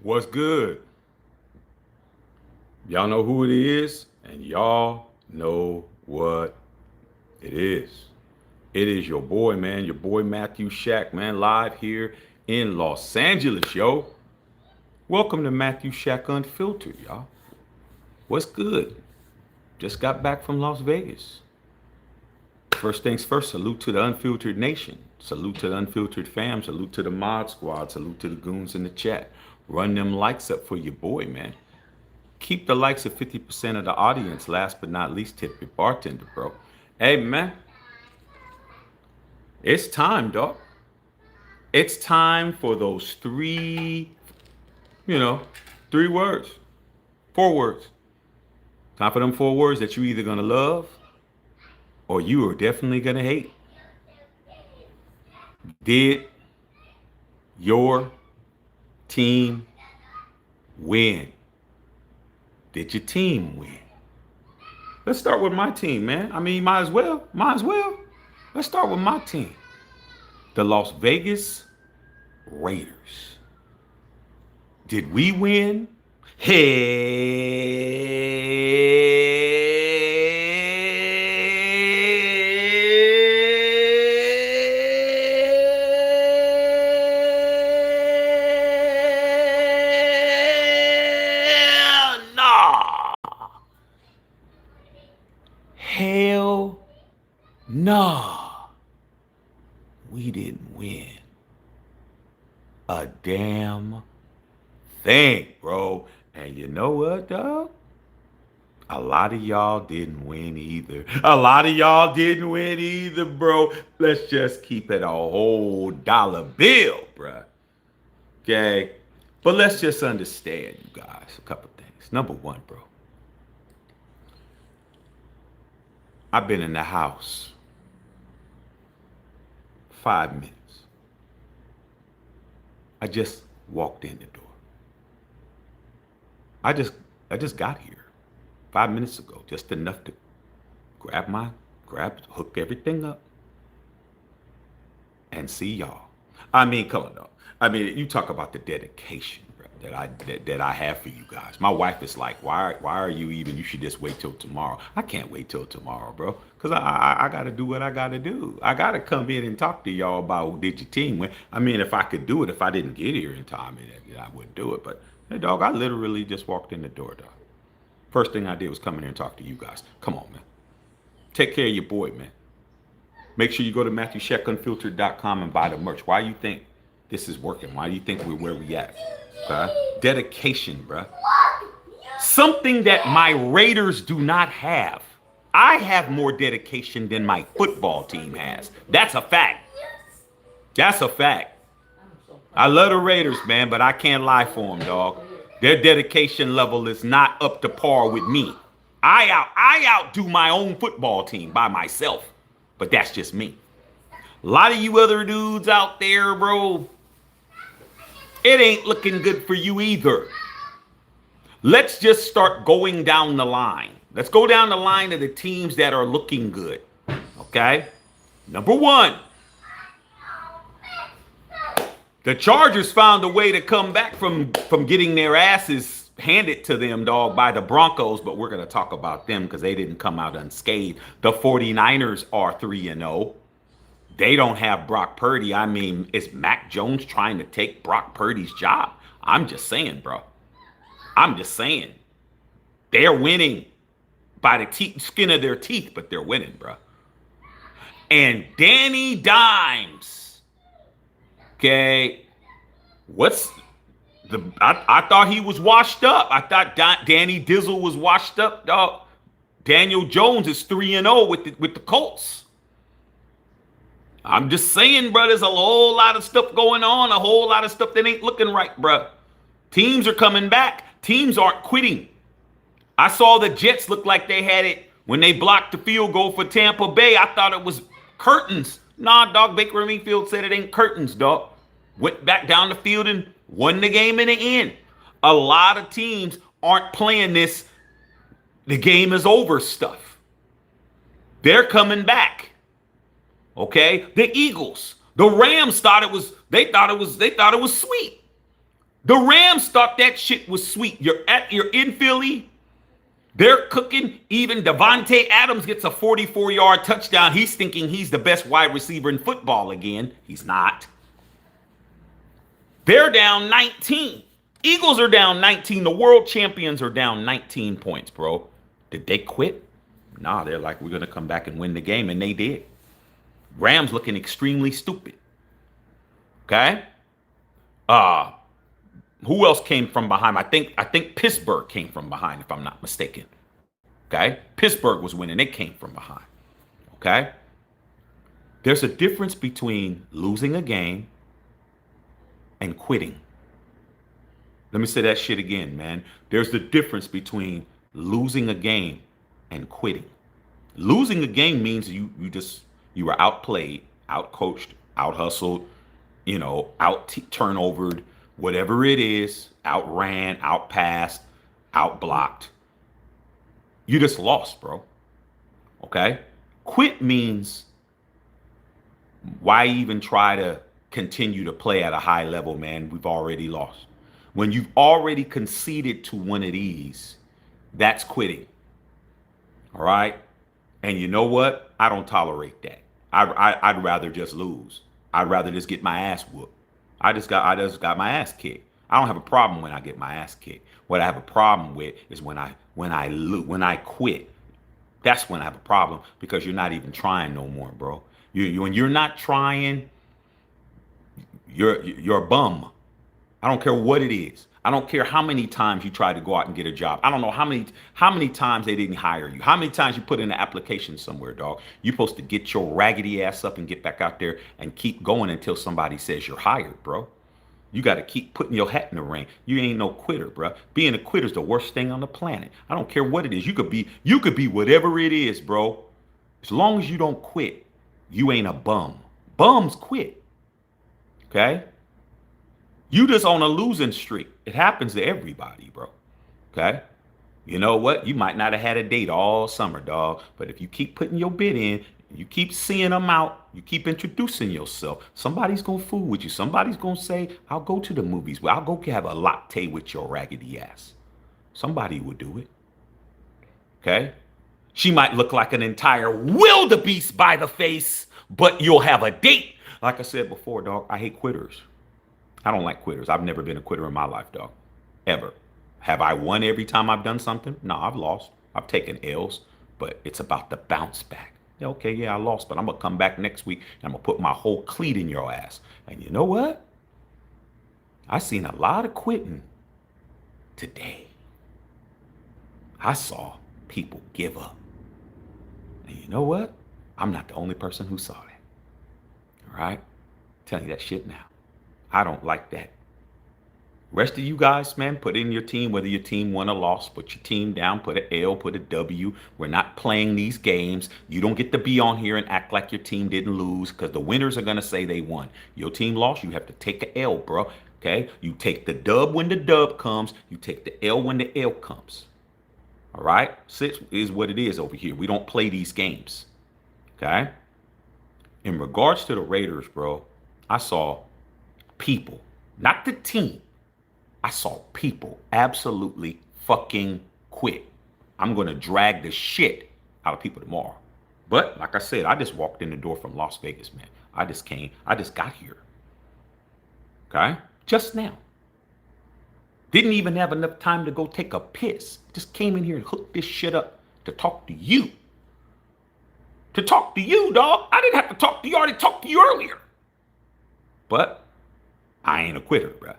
What's good? Y'all know who it is, and y'all know what it is. It is your boy, man, your boy Matthew Shack, man, live here in Los Angeles, yo. Welcome to Matthew Shack Unfiltered, y'all. What's good? Just got back from Las Vegas. First things first, salute to the Unfiltered Nation. Salute to the Unfiltered fam. Salute to the Mod Squad. Salute to the goons in the chat. Run them likes up for your boy, man. Keep the likes of 50% of the audience. Last but not least, tip your bartender, bro. Hey, man, it's time, dog. It's time for those you know, three words, 4 words. Time for them 4 words that you either gonna love or you are definitely gonna hate. Did your team win? Did your team win? Let's start with my team, man. I mean, might as well. Might as well. Let's start with my team. The Las Vegas Raiders. Did we win? Hell nah. Hell nah. We didn't win a damn thing, bro. And you know what, dog? A lot of y'all didn't win either. A lot of y'all didn't win either, bro. Let's just keep it a whole dollar bill, bro. Okay? But let's just understand, you guys, a couple things. Number one, bro. I've been in the house 5 minutes. I just walked in the door. I just I just got here 5 minutes ago, just enough to hook everything up and see y'all. I mean, come on, dog. I mean, you talk about the dedication, bro, that I have for you guys. My wife is like, why are you even? You should just wait till tomorrow. I can't wait till tomorrow, bro, because I got to do what I got to do. I got to come in and talk to y'all about did your team win. I mean, if I could do it, if I didn't get here in time, I wouldn't do it. But hey, dog, I literally just walked in the door, dog. First thing I did was come in here and talk to you guys. Come on, man. Take care of your boy, man. Make sure you go to MatthewShackUnfiltered.com and buy the merch. Why you think this is working? Why do you think we're where we at? Okay? Dedication, bruh. Something that my Raiders do not have. I have more dedication than my football team has. That's a fact. That's a fact. I love the Raiders, man, but I can't lie for them, dog. Their dedication level is not up to par with me. I outdo my own football team by myself, but that's just me. A lot of you other dudes out there, bro, it ain't looking good for you either. Let's just start going down the line. Let's go down the line of the teams that are looking good. Okay? Number one, the Chargers found a way to come back from getting their asses handed to them, dog, by the Broncos, but we're going to talk about them because they didn't come out unscathed. The 49ers are 3-0. They don't have Brock Purdy. I mean, is Mac Jones trying to take Brock Purdy's job? I'm just saying, bro. I'm just saying. They're winning by the skin of their teeth, but they're winning, bro. And Danny Dimes. Okay. I thought he was washed up. I thought Danny Dizzle was washed up, dog. Daniel Jones is 3-0 with the Colts. I'm just saying, bro, there's a whole lot of stuff going on, a whole lot of stuff that ain't looking right, bro. Teams are coming back. Teams aren't quitting. I saw the Jets look like they had it when they blocked the field goal for Tampa Bay. I thought it was curtains. Nah, dog, Baker Mayfield said it ain't curtains, dog. Went back down the field and won the game in the end. A lot of teams aren't playing this the game is over stuff. They're coming back. Okay? The Eagles, the Rams thought it was sweet. The Rams thought that shit was sweet. You're in Philly. They're cooking. Even Devontae Adams gets a 44-yard touchdown. He's thinking he's the best wide receiver in football again. He's not. They're down 19. Eagles are down 19. The world champions are down 19 points, bro. Did they quit? Nah, they're like, we're going to come back and win the game, and they did. Rams looking extremely stupid. Okay? Who else came from behind? I think Pittsburgh came from behind, if I'm not mistaken. Okay? Pittsburgh was winning. They came from behind. Okay? There's a difference between losing a game and quitting. Let me say that shit again, man. There's the difference between losing a game and quitting. Losing a game means you were outplayed, outcoached, out hustled, out turnovered, whatever it is, outran, outpassed, outblocked. You just lost, bro. Okay? Quit means, why even try to continue to play at a high level, man? We've already lost. When you've already conceded to one of these, that's quitting. All right? And you know what? I don't tolerate that. I'd rather just lose. I'd rather just get my ass whooped. I just got my ass kicked. I don't have a problem when I get my ass kicked. What I have a problem with is when I quit. That's when I have a problem, because you're not even trying no more, bro. When you're not trying, you're a bum. I don't care what it is. I don't care how many times you try to go out and get a job. I don't know how many times they didn't hire you. How many times you put in an application somewhere, dog. You're supposed to get your raggedy ass up and get back out there and keep going until somebody says you're hired, bro. You got to keep putting your hat in the ring. You ain't no quitter, bro. Being a quitter is the worst thing on the planet. I don't care what it is. You could be whatever it is, bro. As long as you don't quit, you ain't a bum. Bums quit. Okay? You just on a losing streak. It happens to everybody, bro. Okay? You know what? You might not have had a date all summer, dog. But if you keep putting your bid in, you keep seeing them out, you keep introducing yourself, somebody's going to fool with you. Somebody's going to say, I'll go to the movies. I'll go have a latte with your raggedy ass. Somebody would do it. Okay? She might look like an entire wildebeest by the face, but you'll have a date. Like I said before, dog, I hate quitters. I don't like quitters. I've never been a quitter in my life, dog. Ever. Have I won every time I've done something? No, I've lost. I've taken L's, but it's about the bounce back. Okay, yeah, I lost, but I'm going to come back next week and I'm going to put my whole cleat in your ass. And you know what? I seen a lot of quitting today. I saw people give up. And you know what? I'm not the only person who saw that. All right? I'm telling you that shit now. I don't like that. Rest of you guys, man, put in your team, whether your team won or lost, put your team down, put an L, put a W. We're not playing these games. You don't get to be on here and act like your team didn't lose, because the winners are going to say they won. Your team lost, you have to take an L, bro. Okay? You take the dub when the dub comes. You take the L when the L comes. All right? 6 is what it is over here. We don't play these games. Okay? In regards to the Raiders, bro, I saw people, not the team. I saw people absolutely fucking quit. I'm going to drag the shit out of people tomorrow. But like I said, I just walked in the door from Las Vegas, man. I just got here. Okay? Just now. Didn't even have enough time to go take a piss. Just came in here and hooked this shit up to talk to you. To talk to you, dog. I didn't have to talk to you. I already talked to you earlier. But I ain't a quitter, bro.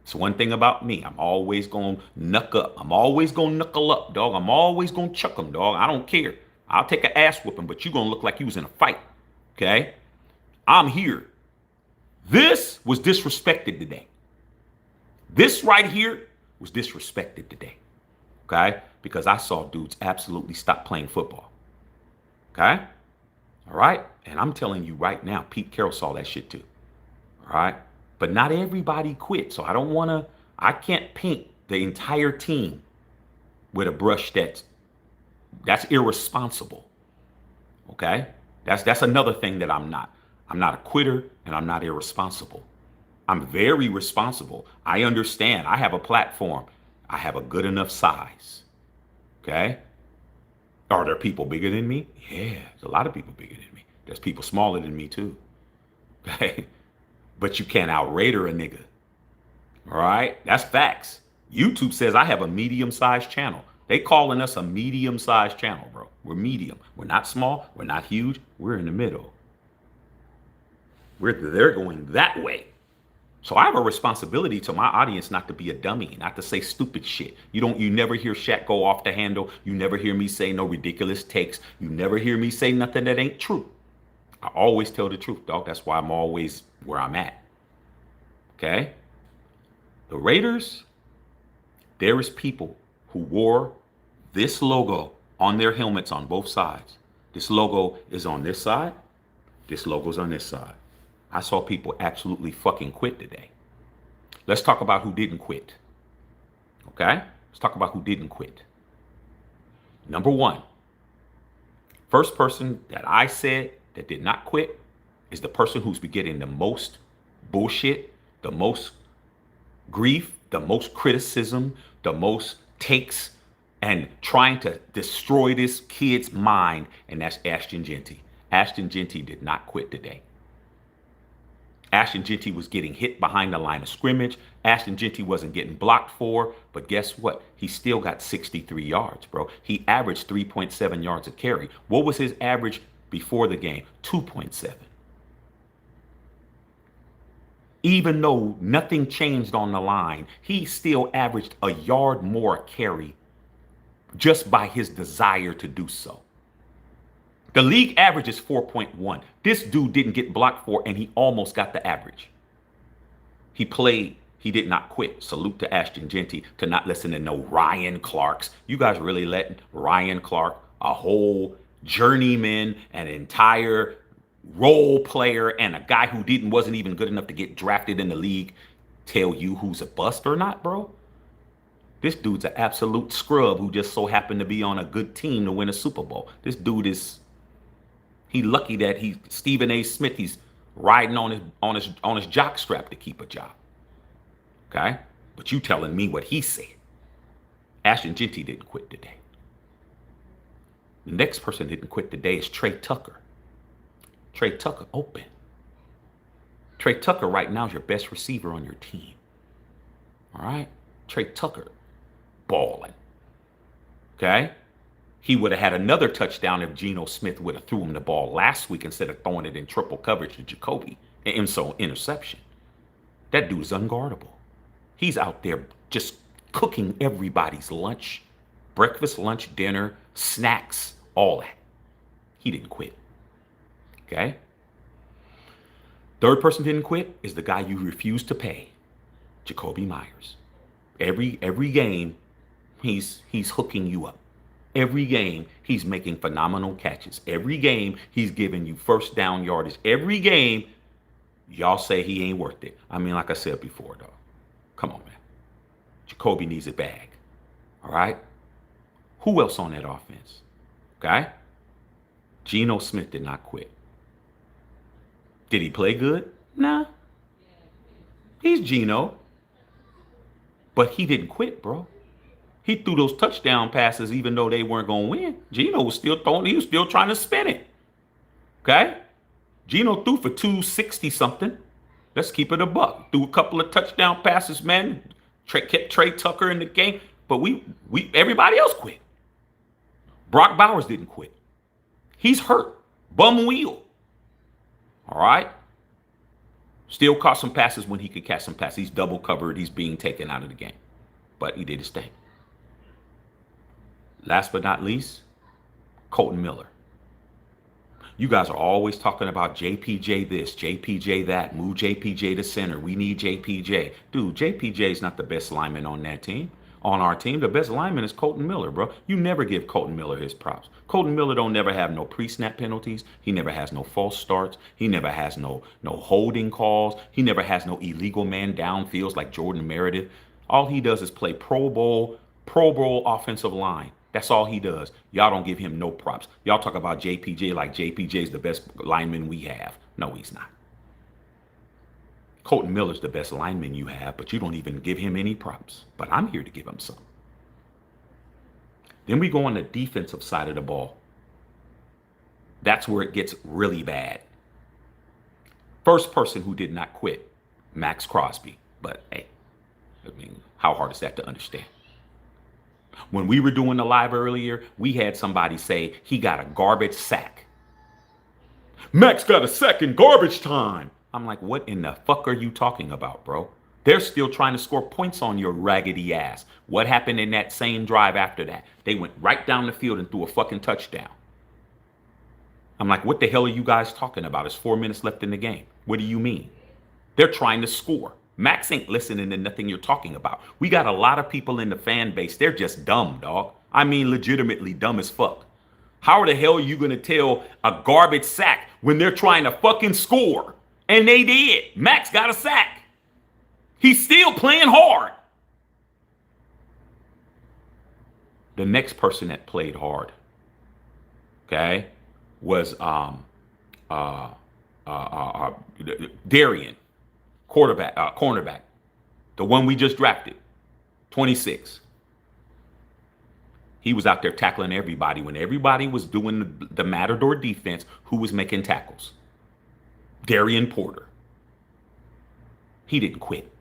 It's one thing about me. I'm always going to knuck up. I'm always going to knuckle up, dog. I'm always going to chuck them, dog. I don't care. I'll take an ass whooping, but you're going to look like you was in a fight. Okay? I'm here. This was disrespected today. This right here was disrespected today. Okay? Because I saw dudes absolutely stop playing football. Okay? All right? And I'm telling you right now, Pete Carroll saw that shit too. All right? But not everybody quit. So I can't paint the entire team with a brush that's irresponsible. Okay? That's another thing that I'm not. I'm not a quitter and I'm not irresponsible. I'm very responsible. I understand. I have a platform. I have a good enough size. Okay. Are there people bigger than me? Yeah, there's a lot of people bigger than me. There's people smaller than me too. Okay. But you can't outrater a nigga. All right. That's facts. YouTube says I have a medium sized channel. They calling us a medium sized channel, bro. We're medium. We're not small. We're not huge. We're in the middle. They're going that way. So I have a responsibility to my audience not to be a dummy, not to say stupid shit. You never hear Shaq go off the handle. You never hear me say no ridiculous takes. You never hear me say nothing that ain't true. I always tell the truth, dog. That's why I'm always where I'm at. Okay? The Raiders, there is people who wore this logo on their helmets on both sides. This logo is on this side. This logo's on this side. I saw people absolutely fucking quit today. Let's talk about who didn't quit. Okay? Let's talk about who didn't quit. Number one, first person that I said that did not quit is the person who's been getting the most bullshit, the most grief, the most criticism, the most takes, and trying to destroy this kid's mind, and that's Ashton Jeanty. Ashton Jeanty did not quit today. Ashton Jeanty was getting hit behind the line of scrimmage. Ashton Jeanty wasn't getting blocked for, but guess what? He still got 63 yards, bro. He averaged 3.7 yards a carry. What was his average before the game? 2.7. Even though nothing changed on the line, he still averaged a yard more a carry just by his desire to do so. The league average is 4.1. This dude didn't get blocked for, and he almost got the average. He played. He did not quit. Salute to Ashton Jeanty to not listen to no Ryan Clarks. You guys really letting Ryan Clark, a whole journeyman, an entire role player, and a guy who wasn't even good enough to get drafted in the league, tell you who's a bust or not, bro? This dude's an absolute scrub who just so happened to be on a good team to win a Super Bowl. This dude is... He lucky that Stephen A. Smith, he's riding on his jock strap to keep a job. Okay? But you telling me what he said. Ashton Jeanty didn't quit today. The next person that didn't quit today is Trey Tucker. Trey Tucker open. Trey Tucker right now is your best receiver on your team. All right? Trey Tucker balling. Okay? He would have had another touchdown if Geno Smith would have threw him the ball last week instead of throwing it in triple coverage to Jacoby. And so interception. That dude is unguardable. He's out there just cooking everybody's lunch, breakfast, lunch, dinner, snacks, all that. He didn't quit. Okay? Third person didn't quit is the guy you refuse to pay, Jacoby Myers. Every game, he's hooking you up. Every game, he's making phenomenal catches. Every game, he's giving you first down yardage. Every game, y'all say he ain't worth it. I mean, like I said before, though. Come on, man. Jacoby needs a bag. All right? Who else on that offense? Okay? Geno Smith did not quit. Did he play good? Nah. He's Geno. But he didn't quit, bro. He threw those touchdown passes even though they weren't going to win. Geno was still throwing. He was still trying to spin it. Okay? Geno threw for 260 something. Let's keep it a buck. Threw a couple of touchdown passes, man. Kept Trey Tucker in the game. But everybody else quit. Brock Bowers didn't quit. He's hurt. Bum wheel. All right? Still caught some passes when he could catch some passes. He's double covered. He's being taken out of the game. But he did his thing. Last but not least, Kolton Miller. You guys are always talking about JPJ this, JPJ that, move JPJ to center. We need JPJ. Dude, JPJ is not the best lineman on that team. On our team, the best lineman is Kolton Miller, bro. You never give Kolton Miller his props. Kolton Miller don't never have no pre-snap penalties. He never has no false starts. He never has no holding calls. He never has no illegal man downfields like Jordan Meredith. All he does is play Pro Bowl offensive line. That's all he does. Y'all don't give him no props. Y'all talk about JPJ like JPJ is the best lineman we have. No, he's not. Colton Miller's the best lineman you have, but you don't even give him any props. But I'm here to give him some. Then we go on the defensive side of the ball. That's where it gets really bad. First person who did not quit, Max Crosby. But hey, I mean, how hard is that to understand? When we were doing the live earlier, we had somebody say he got a garbage sack. Max got a sack in garbage time. I'm like, what in the fuck are you talking about, bro? They're still trying to score points on your raggedy ass. What happened in that same drive after that? They went right down the field and threw a fucking touchdown. I'm like, what the hell are you guys talking about? It's 4 minutes left in the game. What do you mean? They're trying to score. Max ain't listening to nothing you're talking about. We got a lot of people in the fan base. They're just dumb, dog. I mean, legitimately dumb as fuck. How the hell are you going to tell a garbage sack when they're trying to fucking score? And they did. Max got a sack. He's still playing hard. The next person that played hard, okay, was Darian, cornerback, the one we just drafted, 26. He was out there tackling everybody when everybody was doing the Matador defense. Who was making tackles? Darian Porter. He didn't quit.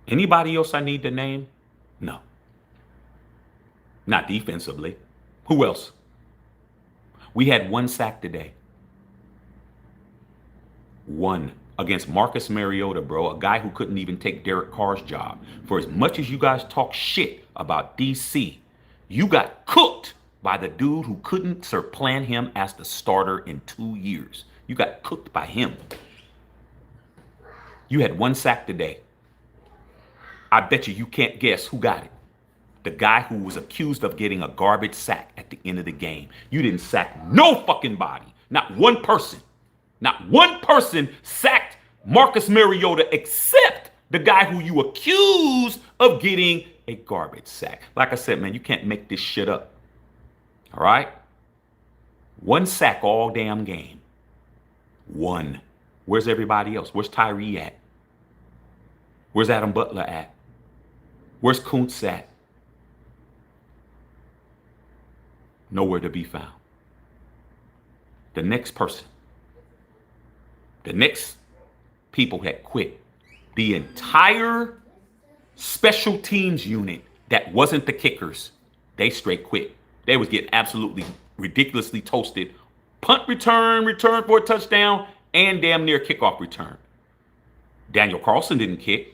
Anybody else I need to name? No. Not defensively. Who else? We had one sack today. One against Marcus Mariota, bro, a guy who couldn't even take Derek Carr's job. For as much as you guys talk shit about DC, you got cooked by the dude who couldn't supplant him as the starter in 2 years. You got cooked by him. You had one sack today. I bet you can't guess who got it. The guy who was accused of getting a garbage sack at the end of the game. You didn't sack no fucking body. Not one person. Not one person sacked Marcus Mariota except the guy who you accused of getting a garbage sack. Like I said, man, you can't make this shit up. All right? One sack all damn game. One. Where's everybody else? Where's Tyree at? Where's Adam Butler at? Where's Kuntz at? Nowhere to be found. The next person, the next people had quit. The entire special teams unit that wasn't the kickers, they straight quit. They was getting absolutely ridiculously toasted. Punt return for a touchdown, and damn near kickoff return. Daniel Carlson didn't kick.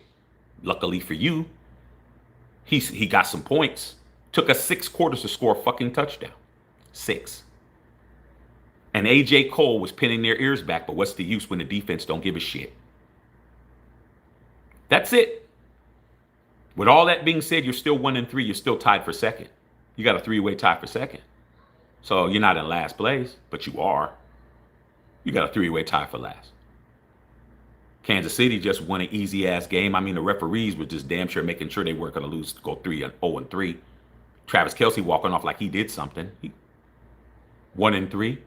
Luckily for you, he got some points. Took us 6 quarters to score a fucking touchdown. 6. And AJ Cole was pinning their ears back, but what's the use when the defense don't give a shit? That's it. With all that being said, you're still 1-3. You're still tied for second. You got a 3-way tie for second. So you're not in last place, but you are. You got a 3-way tie for last. Kansas City just won an easy-ass game. I mean, the referees were just damn sure making sure they weren't going to lose, go 0-3. Travis Kelce walking off like he did something. 1-3.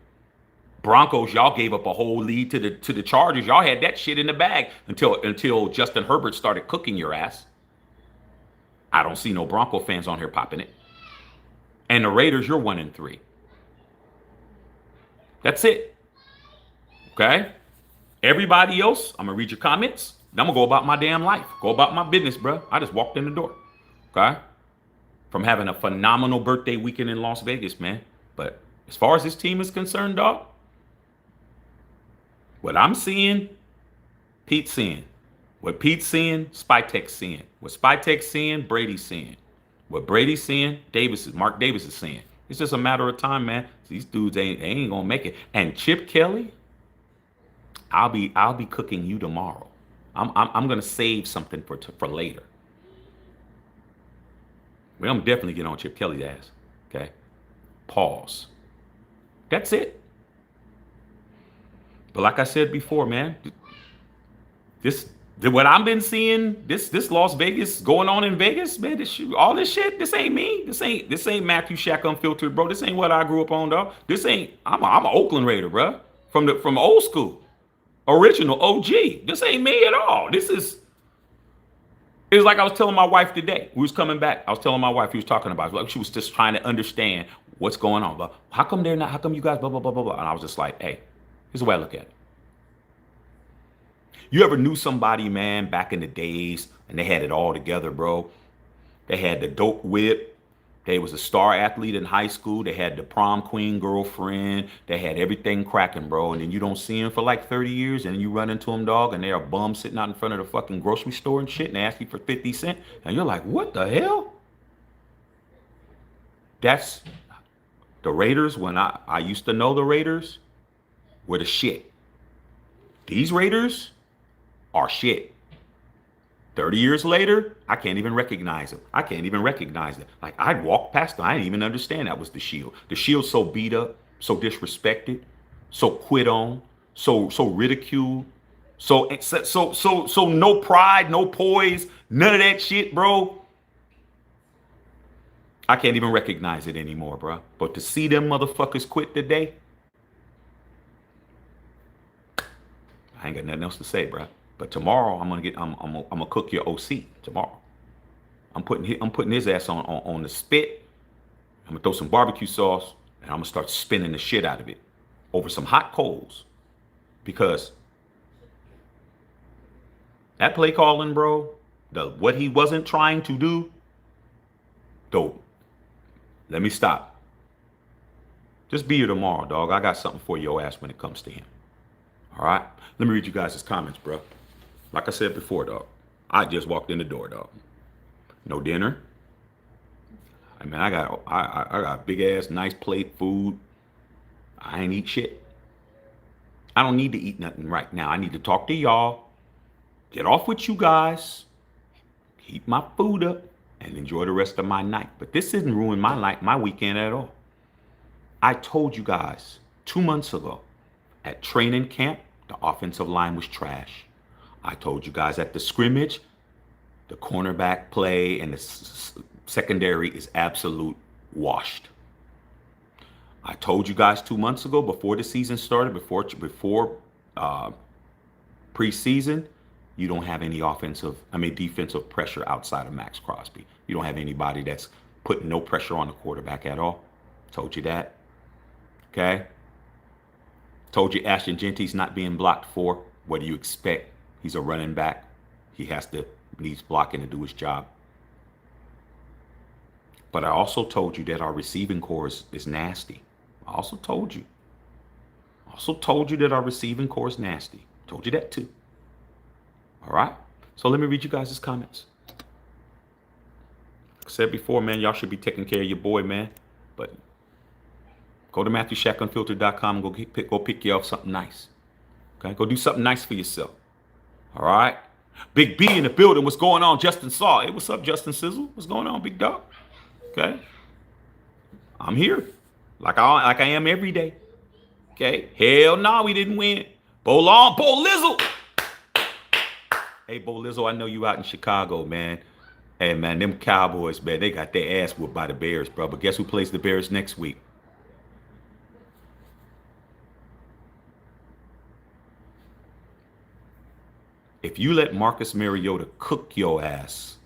Broncos, y'all gave up a whole lead to the Chargers. Y'all had that shit in the bag until Justin Herbert started cooking your ass. I don't see no Bronco fans on here popping it. And the Raiders, you're 1-3. That's it. Okay? Everybody else, I'm going to read your comments. Then I'm going to go about my damn life. Go about my business, bro. I just walked in the door. Okay? From having a phenomenal birthday weekend in Las Vegas, man. But as far as this team is concerned, dog, what I'm seeing, Pete's seeing. What Pete's seeing, Spytek's seeing. What Spytek's seeing, Brady's seeing. What Brady's seeing, Mark Davis is seeing. It's just a matter of time, man. These dudes ain't gonna make it. And Chip Kelly, I'll be cooking you tomorrow. I'm gonna save something for later. Well, I'm definitely getting on Chip Kelly's ass. Okay. Pause. That's it. But like I said before, man, what I've been seeing, this Las Vegas going on in Vegas, man, all this shit, this ain't me. This ain't Matthew Shack Unfiltered, bro. This ain't what I grew up on, dog. I'm an Oakland Raider, bro. From old school. Original OG. This ain't me at all. It was like I was telling my wife today. We was coming back. I was telling my wife, he was talking about it. Like she was just trying to understand what's going on. But how come they're not, how come you guys, blah, blah, blah, blah, blah. And I was just like, hey, here's the way I look at it. You ever knew somebody, man, back in the days, and they had it all together, bro? They had the dope whip. They was a star athlete in high school. They had the prom queen girlfriend. They had everything cracking, bro. And then you don't see them for like 30 years, and you run into them, dog, and they're a bum sitting out in front of the fucking grocery store and shit, and they ask you for 50 cents. And you're like, what the hell? That's the Raiders. When I used to know the Raiders were the shit. These Raiders are shit. 30 years later, I can't even recognize them. I can't even recognize them. Like, I'd walk past them. I didn't even understand that was the Shield. The Shield's so beat up, so disrespected, so quit on, so ridiculed, so no pride, no poise, none of that shit, bro. I can't even recognize it anymore, bro. But to see them motherfuckers quit today, I ain't got nothing else to say, bro. But tomorrow I'm gonna cook your OC tomorrow. I'm putting his ass on the spit. I'm gonna throw some barbecue sauce and I'm gonna start spinning the shit out of it over some hot coals. Because that play calling, bro, what he wasn't trying to do, dope. Let me stop. Just be here tomorrow, dog. I got something for your ass when it comes to him. All right? Let me read you guys' comments, bro. Like I said before, dog, I just walked in the door, dog. No dinner. I mean, I got big ass, nice plate food. I ain't eat shit. I don't need to eat nothing right now. I need to talk to y'all, get off with you guys, keep my food up, and enjoy the rest of my night. But this didn't ruin my night, my weekend at all. I told you guys 2 months ago at training camp, the offensive line was trash. I told you guys at the scrimmage, the cornerback play and the secondary is absolute washed. I told you guys 2 months ago, before the season started, before preseason, you don't have any defensive pressure outside of Max Crosby. You don't have anybody that's putting no pressure on the quarterback at all. Told you that. Okay. Told you Ashton Genty's not being blocked for. What do you expect? He's a running back. He needs blocking to do his job. But I also told you that our receiving core is nasty. I also told you that our receiving core is nasty. Told you that too. All right. So let me read you guys' comments. Like I said before, man, y'all should be taking care of your boy, man. But go to MatthewShackUnfiltered.com and go pick you up something nice. Okay, go do something nice for yourself. All right. Big B in the building. What's going on? Justin Saw. Hey, what's up, Justin Sizzle? What's going on, big dog? Okay. I'm here. Like I am every day. Okay. Hell no, we didn't win. Bo Lizzle. Hey, Bo Lizzle, I know you out in Chicago, man. Hey, man, them Cowboys, man, they got their ass whooped by the Bears, bro. But guess who plays the Bears next week? If you let Marcus Mariota cook your ass,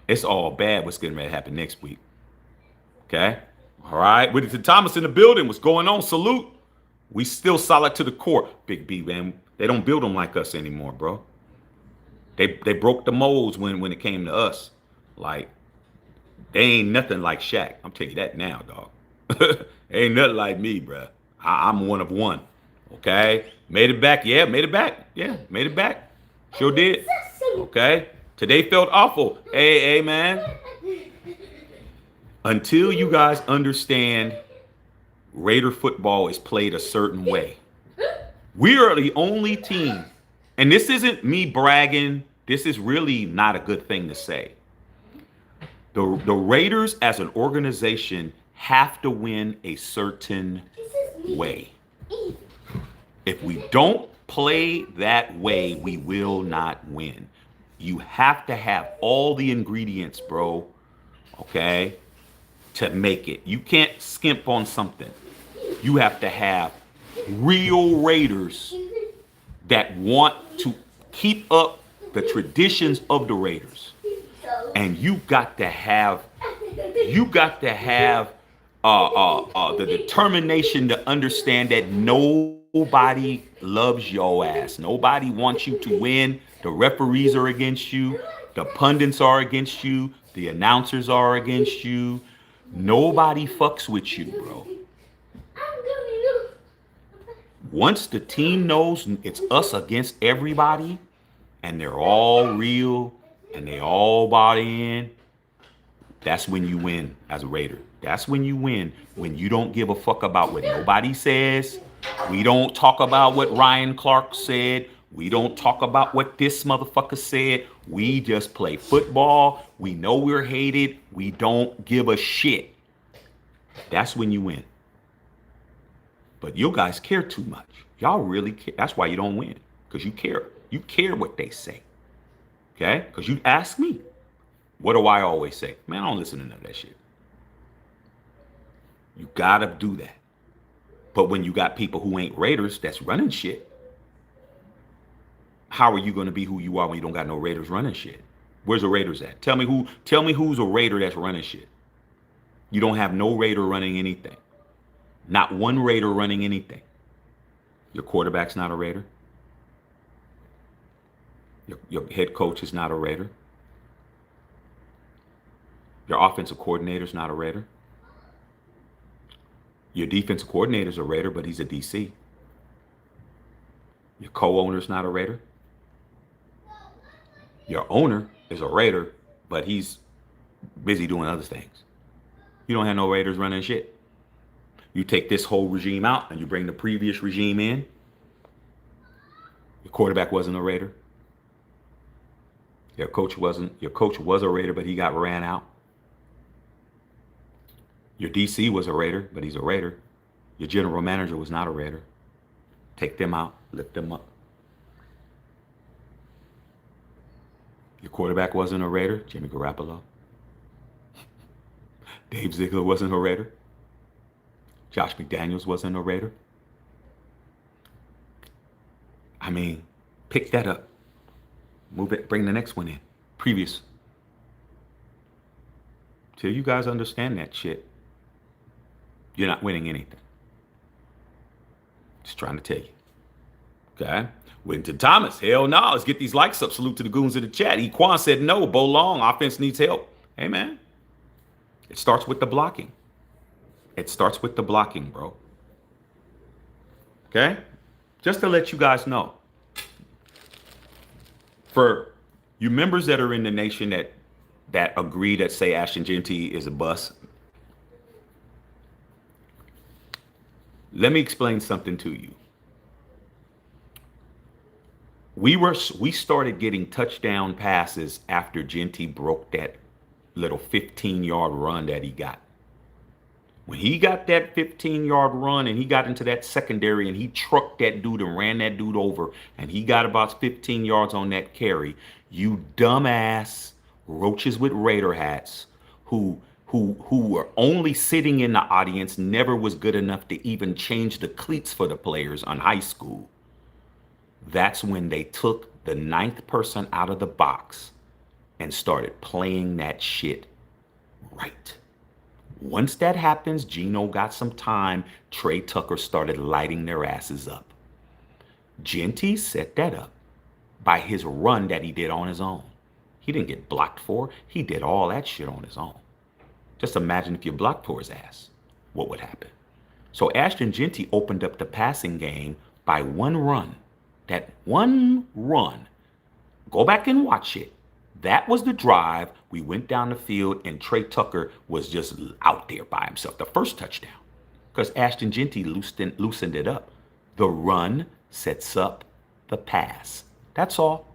it's all bad what's getting ready to happen next week. Okay? All right? Whittington Thomas in the building. What's going on? Salute. We still solid to the core. Big B, man. They don't build them like us anymore, bro. They broke the molds when it came to us. Like, they ain't nothing like Shaq. I'm telling you that now, dog. Ain't nothing like me, bro. I'm one of one. Okay? Made it back. Yeah, made it back. Yeah, made it back. Sure did. Okay? Today felt awful. Hey, man. Until you guys understand Raider football is played a certain way. We are the only team, and this isn't me bragging. This is really not a good thing to say. The Raiders as an organization have to win a certain way. If we don't play that way, we will not win. You have to have all the ingredients, bro, okay, to make it. You can't skimp on something. You have to have real Raiders that want to keep up the traditions of the Raiders. And you got to have the determination to understand that nobody loves your ass. Nobody wants you to win. The referees are against you. The pundits are against you. The announcers are against you. Nobody fucks with you, bro. Once the team knows it's us against everybody, and they're all real, and they all bought in, that's when you win as a Raider. That's when you win, when you don't give a fuck about what nobody says. We don't talk about what Ryan Clark said. We don't talk about what this motherfucker said. We just play football. We know we're hated. We don't give a shit. That's when you win. But you guys care too much. Y'all really care. That's why you don't win, because you care. You care what they say. Okay? Because you ask me. What do I always say? Man, I don't listen to none of that shit. You gotta do that. But when you got people who ain't Raiders that's running shit, how are you gonna be who you are when you don't got no Raiders running shit? Where's the Raiders at? Tell me who's a Raider that's running shit. You don't have no Raider running anything. Not one Raider running anything. Your quarterback's not a Raider. Your head coach is not a Raider. Your offensive coordinator's not a Raider. Your defensive coordinator's a Raider, but he's a DC. Your co-owner's not a Raider. Your owner is a Raider, but he's busy doing other things. You don't have no Raiders running shit. You take this whole regime out and you bring the previous regime in. Your quarterback wasn't a Raider. Your coach was a Raider, but he got ran out. Your DC was a Raider, but he's a Raider. Your general manager was not a Raider. Take them out, lift them up. Your quarterback wasn't a Raider, Jimmy Garoppolo. Dave Ziegler wasn't a Raider. Josh McDaniels wasn't a Raider. I mean, pick that up. Move it, bring the next one in. Previous. Till you guys understand that shit, you're not winning anything. Just trying to tell you. Okay? Winton Thomas, hell no. Let's get these likes up. Salute to the goons in the chat. Equan said no. Bo Long, offense needs help. Hey, man. It starts with the blocking. It starts with the blocking, bro. Okay? Just to let you guys know. For you members that are in the nation that agree that say Ashton Jeanty is a bust, let me explain something to you. We started getting touchdown passes after Jeanty broke that little 15-yard run that he got. When he got that 15-yard run and he got into that secondary and he trucked that dude and ran that dude over and he got about 15 yards on that carry, you dumbass roaches with Raider hats who were only sitting in the audience, never was good enough to even change the cleats for the players on high school. That's when they took the 9th person out of the box and started playing that shit right. Once that happens, Geno got some time. Trey Tucker started lighting their asses up. Jeanty set that up by his run that he did on his own. He didn't get blocked for. He did all that shit on his own. Just imagine if you blocked for his ass, what would happen? So Ashton Jeanty opened up the passing game by one run. That one run. Go back and watch it. That was the drive. We went down the field and Trey Tucker was just out there by himself. The first touchdown. Because Ashton Jeanty loosened it up. The run sets up the pass. That's all.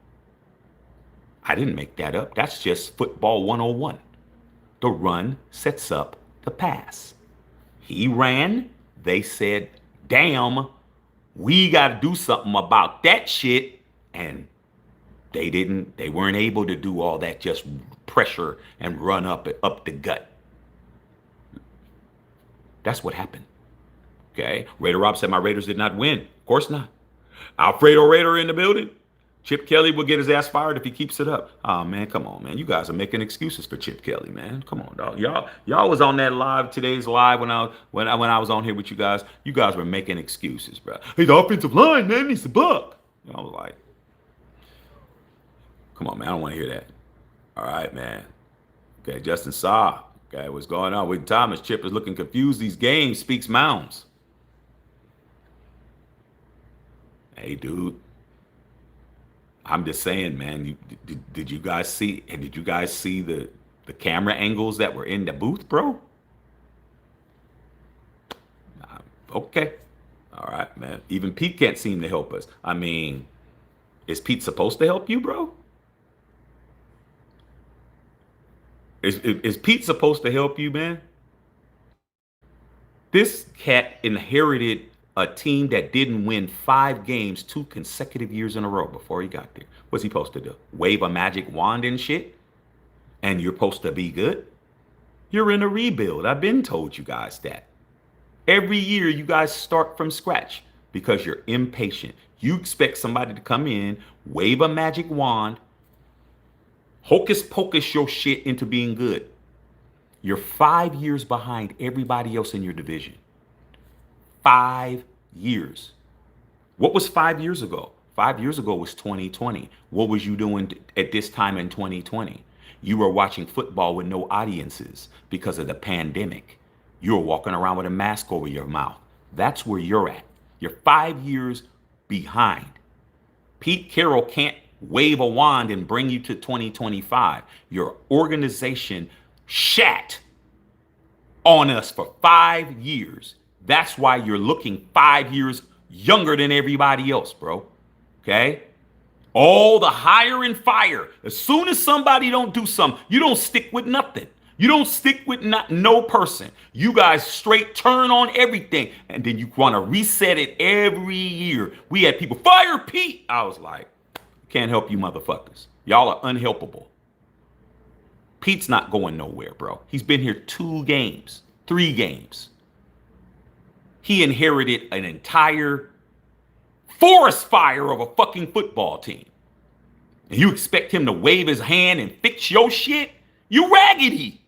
I didn't make that up. That's just football 101. The run sets up the pass. He ran. They said, damn, we got to do something about that shit. And they weren't able to do all that, just pressure and run up the gut. That's what happened. Okay. Raider Rob said my Raiders did not win. Of course not. Alfredo Raider in the building. Chip Kelly will get his ass fired if he keeps it up. Oh man, come on, man. You guys are making excuses for Chip Kelly, man. Come on, dog. Y'all was on that today's live when I was on here with you guys. You guys were making excuses, bro. Hey, the offensive line, man, needs to buck. I was like, come on, man. I don't want to hear that. All right, man. Okay, Justin Saw. Okay, what's going on with Thomas? Chip is looking confused. These games speaks mounds. Hey, dude. I'm just saying, man. Did you guys see? And did you guys see the camera angles that were in the booth, bro? Okay, all right, man. Even Pete can't seem to help us. I mean, is Pete supposed to help you, bro? Is Pete supposed to help you, man? This cat inherited a team that didn't win 5 games 2 consecutive years in a row before he got there. What's he supposed to do? Wave a magic wand and shit? And you're supposed to be good? You're in a rebuild. I've been told you guys that. Every year you guys start from scratch because you're impatient. You expect somebody to come in, wave a magic wand, hocus pocus your shit into being good. You're 5 years behind everybody else in your division. 5 years. What was 5 years ago? 5 years ago was 2020. What was you doing at this time in 2020? You were watching football with no audiences because of the pandemic. You were walking around with a mask over your mouth. That's where you're at. You're 5 years behind. Pete Carroll can't wave a wand and bring you to 2025. Your organization shat on us for 5 years. That's why you're looking 5 years younger than everybody else, bro. Okay? All the hire and fire. As soon as somebody don't do something, you don't stick with nothing. You don't stick with no person. You guys straight turn on everything. And then you want to reset it every year. We had people, fire Pete. I was like, can't help you motherfuckers. Y'all are unhelpable. Pete's not going nowhere, bro. He's been here 2 games, 3 games. He inherited an entire forest fire of a fucking football team. And you expect him to wave his hand and fix your shit? You raggedy.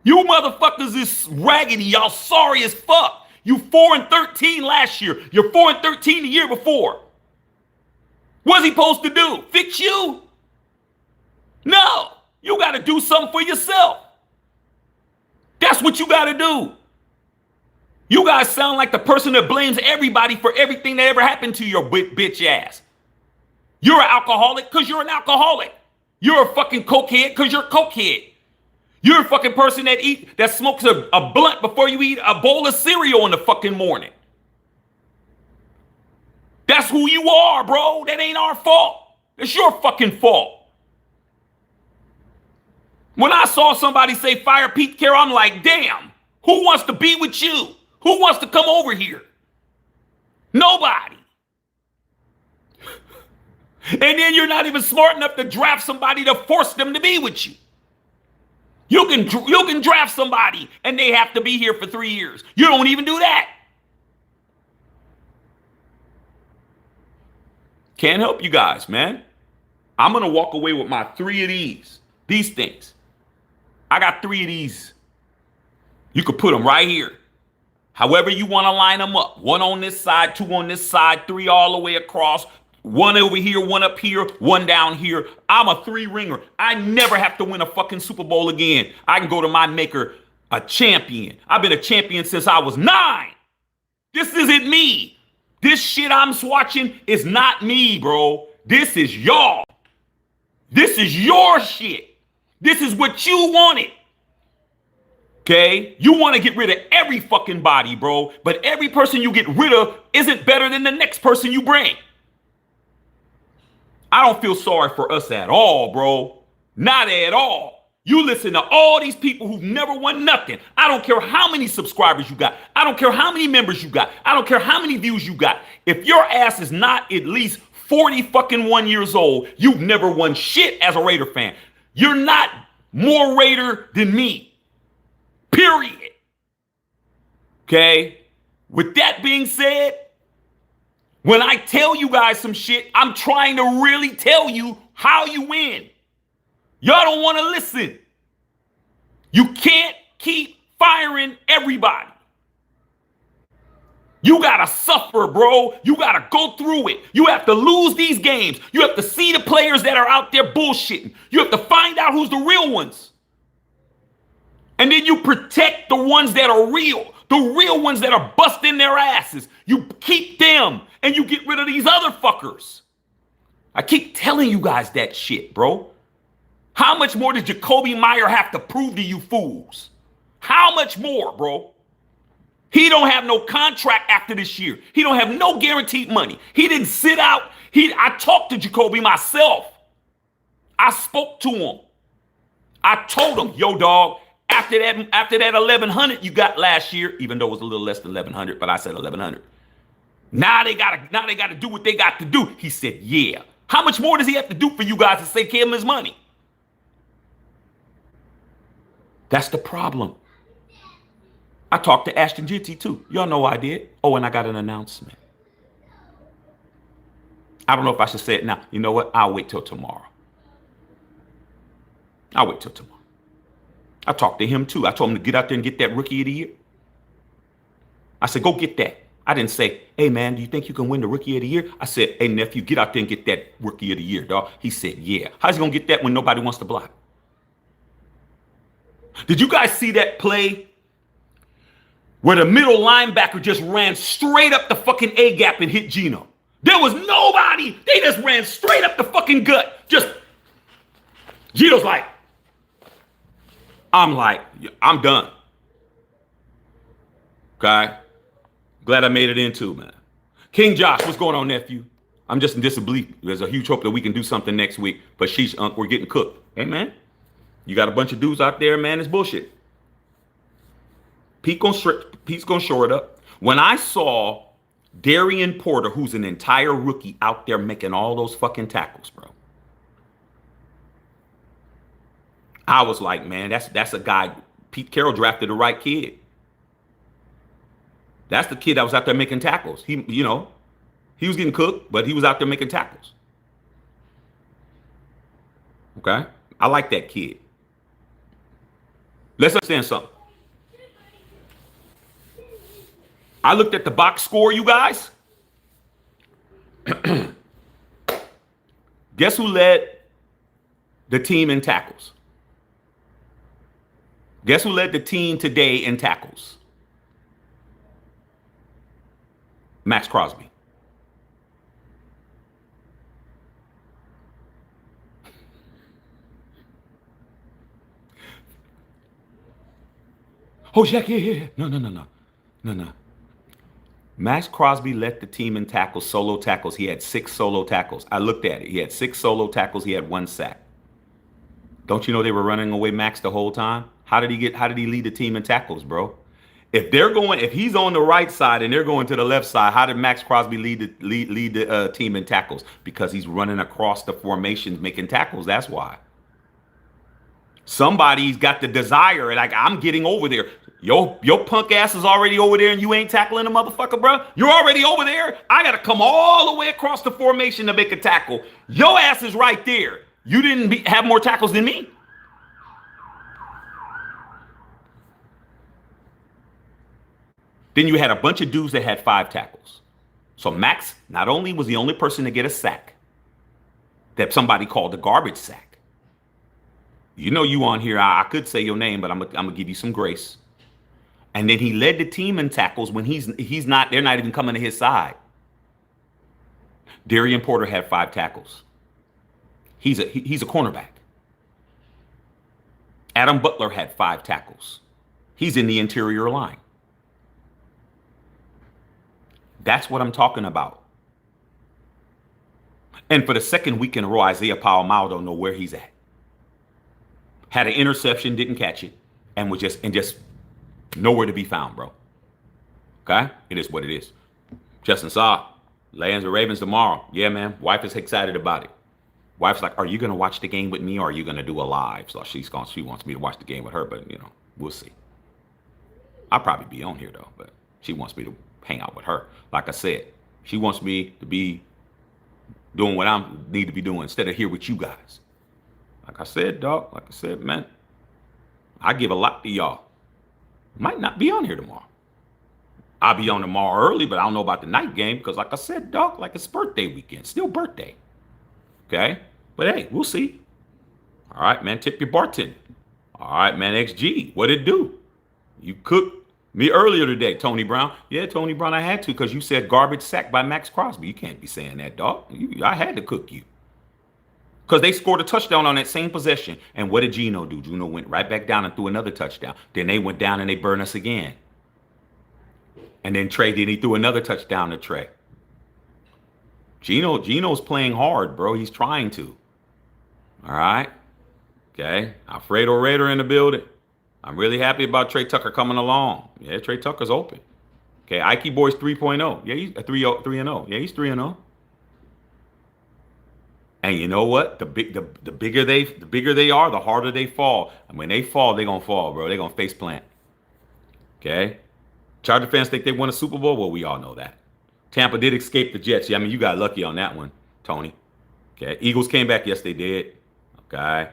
You motherfuckers is raggedy. Y'all sorry as fuck. You 4-13 last year. You're 4-13 the year before. What's he supposed to do? Fix you? No. You got to do something for yourself. That's what you got to do. You guys sound like the person that blames everybody for everything that ever happened to your bitch ass. You're an alcoholic because you're an alcoholic. You're a fucking cokehead because you're a cokehead. You're a fucking person that smokes a blunt before you eat a bowl of cereal in the fucking morning. That's who you are, bro. That ain't our fault. It's your fucking fault. When I saw somebody say fire Pete Carroll, I'm like, damn, who wants to be with you? Who wants to come over here? Nobody. And then you're not even smart enough to draft somebody to force them to be with you. You can draft somebody and they have to be here for 3 years. You don't even do that. Can't help you guys, man. I'm going to walk away with my 3 of these things. I got 3 of these. You could put them right here. However you want to line them up. 1 on this side, 2 on this side, 3 all the way across. 1 over here, 1 up here, 1 down here. I'm a 3-ringer. I never have to win a fucking Super Bowl again. I can go to my maker a champion. I've been a champion since I was 9. This isn't me. This shit I'm watching is not me, bro. This is y'all. This is your shit. This is what you wanted. Okay? You want to get rid of every fucking body, bro. But every person you get rid of isn't better than the next person you bring. I don't feel sorry for us at all, bro. Not at all. You listen to all these people who've never won nothing. I don't care how many subscribers you got. I don't care how many members you got. I don't care how many views you got. If your ass is not at least 40 fucking 1 years old, you've never won shit as a Raider fan. You're not more Raider than me. Period. Okay? With that being said, when I tell you guys some shit, I'm trying to really tell you how you win. Y'all don't want to listen. You can't keep firing everybody. You gotta suffer, bro. You gotta go through it. You have to lose these games. You have to see the players that are out there bullshitting. You have to find out who's the real ones. And then you protect the ones that are real. The real ones that are busting their asses. You keep them and you get rid of these other fuckers. I keep telling you guys that shit, bro. How much more does Jacoby Meyer have to prove to you fools? How much more, bro? He don't have no contract after this year. He don't have no guaranteed money. He didn't sit out. I talked to Jacoby myself. I spoke to him. I told him, yo, dog, after that 1,100 you got last year, even though it was a little less than 1,100, but I said 1,100. Now they gotta do what they got to do. He said, yeah. How much more does he have to do for you guys to take care of his money? That's the problem. I talked to Ashton Jitty too. Y'all know I did. Oh, and I got an announcement. I don't know if I should say it now. You know what? I'll wait till tomorrow. I'll wait till tomorrow. I talked to him too. I told him to get out there and get that Rookie of the Year. I said, go get that. I didn't say, hey man, do you think you can win the Rookie of the Year? I said, hey nephew, get out there and get that Rookie of the Year, dog. He said, yeah. How's he gonna get that when nobody wants to block? Did you guys see that play where the middle linebacker just ran straight up the fucking A gap and hit Geno? There was nobody. They just ran straight up the fucking gut. Geno's like, I'm done. Okay? Glad I made it in too, man. King Josh, what's going on, nephew? I'm just in disbelief. There's a huge hope that we can do something next week, but we're getting cooked. Hey, man. You got a bunch of dudes out there, man. It's bullshit. Pete's gonna shore it up. When I saw Darian Porter, who's an entire rookie, out there making all those fucking tackles, bro, I was like, man, that's a guy. Pete Carroll drafted the right kid. That's the kid that was out there making tackles. He was getting cooked, but he was out there making tackles. Okay? I like that kid. Let's understand something. I looked at the box score, you guys. Guess who led the team in tackles? Guess who led the team today in tackles? Max Crosby. Oh, Jack, yeah. No. Max Crosby led the team in tackles, solo tackles. He had 6 solo tackles. I looked at it. He had 6 solo tackles. He had 1 sack. Don't you know they were running away Max the whole time? How did he lead the team in tackles, bro? If he's on the right side and they're going to the left side, how did Max Crosby lead the team in tackles? Because he's running across the formations making tackles. That's why. Somebody's got the desire, like, I'm getting over there. Your punk ass is already over there and you ain't tackling a motherfucker, bro. You're already over there. I got to come all the way across the formation to make a tackle. Your ass is right there. You didn't have more tackles than me. Then you had a bunch of dudes that had 5 tackles. So Max not only was the only person to get a sack that somebody called a garbage sack. You know you on here, I could say your name, but I'm gonna give you some grace. And then he led the team in tackles when they're not even coming to his side. Darian Porter had 5 tackles. He's a cornerback. Adam Butler had 5 tackles. He's in the interior line. That's what I'm talking about. And for the second week in a row, Isaiah Palomar don't know where he's at. Had an interception, didn't catch it, and was just nowhere to be found, bro. Okay? It is what it is. Justin Saw, Lions or Ravens tomorrow. Yeah, man. Wife is excited about it. Wife's like, are you going to watch the game with me or are you going to do a live? So she wants me to watch the game with her, but, we'll see. I'll probably be on here, though, but she wants me to hang out with her. Like I said, she wants me to be doing what I need to be doing instead of here with you guys. Like I said, dog, like I said, man, I give a lot to y'all. Might not be on here tomorrow. I'll be on tomorrow early, but I don't know about the night game because, like I said, dog, like it's birthday weekend. Still birthday. Okay? But hey, we'll see. All right, man, tip your bartender. All right, man, XG, what it do? You cooked me earlier today, Tony Brown. Yeah, Tony Brown, I had to because you said garbage sack by Max Crosby. You can't be saying that, dog. I had to cook you. Because they scored a touchdown on that same possession. And what did Geno do? Geno went right back down and threw another touchdown. Then they went down and they burned us again. And then Trey, then he threw another touchdown to Trey. Geno's playing hard, bro. He's trying to. All right. Okay. Alfredo Raider in the building. I'm really happy about Trey Tucker coming along. Yeah, Trey Tucker's open. Okay. Ike Boy's 3.0. Yeah, he's 3-0. Yeah, he's 3-0. And you know what? The bigger they are, the harder they fall. And when they fall, they're gonna fall, bro. They're gonna face plant. Okay? Charger fans think they won a Super Bowl? Well, we all know that. Tampa did escape the Jets. Yeah, I mean, you got lucky on that one, Tony. Okay. Eagles came back. Yes, they did. Okay.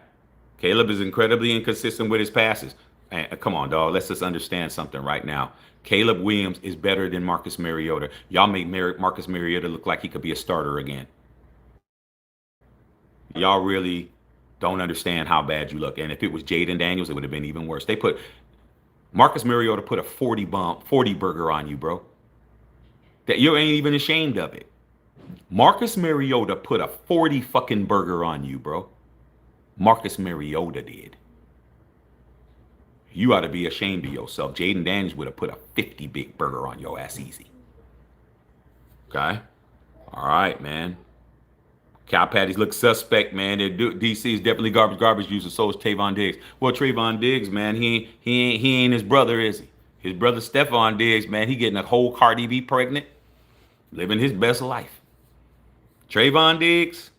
Caleb is incredibly inconsistent with his passes. And come on, dog. Let's just understand something right now. Caleb Williams is better than Marcus Mariota. Y'all make Marcus Mariota look like he could be a starter again. Y'all really don't understand how bad you look. And if it was Jaden Daniels, it would have been even worse. Marcus Mariota put a 40 burger on you, bro. That you ain't even ashamed of it. Marcus Mariota put a 40 fucking burger on you, bro. Marcus Mariota did. You ought to be ashamed of yourself. Jaden Daniels would have put a 50 big burger on your ass easy. Okay? All right, man. Cal Patties look suspect, man. DC is definitely garbage user. So is Trayvon Diggs. Well, Trayvon Diggs, man, he ain't his brother, is he? His brother Stephon Diggs, man, he getting a whole Cardi B pregnant, living his best life. Trayvon Diggs,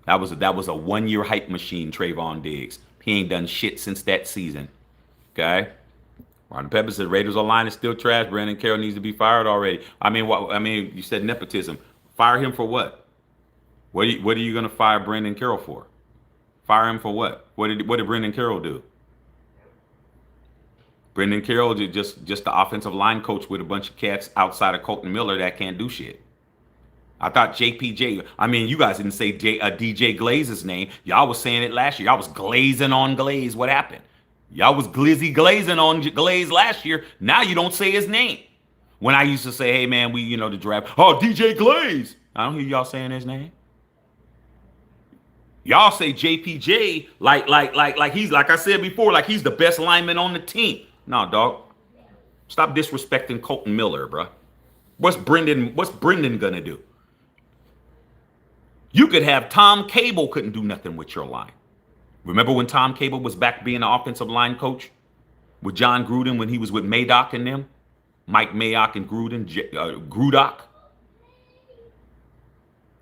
that was a 1 year hype machine. Trayvon Diggs, he ain't done shit since that season. Okay. Ron Pepper said Raiders online is still trash. Brandon Carroll needs to be fired already. I mean, you said nepotism. Fire him for what? What are you gonna fire Brandon Carroll for? Fire him for what? What did Brandon Carroll do? Brandon Carroll is just the offensive line coach with a bunch of cats outside of Colton Miller that can't do shit. I thought JPJ. I mean, you guys didn't say DJ Glaze's name. Y'all was saying it last year. Y'all was glazing on Glaze. What happened? Y'all was glazing on Glaze last year. Now you don't say his name. When I used to say, hey man, the draft. Oh, DJ Glaze. I don't hear y'all saying his name. Y'all say JPJ like he's, like I said before, like he's the best lineman on the team. No, dog. Stop disrespecting Colton Miller, bro. What's Brendan gonna do? You could have Tom Cable couldn't do nothing with your line. Remember when Tom Cable was back being the offensive line coach with John Gruden when he was with Mayock and them? Mike Mayock and Grudock.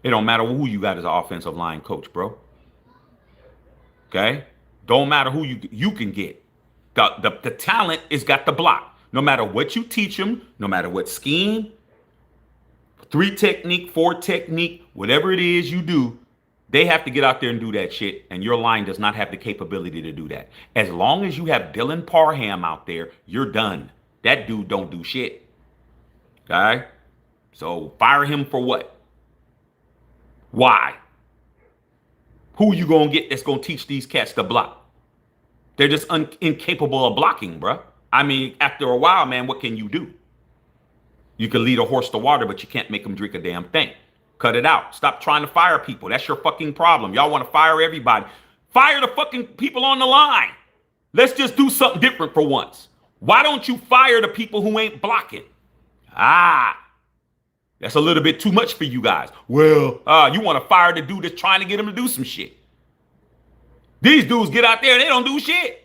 It don't matter who you got as an offensive line coach, bro. Okay? Don't matter who you can get. The talent is got the block. No matter what you teach them, no matter what scheme, 3 technique, 4 technique, whatever it is you do, they have to get out there and do that shit. And your line does not have the capability to do that. As long as you have Dylan Parham out there, you're done. That dude don't do shit. Okay? So fire him for what? Why? Who you gonna get that's gonna teach these cats to block? They're just incapable of blocking, bro. I mean, after a while, man, what can you do? You can lead a horse to water, but you can't make them drink a damn thing. Cut it out. Stop trying to fire people. That's your fucking problem. Y'all want to fire everybody. Fire the fucking people on the line. Let's just do something different for once. Why don't you fire the people who ain't blocking? That's a little bit too much for you guys. Well, you want to fire the dude that's trying to get him to do some shit. These dudes get out there and they don't do shit.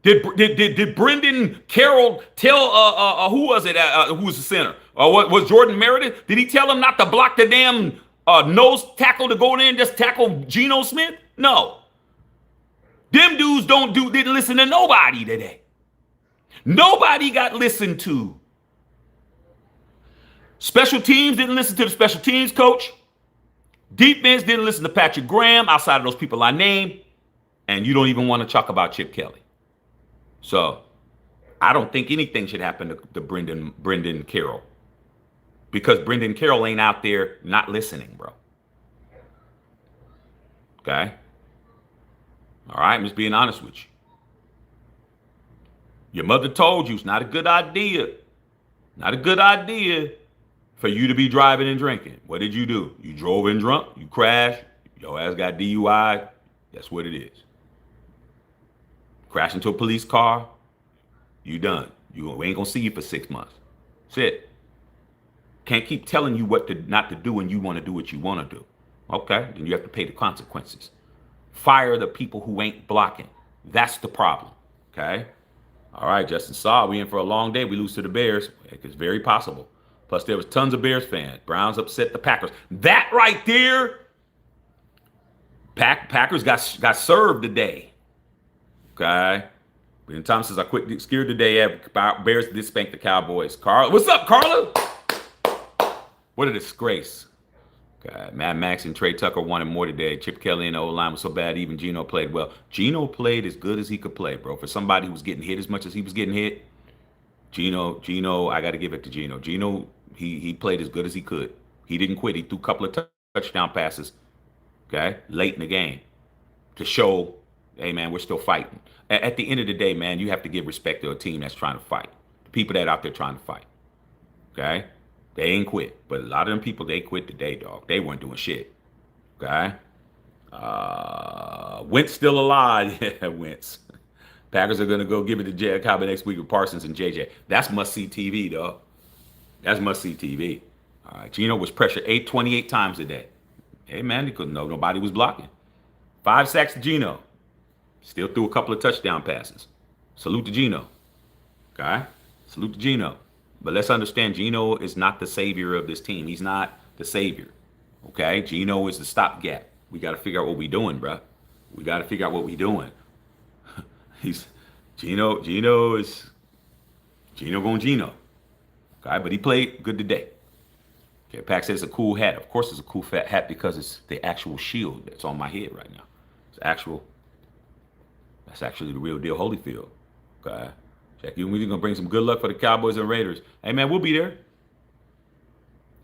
Did Brendan Carroll tell who was it? Who was the center? What was Jordan Meredith? Did he tell him not to block the damn nose tackle to go in and just tackle Geno Smith? No. Them dudes didn't listen to nobody today. Nobody got listened to. Special teams didn't listen to the special teams coach. Defense didn't listen to Patrick Graham outside of those people I named. And you don't even want to talk about Chip Kelly. So I don't think anything should happen to Brendan Carroll. Because Brendan Carroll ain't out there not listening, bro. Okay? All right, I'm just being honest with you. Your mother told you it's not a good idea. Not a good idea for you to be driving and drinking. What did you do? You drove in drunk, you crashed, your ass got DUI. That's what it is. Crash into a police car, you done. We ain't gonna see you for 6 months. That's it. Can't keep telling you what not to do when you want to do what you want to do. Okay, then you have to pay the consequences. Fire the people who ain't blocking. That's the problem. Okay. All right, Justin Saw, we in for a long day. We lose to the Bears. It's very possible. Plus, there was tons of Bears fans. Browns upset the Packers. That right there, Packers got served today. Okay. Ben Thomas says, I quit scared today. Bears did spank the Cowboys. Carla, what's up, Carla? What a disgrace. God, Mad Max and Trey Tucker wanted more today. Chip Kelly and the O-line was so bad, even Geno played well. Geno played as good as he could play, bro. For somebody who was getting hit as much as he was getting hit, Geno, I got to give it to Geno. Geno, he played as good as he could. He didn't quit. He threw a couple of touchdown passes, okay, late in the game to show, hey, man, we're still fighting. At the end of the day, man, you have to give respect to a team that's trying to fight. The people that are out there trying to fight, okay? They ain't quit. But a lot of them people, they quit today, dog. They weren't doing shit. Okay? Wentz still alive. Yeah, Wentz. Packers are going to go give it to Jacob next week with Parsons and JJ. That's must-see TV, dog. That's must-see TV. All right. Geno was pressured 28 times today. Hey, man, because nobody was blocking. 5 sacks to Geno. Still threw a couple of touchdown passes. Salute to Geno. Okay? Salute to Geno. But let's understand, Geno is not the savior of this team. He's not the savior. Okay? Geno is the stopgap. We got to figure out what we're doing, bro. We got to figure out what we're doing. Geno going Geno. Okay? But he played good today. Okay, Pack says it's a cool hat. Of course it's a cool fat hat because it's the actual shield that's on my head right now. That's actually the real deal Holyfield. Okay? Check you. We're gonna bring some good luck for the Cowboys and Raiders. Hey man, we'll be there.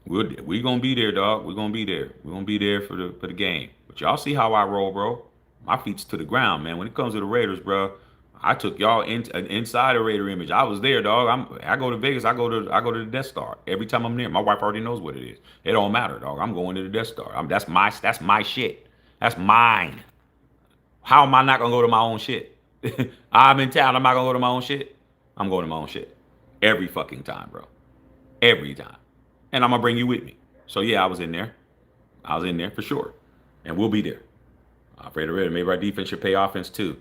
We're gonna be there, dog. We're gonna be there. We're gonna be there for the game. But y'all see how I roll, bro. My feet's to the ground, man. When it comes to the Raiders, bro, I took y'all inside a Raider image. I was there, dog. I go to Vegas. I go to the Death Star every time I'm there. My wife already knows what it is. It don't matter, dog. I'm going to the Death Star. That's my shit. That's mine. How am I not gonna go to my own shit? I'm in town. I'm not gonna go to my own shit. I'm going to my own shit. Every fucking time, bro. Every time. And I'm going to bring you with me. So, yeah, I was in there. I was in there for sure. And we'll be there. Maybe our defense should pay offense too.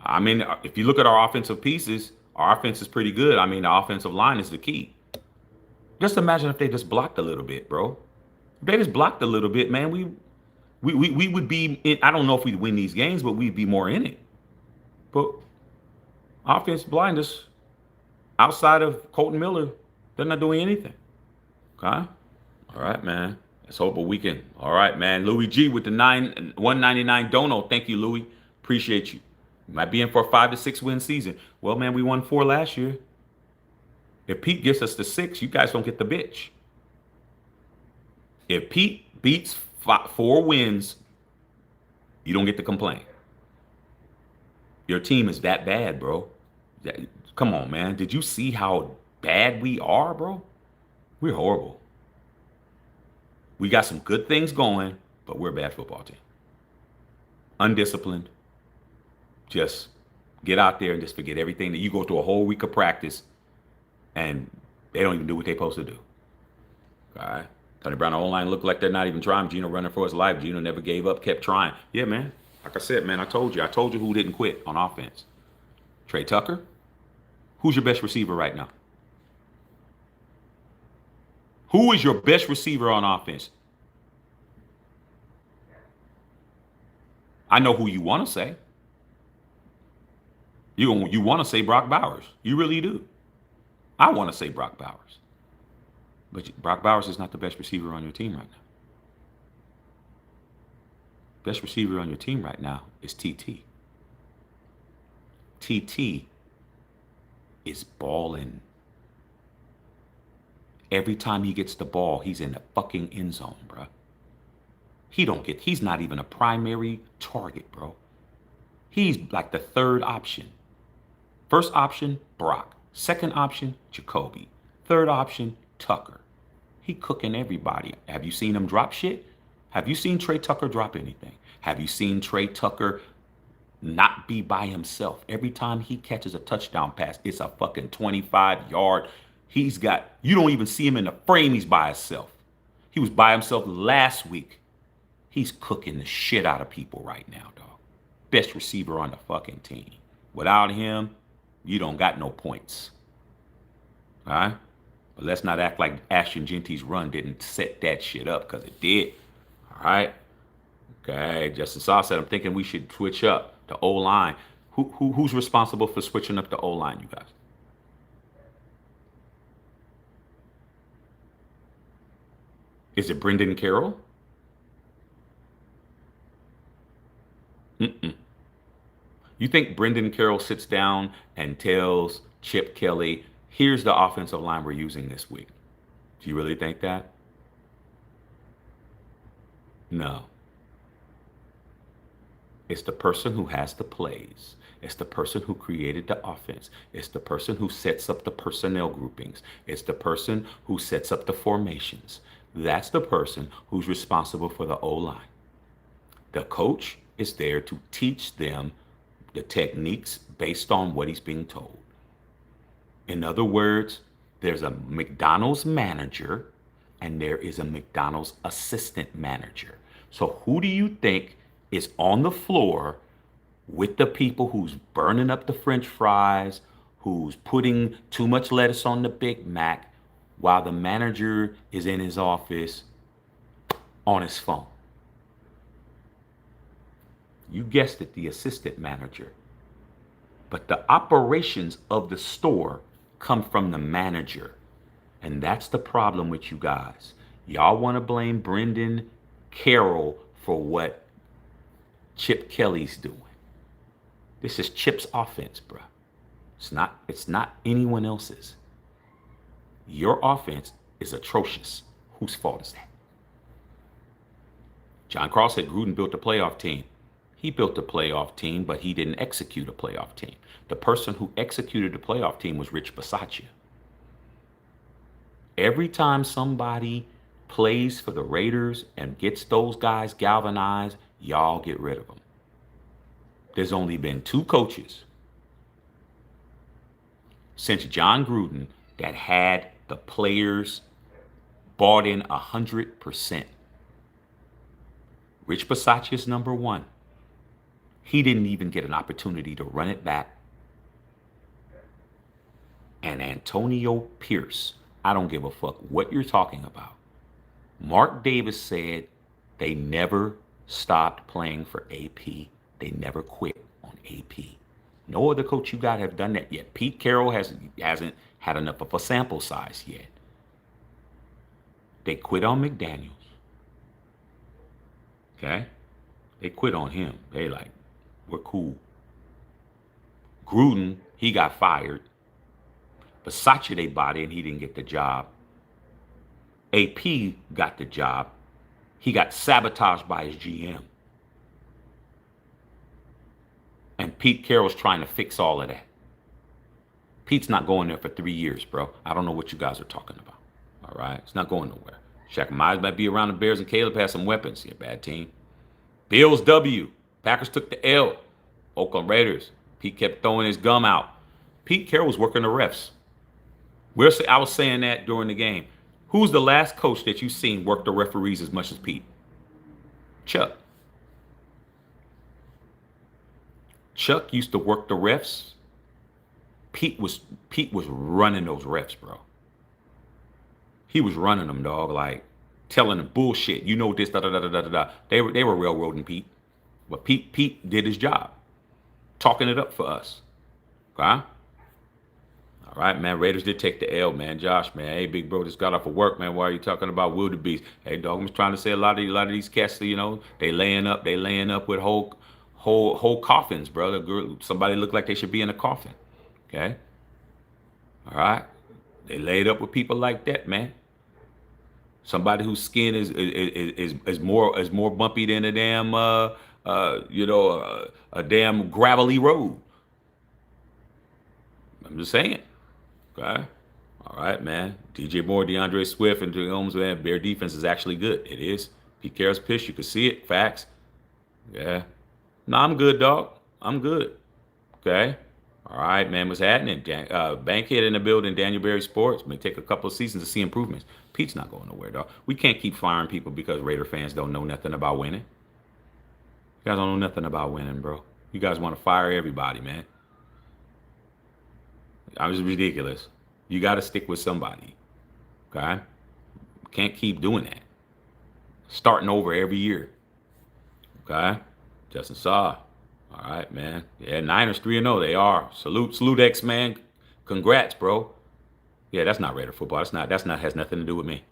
I mean, if you look at our offensive pieces, our offense is pretty good. I mean, the offensive line is the key. Just imagine if they just blocked a little bit, bro. If they just blocked a little bit, man, we would be in, I don't know if we'd win these games, but we'd be more in it. But offense blind us. Outside of Colton Miller, they're not doing anything. Okay? All right, man. Let's hope a weekend. All right, man. Louis G with the 199 dono. Thank you, Louis. Appreciate you. You might be in for a 5 to 6 win season. Well, man, we won 4 last year. If Pete gets us to 6, you guys don't get the bitch. If Pete beats 4 wins, you don't get to complain. Your team is that bad, bro. Come on, man. Did you see how bad we are, bro? We're horrible. We got some good things going, but we're a bad football team. Undisciplined. Just get out there and just forget everything. That you go through a whole week of practice, and they don't even do what they're supposed to do. All right? Tony Brown, the O-line looked like they're not even trying. Geno running for his life. Geno never gave up, kept trying. Yeah, man. Like I said, man, I told you who didn't quit on offense. Trey Tucker. Who's your best receiver right now? Who is your best receiver on offense? I know who you want to say. You want to say Brock Bowers. You really do. I want to say Brock Bowers. But Brock Bowers is not the best receiver on your team right now. Best receiver on your team right now is TT. TT is balling. Every time he gets the ball, he's in the fucking end zone, bro. He's not even a primary target, bro. He's like the third option. First option, Brock. Second option, Jacoby. Third option, Tucker. He cooking everybody. Have you seen him drop shit? Have you seen Trey Tucker drop anything? Have you seen Trey Tucker not be by himself? Every time he catches a touchdown pass, it's a fucking 25-yard. You don't even see him in the frame. He's by himself. He was by himself last week. He's cooking the shit out of people right now, dog. Best receiver on the fucking team. Without him, you don't got no points. All right? But let's not act like Ashton Genty's run didn't set that shit up, because it did. All right? Okay, Justin Saw said, I'm thinking we should switch up the O-line. Who's responsible for switching up the O-line, you guys? Is it Brendan Carroll? Mm-mm. You think Brendan Carroll sits down and tells Chip Kelly, here's the offensive line we're using this week? Do you really think that? No. It's the person who has the plays. It's the person who created the offense. It's the person who sets up the personnel groupings. It's the person who sets up the formations. That's the person who's responsible for the O-line. The coach is there to teach them the techniques based on what he's being told. In other words, there's a McDonald's manager and there is a McDonald's assistant manager. So who do you think is on the floor with the people who's burning up the French fries, who's putting too much lettuce on the Big Mac, while the manager is in his office on his phone? You guessed it, the assistant manager. But the operations of the store come from the manager. And that's the problem with you guys. Y'all want to blame Brendan Carroll for what Chip Kelly's doing. This is Chip's offense, bro. It's not anyone else's. Your offense is atrocious. Whose fault is that? John Cross said Gruden built a playoff team. He built a playoff team, but he didn't execute a playoff team. The person who executed the playoff team was Rich Bisaccia. Every time somebody plays for the Raiders and gets those guys galvanized, y'all get rid of them. There's only been 2 coaches since John Gruden that had the players bought in 100%. Rich Bisaccia is number 1. He didn't even get an opportunity to run it back. And Antonio Pierce, I don't give a fuck what you're talking about. Mark Davis said they never stopped playing for AP. They never quit on AP. No other coach you got have done that yet. Pete Carroll hasn't had enough of a sample size yet. They quit on McDaniels. Okay? They quit on him. They like, we're cool. Gruden, he got fired. Bisaccia, they bought in, he didn't get the job. AP got the job. He got sabotaged by his GM. And Pete Carroll's trying to fix all of that. Pete's not going there for 3 years, bro. I don't know what you guys are talking about. All right? It's not going nowhere. Shaq Myers might be around the Bears, and Caleb has some weapons. Yeah, bad team. Bills W. Packers took the L. Oakland Raiders. Pete kept throwing his gum out. Pete Carroll was working the refs. I was saying that during the game. Who's the last coach that you've seen work the referees as much as Pete? Chuck. Chuck used to work the refs. Pete was running those refs, bro. He was running them, dog, like telling them bullshit. You know this, da da da da da da. They were railroading Pete, but Pete did his job, talking it up for us. Okay. All All right, man. Raiders did take the L, man. Josh, man. Hey, big bro, just got off of work, man. Why are you talking about wildebeest? Hey, dog, I'm just trying to say a lot of these cats, they laying up with whole coffins, brother. Somebody look like they should be in a coffin. Okay, all right. They laid up with people like that, man. Somebody whose skin is more bumpy than a damn a damn gravelly road. I'm just saying. Okay. All right, man. DJ Moore, DeAndre Swift, and Holmes, man. Bear defense is actually good. It is. Pete Carroll's pitch. You can see it. Facts. Yeah. No, I'm good, dog. I'm good. Okay. All right, man. What's happening? Bankhead in the building. Daniel Berry Sports. May take a couple of seasons to see improvements. Pete's not going nowhere, dog. We can't keep firing people because Raider fans don't know nothing about winning. You guys don't know nothing about winning, bro. You guys want to fire everybody, man. I was ridiculous. You got to stick with somebody. Okay? Can't keep doing that. Starting over every year. Okay? Justin Saw. All right, man. Yeah, Niners 3-0. They are. Salute, X, man. Congrats, bro. Yeah, that's not Raider football. That's not has nothing to do with me.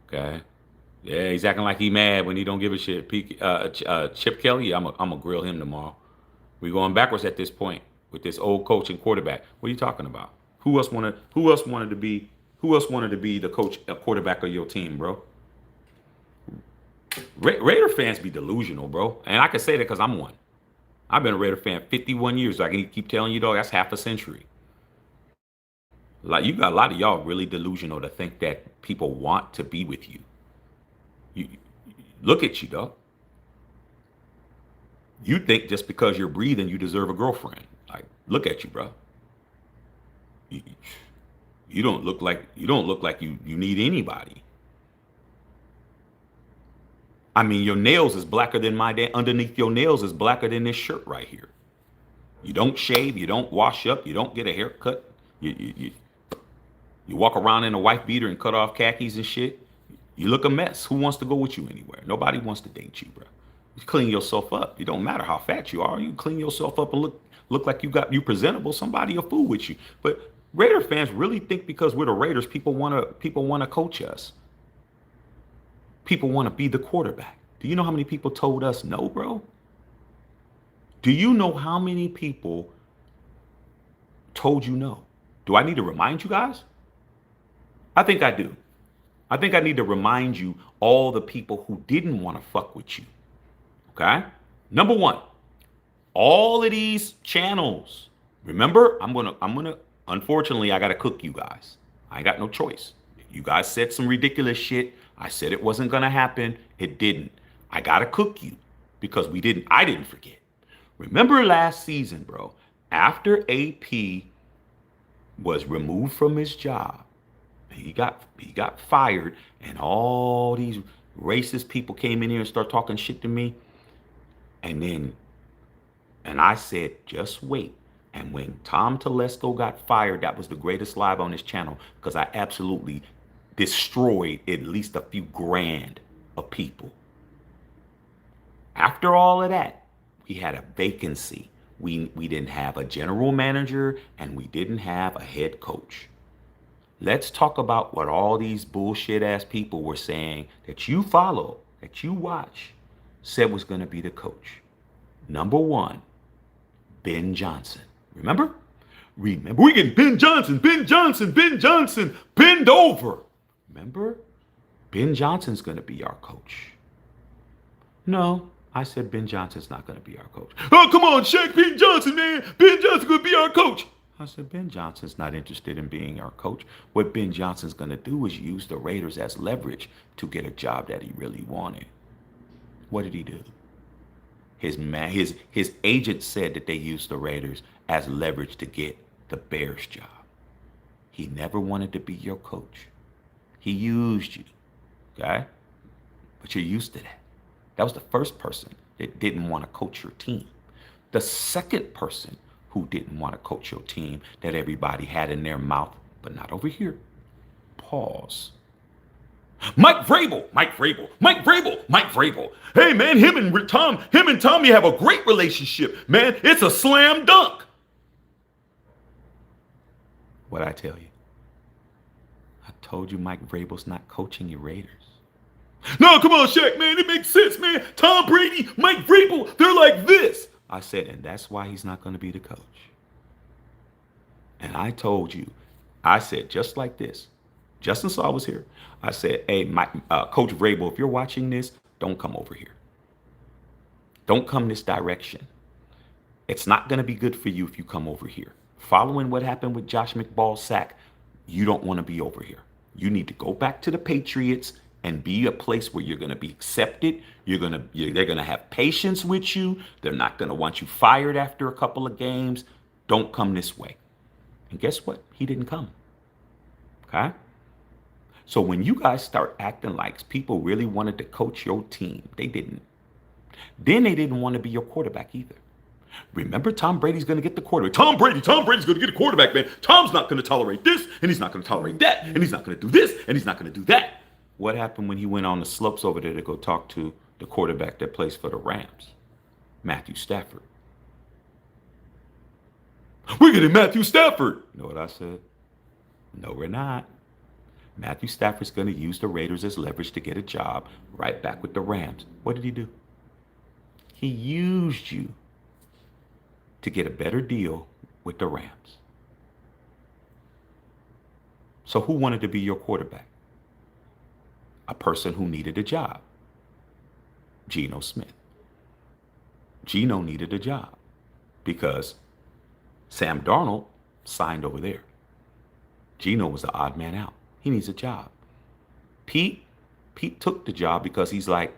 Okay? Yeah, he's acting like he mad when he don't give a shit. Chip Kelly, I'm gonna grill him tomorrow. We going backwards at this point with this old coach and quarterback. What are you talking about? Who else wanted to be the coach, quarterback of your team, bro? Raider fans be delusional, bro. And I can say that because I'm one. I've been a Raider fan 51 years. So I can keep telling you, dog, that's half a century. Like, you got a lot of y'all really delusional to think that people want to be with you. You look at you, dog. You think just because you're breathing, you deserve a girlfriend. Like, look at you, bro. You, you don't look like you need anybody. I mean, your nails is blacker than my day. Underneath your nails is blacker than this shirt right here. You don't shave. You don't wash up. You don't get a haircut. You walk around in a wife beater and cut off khakis and shit. You look a mess. Who wants to go with you anywhere? Nobody wants to date you, bro. You clean yourself up. It don't matter how fat you are. You clean yourself up and look like you presentable. Somebody will fool with you. But Raider fans really think because we're the Raiders, people wanna coach us. People want to be the quarterback. Do you know how many people told us no, bro? Do you know how many people told you no? Do I need to remind you guys? I think I do. I think I need to remind you all the people who didn't want to fuck with you. Okay? Number one, all of these channels. Remember, I'm gonna unfortunately I gotta cook you guys. I ain't got no choice. You guys said some ridiculous shit. I said it wasn't gonna happen. It didn't. I gotta cook you because I didn't forget. Remember last season, bro, after AP was removed from his job, he got fired, and all these racist people came in here and started talking shit to me. And I said, just wait. And when Tom Telesco got fired, that was the greatest live on this channel because I absolutely destroyed at least a few grand of people. After all of that, we had a vacancy. We didn't have a general manager and we didn't have a head coach. Let's talk about what all these bullshit ass people were saying that you follow, that you watch, said was going to be the coach. Number one, Ben Johnson. Remember? We get Ben Johnson, bend over. Remember? Ben Johnson's going to be our coach. No, I said Ben Johnson's not going to be our coach. Oh, come on, Shaq, Ben Johnson, man. Ben Johnson's going to be our coach. I said, Ben Johnson's not interested in being our coach. What Ben Johnson's going to do is use the Raiders as leverage to get a job that he really wanted. What did he do? His agent said that they used the Raiders as leverage to get the Bears job. He never wanted to be your coach. He used you, okay? But you're used to that. That was the first person that didn't want to coach your team. The second person who didn't want to coach your team that everybody had in their mouth, but not over here. Pause. Mike Vrabel. Hey, man, him and Tommy have a great relationship. Man, it's a slam dunk. What'd I tell you? I told you Mike Vrabel's not coaching your Raiders. No, come on, Shaq, man. It makes sense, man. Tom Brady, Mike Vrabel, they're like this. I said, and that's why he's not going to be the coach. And I told you, I said just like this. Justin Saw was here. I said, hey, Coach Vrabel, if you're watching this, don't come over here. Don't come this direction. It's not going to be good for you if you come over here. Following what happened with Josh McBall's sack, you don't want to be over here. You need to go back to the Patriots and be a place where you're going to be accepted. They're going to have patience with you. They're not going to want you fired after a couple of games. Don't come this way. And guess what? He didn't come. Okay? So when you guys start acting like people really wanted to coach your team, they didn't. Then they didn't want to be your quarterback either. Remember, Tom Brady's going to get the quarterback. Tom Brady's going to get a quarterback, man. Tom's not going to tolerate this, and he's not going to tolerate that, and he's not going to do this, and he's not going to do that. What happened when he went on the slopes over there to go talk to the quarterback that plays for the Rams, Matthew Stafford? We're getting Matthew Stafford. You know what I said? No, we're not. Matthew Stafford's going to use the Raiders as leverage to get a job right back with the Rams. What did he do? He used you to get a better deal with the Rams. So who wanted to be your quarterback? A person who needed a job. Geno Smith. Geno needed a job because Sam Darnold signed over there. Geno was the odd man out. He needs a job. Pete took the job because he's like,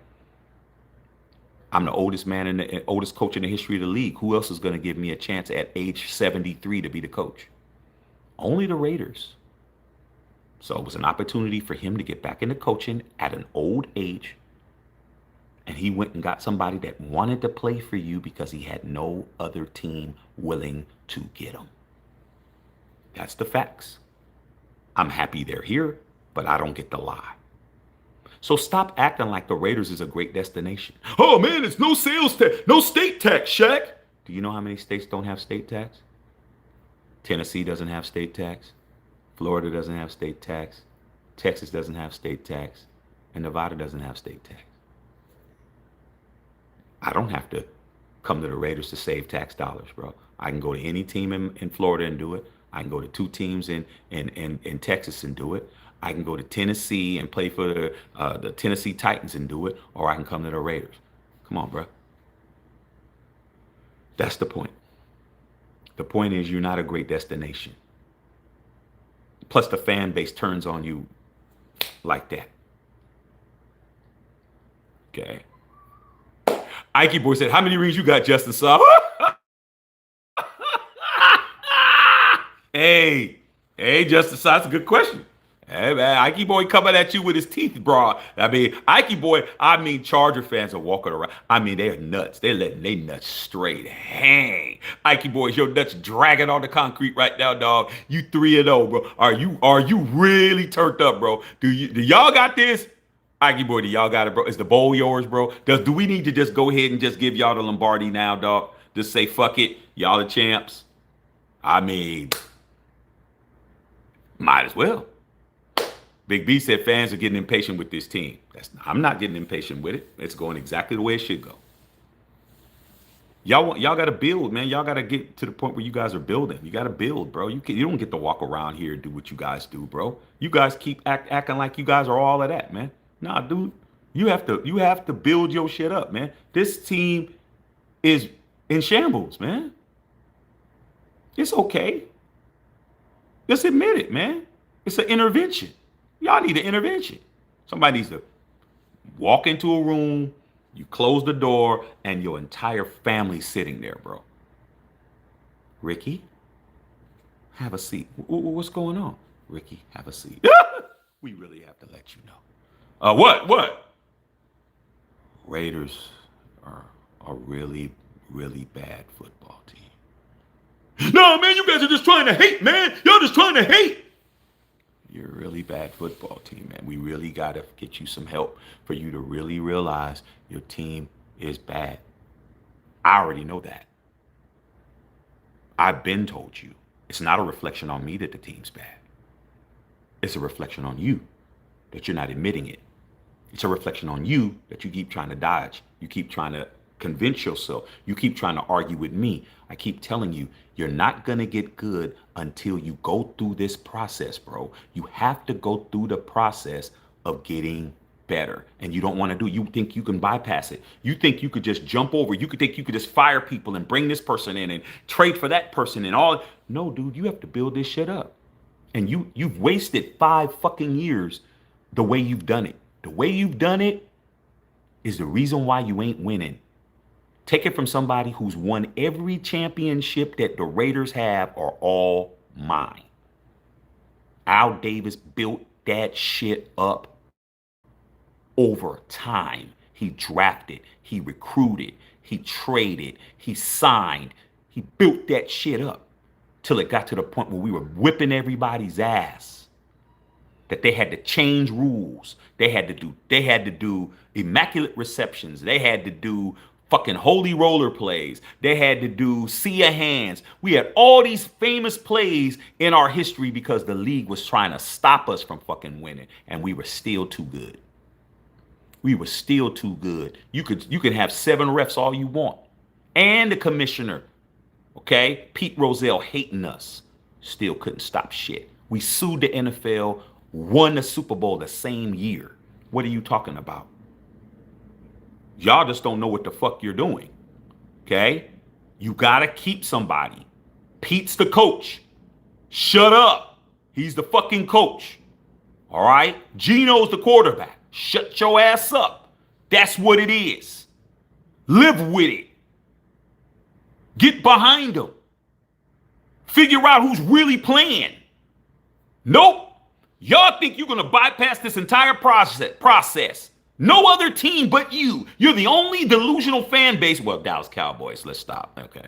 I'm the oldest man and the oldest coach in the history of the league. Who else is going to give me a chance at age 73 to be the coach? Only the Raiders. So it was an opportunity for him to get back into coaching at an old age. And he went and got somebody that wanted to play for you because he had no other team willing to get him. That's the facts. I'm happy they're here, but I don't get the lie. So stop acting like the Raiders is a great destination. Oh man, it's no sales tax, no state tax, Shaq. Do you know how many states don't have state tax? Tennessee doesn't have state tax. Florida doesn't have state tax. Texas doesn't have state tax. And Nevada doesn't have state tax. I don't have to come to the Raiders to save tax dollars, bro. I can go to any team in Florida and do it. I can go to two teams in Texas and do it. I can go to Tennessee and play for the Tennessee Titans and do it, or I can come to the Raiders. Come on, bro. That's the point. The point is you're not a great destination. Plus the fan base turns on you like that. Okay. Ike Boy said, how many rings you got, Justin Saw? Hey, Justin Saw, that's a good question. Hey, man, Ike Boy coming at you with his teeth, bro. I mean, Ike Boy, Charger fans are walking around. I mean, they're nuts. They're letting their nuts straight hang. Ike Boy, your nuts dragging on the concrete right now, dog. You 3-0, bro. Are you really turned up, bro? Do y'all got this? Ike Boy, do y'all got it, bro? Is the bowl yours, bro? Do we need to just go ahead and just give y'all the Lombardi now, dog? Just say, fuck it. Y'all the champs. I mean, might as well. Big B said fans are getting impatient with this team. I'm not getting impatient with it. It's going exactly the way it should go. Y'all got to build, man. Y'all got to get to the point where you guys are building. You got to build, bro. You don't get to walk around here and do what you guys do, bro. You guys keep acting like you guys are all of that, man. Nah, dude. You have to build your shit up, man. This team is in shambles, man. It's okay. Just admit it, man. It's an intervention. Y'all need an intervention. Somebody needs to walk into a room, you close the door, and your entire family's sitting there, bro. Ricky, have a seat. What's going on? Ricky, have a seat. We really have to let you know. What? Raiders are a really, really bad football team. No, man, you guys are just trying to hate, man. Y'all just trying to hate. You're a really bad football team, man. We really got to get you some help for you to really realize your team is bad. I already know that. I've been told you. It's not a reflection on me that the team's bad. It's a reflection on you that you're not admitting it. It's a reflection on you that you keep trying to dodge. You keep trying to convince yourself. You keep trying to argue with me. I keep telling you, you're not going to get good until you go through this process, bro. You have to go through the process of getting better. And you don't want to do it. You think you can bypass it. You think you could just jump over. You could think you could just fire people and bring this person in and trade for that person and all. No, dude, you have to build this shit up. And you've wasted 5 fucking years the way you've done it. The way you've done it is the reason why you ain't winning. Take it from somebody who's won every championship that the Raiders have are all mine. Al Davis built that shit up over time. He drafted, he recruited, he traded, he signed. He built that shit up till it got to the point where we were whipping everybody's ass. That they had to change rules. They had to do immaculate receptions. They had to do fucking holy roller plays. They had to do sea of hands. We had all these famous plays in our history because the league was trying to stop us from fucking winning, and we were still too good. We were still too good. You could have 7 refs all you want, and the commissioner, okay, Pete Rozelle hating us, still couldn't stop shit. We sued the NFL. Won the Super Bowl the same year. What are you talking about? Y'all just don't know what the fuck you're doing. Okay? You gotta keep somebody. Pete's the coach. Shut up. He's the fucking coach. All right? Gino's the quarterback. Shut your ass up. That's what it is. Live with it. Get behind him. Figure out who's really playing. Nope. Y'all think you're going to bypass this entire process. No other team but you. You're the only delusional fan base. Well, Dallas Cowboys. Let's stop. Okay.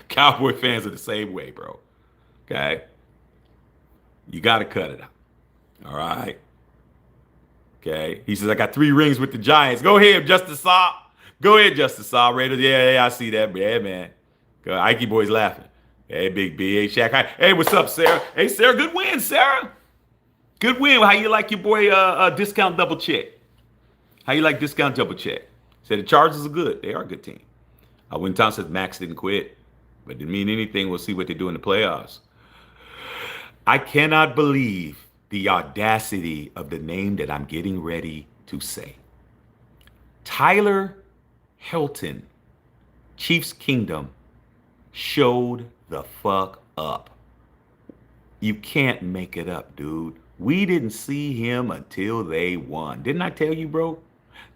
Cowboy fans are the same way, bro. Okay. You got to cut it out. All right. Okay. He says, I got 3 rings with the Giants. Go ahead, Justice Saw. Go ahead, Justice Saw. Raiders. Yeah, I see that. Yeah, man. Ike boy's laughing. Hey, Big B. Hey, Shaq. Hi. Hey, what's up, Sarah? Hey, Sarah. Good win, Sarah. Good win. How you like your boy Discount Double Check? How you like Discount Double Check? Said the Chargers are good. They are a good team. When Tom says Max didn't quit, but didn't mean anything. We'll see what they do in the playoffs. I cannot believe the audacity of the name that I'm getting ready to say. Tyler Hilton, Chiefs Kingdom, showed the fuck up. You can't make it up, dude. We didn't see him until they won. Didn't I tell you, bro?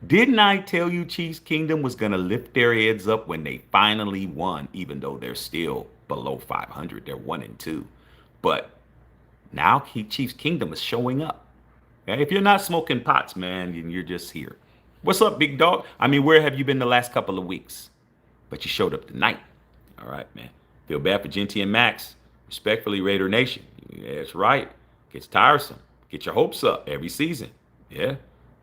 Didn't I tell you Chiefs Kingdom was going to lift their heads up when they finally won, even though they're still below 500. They're 1-2. But now Chiefs Kingdom is showing up. Okay? If you're not smoking pots, man, then you're just here. What's up, big dog? I mean, where have you been the last couple of weeks? But you showed up tonight. All right, man. Feel bad for Genty and Max. Respectfully, Raider Nation. Yeah, that's right. Gets tiresome. Get your hopes up every season. Yeah.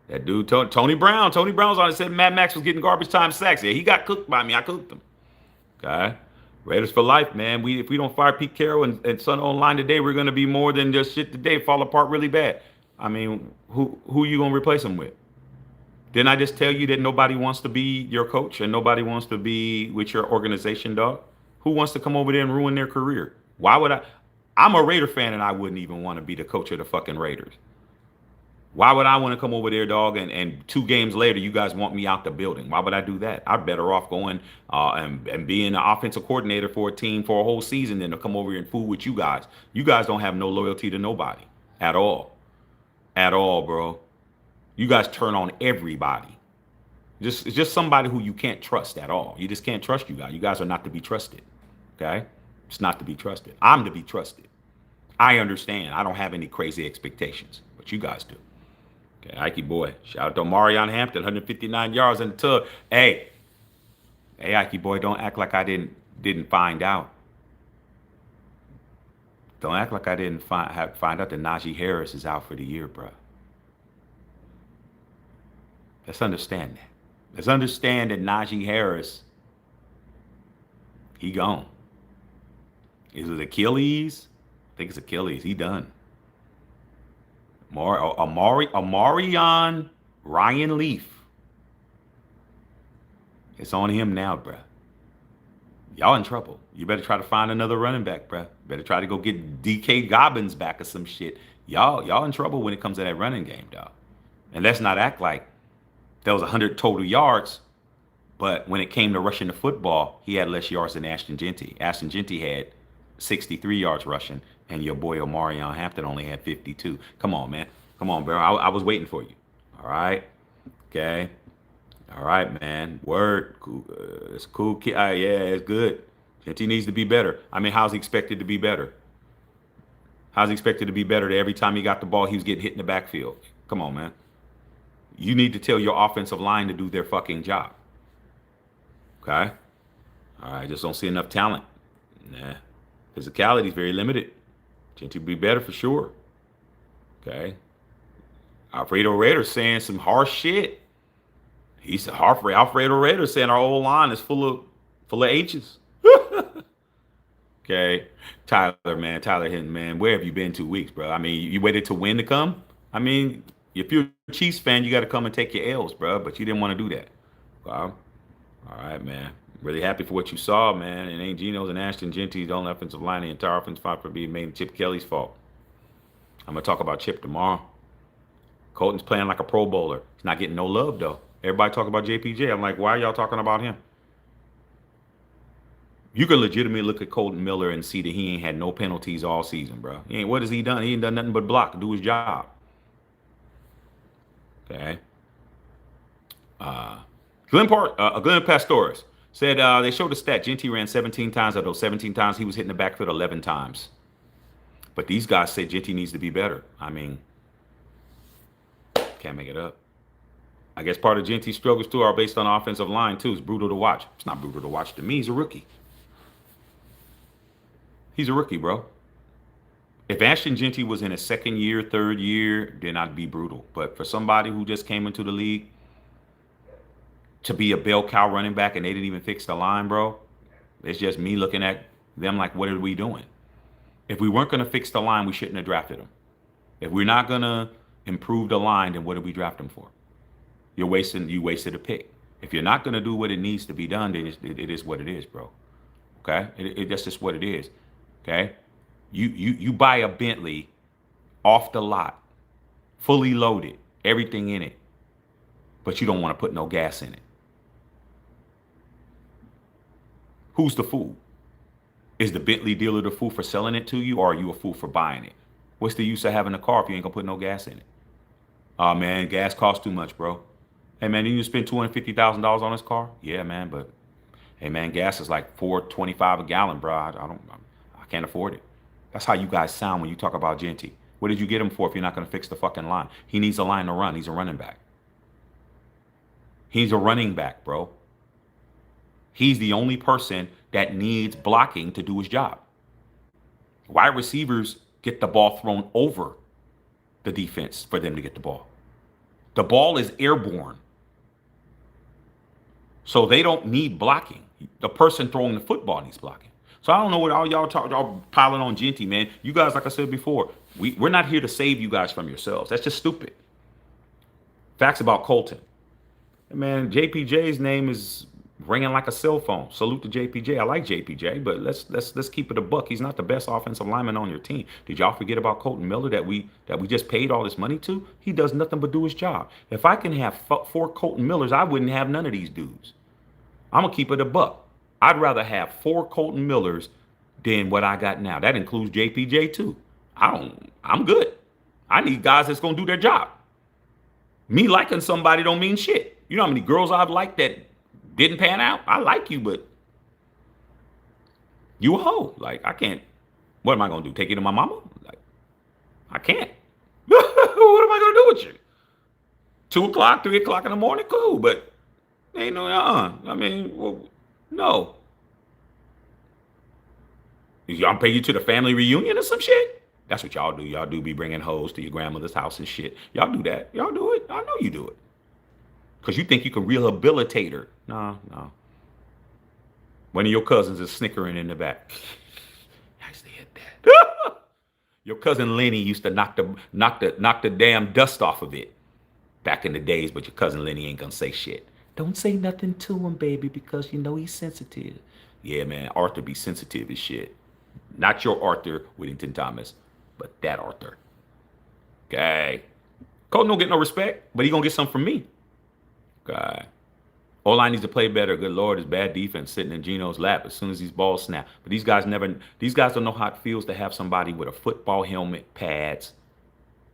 That dude, Tony Brown. Tony Brown's on it, said Mad Max was getting garbage time sacks. Yeah, he got cooked by me. I cooked him. Okay. Raiders for life, man. If we don't fire Pete Carroll and Sun Online today, we're going to be more than just shit today. Fall apart really bad. I mean, who you going to replace him with? Didn't I just tell you that nobody wants to be your coach and nobody wants to be with your organization, dog? Who wants to come over there and ruin their career? Why would I? I'm a Raider fan and I wouldn't even want to be the coach of the fucking Raiders. Why would I want to come over there, dog, and 2 games later you guys want me out the building? Why would I do that? I'm better off going and being an offensive coordinator for a team for a whole season than to come over here and fool with you guys. You guys don't have no loyalty to nobody at all. At all, bro. You guys turn on everybody. It's just somebody who you can't trust at all. You just can't trust you guys. You guys are not to be trusted. Okay? It's not to be trusted. I'm to be trusted. I understand. I don't have any crazy expectations, but you guys do. Okay, Ike boy. Shout out to Marion Hampton, 159 yards in the tug. Hey, Ike boy, don't act like I didn't find out. Don't act like I didn't find out that Najee Harris is out for the year, bro. Let's understand that. Let's understand that Najee Harris, He gone. Is it Achilles? I think it's Achilles. He done. Amarion Ryan Leaf. It's on him now, bruh. Y'all in trouble. You better try to find another running back, bruh. Better try to go get DK Gobbins back or some shit. Y'all in trouble when it comes to that running game, dog. And let's not act like there was 100 total yards, but when it came to rushing the football, he had less yards than Ashton Jeanty. Ashton Jeanty had 63 yards rushing, and your boy Omarion Hampton only had 52. Come on, man. Come on, bro. I was waiting for you. All right. Okay. All right, man. Word. Cool. It's cool. Yeah, it's good. Jeanty needs to be better. I mean, how's he expected to be better? How's he expected to be better that every time he got the ball, he was getting hit in the backfield? Come on, man. You need to tell your offensive line to do their fucking job. Okay? All right, just don't see enough talent. Nah. Physicality is very limited. Jeanty would be better for sure. Okay? Alfredo Reyes saying some harsh shit. He's Alfredo Reyes saying our old line is full of H's. Okay, Tyler Hinton, man, where have you been 2 weeks, bro? I mean, you waited to win to come. I mean, if you're a Chiefs fan, you got to come and take your L's, bro. But you didn't want to do that. Wow. All right, man. Really happy for what you saw, man. And ain't Geno's and Ashton Jeanty's only offensive line, the entire offensive line for being made Chip Kelly's fault. I'm gonna talk about Chip tomorrow. Colton's playing like a Pro Bowler. He's not getting no love though. Everybody talk about JPJ. I'm like, why are y'all talking about him? You can legitimately look at Colton Miller and see that he ain't had no penalties all season, bro. What has he done? He ain't done nothing but block, do his job. Okay. Glenn Pastores said they showed the stat. Jeanty ran 17 times. Of those 17 times, he was hitting the backfield 11 times. But these guys say Jeanty needs to be better. I mean, can't make it up. I guess part of Jeanty's struggles too are based on offensive line too. It's brutal to watch. It's not brutal to watch to me. He's a rookie. He's a rookie, bro. If Ashton Jeanty was in his second year, third year, then I'd be brutal. But for somebody who just came into the league to be a bell cow running back and they didn't even fix the line, bro, it's just me looking at them like, what are we doing? If we weren't going to fix the line, we shouldn't have drafted him. If we're not going to improve the line, then what did we draft him for? You wasted a pick. If you're not going to do what it needs to be done, then it is what it is, bro. Okay? That's just what it is. Okay? You buy a Bentley off the lot, fully loaded, everything in it, but you don't want to put no gas in it. Who's the fool? Is the Bentley dealer the fool for selling it to you, or are you a fool for buying it? What's the use of having a car if you ain't gonna put no gas in it? Oh man, gas costs too much, bro. Hey man, you spend $250,000 on this car? Yeah, man, but hey man, gas is like $4.25 a gallon, bro. I can't afford it. That's how you guys sound when you talk about Jeanty. What did you get him for if you're not gonna fix the fucking line? He needs a line to run. He's a running back. He's a running back, bro. He's the only person that needs blocking to do his job. Wide receivers get the ball thrown over the defense for them to get the ball. The ball is airborne. So they don't need blocking. The person throwing the football needs blocking. So I don't know what all y'all piling on Jeanty, man. You guys, like I said before, we're not here to save you guys from yourselves. That's just stupid. Facts about Colton. Man, JPJ's name is ringing like a cell phone. Salute to JPJ. I like JPJ, but let's keep it a buck. He's not the best offensive lineman on your team. Did y'all forget about Colton Miller that we just paid all this money to? He does nothing but do his job. If I can have 4 Colton Millers, I wouldn't have none of these dudes. I'm gonna keep it a buck. I'd rather have 4 Colton Millers than what I got now. That includes JPJ too. I'm good. I need guys that's gonna do their job. Me liking somebody don't mean shit. You know how many girls I've liked that didn't pan out? I like you, but you a hoe. Like, I can't. What am I gonna do? Take you to my mama? Like, I can't. What am I gonna do with you? 2 o'clock, 3 o'clock in the morning, cool, but ain't no I mean, well, no. Y'all pay you to the family reunion or some shit? That's what y'all do. Y'all do be bringing hoes to your grandmother's house and shit. Y'all do that. Y'all do it. I know you do it. Because you think you can rehabilitate her. No. One of your cousins is snickering in the back. I used to hit that. Your cousin Lenny used to knock the damn dust off of it back in the days, but your cousin Lenny ain't gonna say shit. Don't say nothing to him, baby, because you know he's sensitive. Yeah, man, Arthur be sensitive as shit. Not your Arthur Whittington Thomas, but that Arthur. Okay. Colton don't get no respect, but he gonna get some from me. Okay. O-line needs to play better. Good Lord, it's bad defense sitting in Geno's lap as soon as these balls snap. But these guys don't know how it feels to have somebody with a football helmet, pads,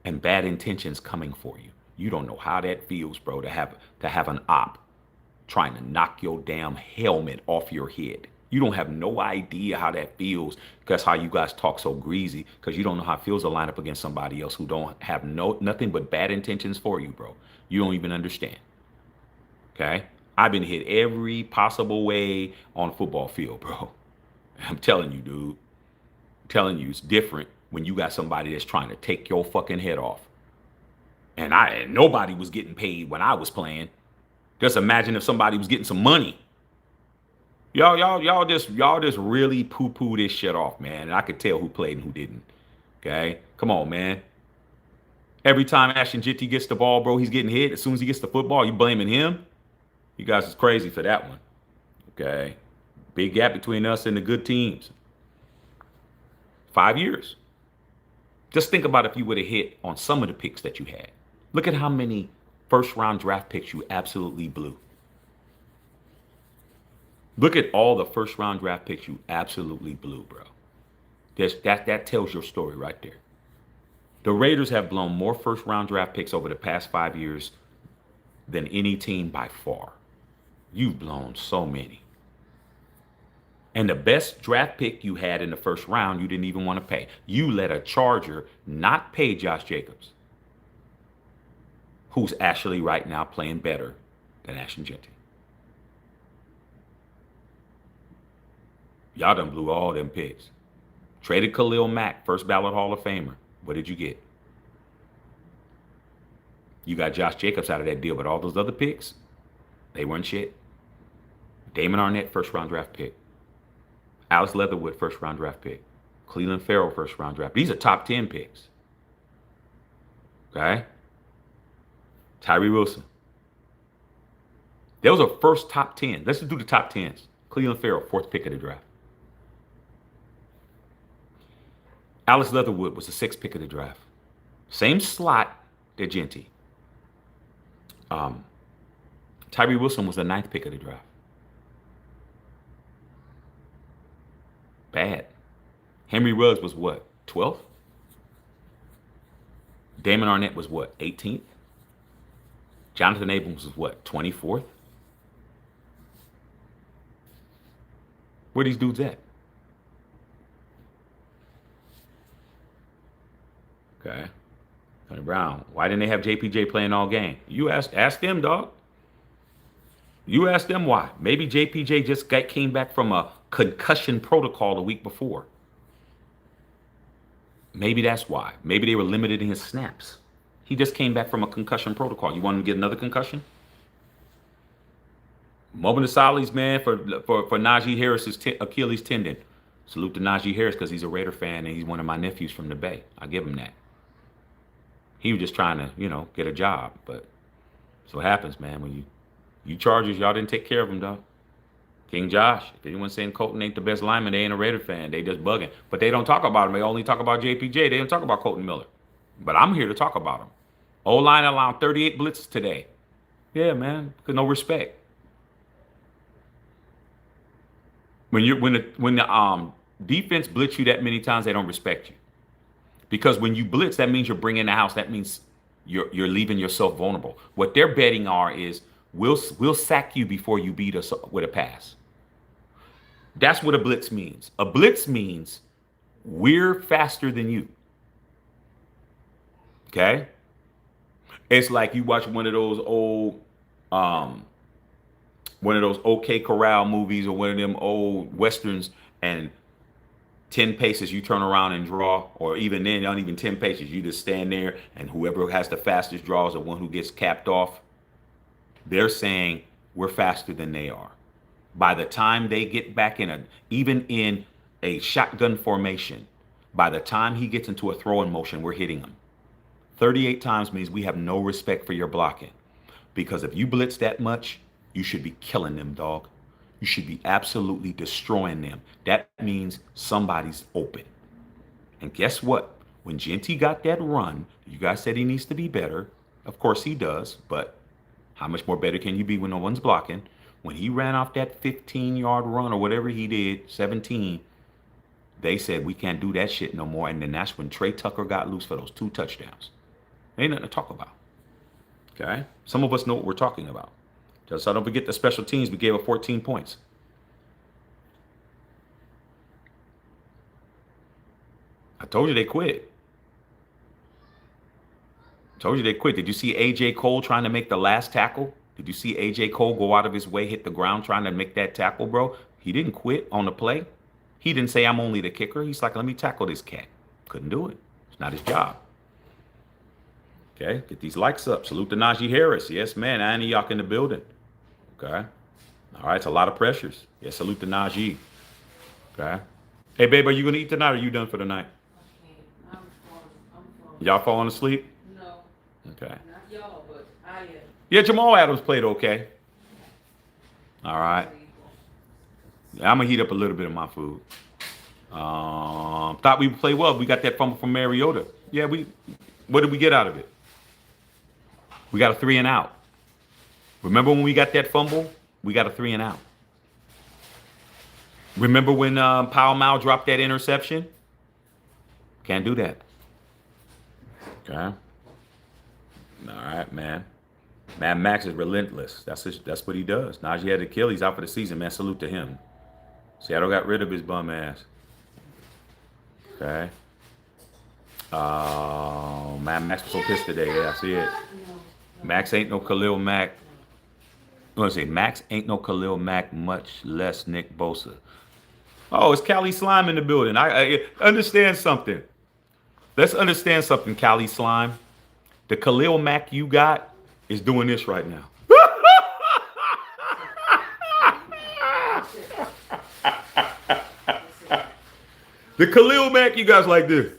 and bad intentions coming for you. You don't know how that feels, bro, to have an op trying to knock your damn helmet off your head. You don't have no idea how that feels. That's how you guys talk so greasy, because you don't know how it feels to line up against somebody else who don't have nothing but bad intentions for you, bro. You don't even understand. Okay? I've been hit every possible way on a football field, bro. I'm telling you, dude. I'm telling you, it's different when you got somebody that's trying to take your fucking head off. And nobody was getting paid when I was playing. Just imagine if somebody was getting some money. Y'all just really poo-poo this shit off, man. And I could tell who played and who didn't. Okay? Come on, man. Every time Ashton Jitty gets the ball, bro, he's getting hit. As soon as he gets the football, you blaming him? You guys is crazy for that one. Okay? Big gap between us and the good teams. 5 years. Just think about if you would have hit on some of the picks that you had. Look at how many first-round draft picks you absolutely blew. Look at all the first-round draft picks you absolutely blew, bro. That tells your story right there. The Raiders have blown more first-round draft picks over the past 5 years than any team by far. You've blown so many. And the best draft pick you had in the first round, you didn't even want to pay. You let a Charger not pay Josh Jacobs, who's actually right now playing better than Ashton Jitty. Y'all done blew all them picks. Traded Khalil Mack, first ballot Hall of Famer. What did you get? You got Josh Jacobs out of that deal, but all those other picks, they weren't shit. Damon Arnett, first round draft pick. Alex Leatherwood, first round draft pick. Cleveland Farrell, first round draft. These are top 10 picks. Okay? Tyree Wilson. Those are first top 10. Let's just do the top 10s. Cleveland Farrell, fourth pick of the draft. Alex Leatherwood was the sixth pick of the draft. Same slot that Jitty. Tyree Wilson was the ninth pick of the draft. Bad. Henry Ruggs was what? 12th? Damon Arnett was what? 18th? Jonathan Abrams was what? 24th? Where these dudes at? Okay. Tony Brown. Why didn't they have JPJ playing all game? You ask them, dog. You ask them why. Maybe JPJ just came back from a concussion protocol the week before. Maybe that's why. Maybe they were limited in his snaps. He just came back from a concussion protocol. You want him to get another concussion? Mobin Asali's, man, for Najee Harris's Achilles tendon. Salute to Najee Harris because he's a Raider fan and he's one of my nephews from the Bay. I give him that. He was just trying to, get a job. But that's what happens, man. When you Chargers, y'all didn't take care of him, dog. King Josh. If anyone's saying Colton ain't the best lineman, they ain't a Raider fan. They just bugging. But they don't talk about him. They only talk about JPJ. They don't talk about Colton Miller. But I'm here to talk about him. O-line allowed 38 blitzes today. Yeah, man. No respect. When the defense blitz you that many times, they don't respect you. Because when you blitz, that means you're bringing the house. That means you're leaving yourself vulnerable. What they're betting is we'll sack you before you beat us with a pass. That's what a blitz means. A blitz means we're faster than you. Okay? It's like you watch one of those old OK Corral movies or one of them old westerns, and 10 paces you turn around and draw, or even then, not even 10 paces, you just stand there and whoever has the fastest draw is the one who gets capped off. They're saying we're faster than they are. By the time they get back even in a shotgun formation, by the time he gets into a throwing motion, we're hitting him. 38 times means we have no respect for your blocking. Because if you blitz that much, you should be killing them, dog. You should be absolutely destroying them. That means somebody's open. And guess what? When Genty got that run, you guys said he needs to be better. Of course he does, but how much more better can you be when no one's blocking? When he ran off that 15-yard run or whatever he did, 17, they said we can't do that shit no more. And then that's when Trey Tucker got loose for those 2 touchdowns. Ain't nothing to talk about. Okay? Some of us know what we're talking about. Just so don't forget the special teams, we gave up 14 points. I told you they quit. Told you they quit. Did you see A.J. Cole trying to make the last tackle? Did you see A.J. Cole go out of his way, hit the ground trying to make that tackle, bro? He didn't quit on the play. He didn't say, I'm only the kicker. He's like, let me tackle this cat. Couldn't do it. It's not his job. Okay, get these likes up. Salute to Najee Harris. Yes, man. Antioch in the building. Okay. All right, it's a lot of pressures. Yes, salute to Najee. Okay. Hey, babe, are you going to eat tonight or are you done for the night? I'm falling. Y'all falling asleep? No. Okay. Not y'all, but I am. Yeah, Jamal Adams played okay. All right. Yeah, I'm going to heat up a little bit of my food. Thought we played well. We got that fumble from Mariota. Yeah, what did we get out of it? We got a 3 and out. Remember when we got that fumble? We got a 3 and out. Remember when Pau Mal dropped that interception? Can't do that. Okay. All right, man. Mad Max is relentless. That's what he does. Najee had to kill. He's out for the season, man. Salute to him. Seattle got rid of his bum ass. Okay. Man, Max was so pissed today. Yeah, I see it. Max ain't no Khalil Mack. I want to say Max ain't no Khalil Mack, much less Nick Bosa. Oh, it's Cali Slime in the building. I understand something. Let's understand something, Cali Slime. The Khalil Mack you got is doing this right now. The Khalil Mack you guys like this.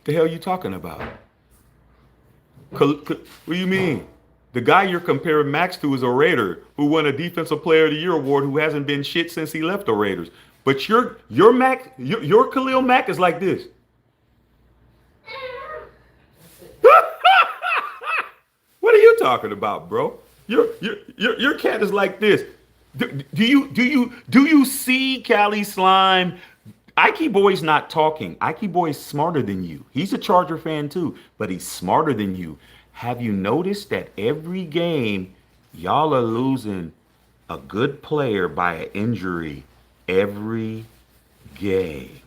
The hell you talking about? What do you mean? The guy you're comparing Max to is a Raider who won a Defensive Player of the Year award who hasn't been shit since he left the Raiders. But your Khalil Mack is like this. What are you talking about, bro? Your cat is like this. Do you see Cali Slime? Ike Boy's not talking. Ike Boy's smarter than you. He's a Charger fan too, but he's smarter than you. Have you noticed that every game y'all are losing a good player by an injury every game?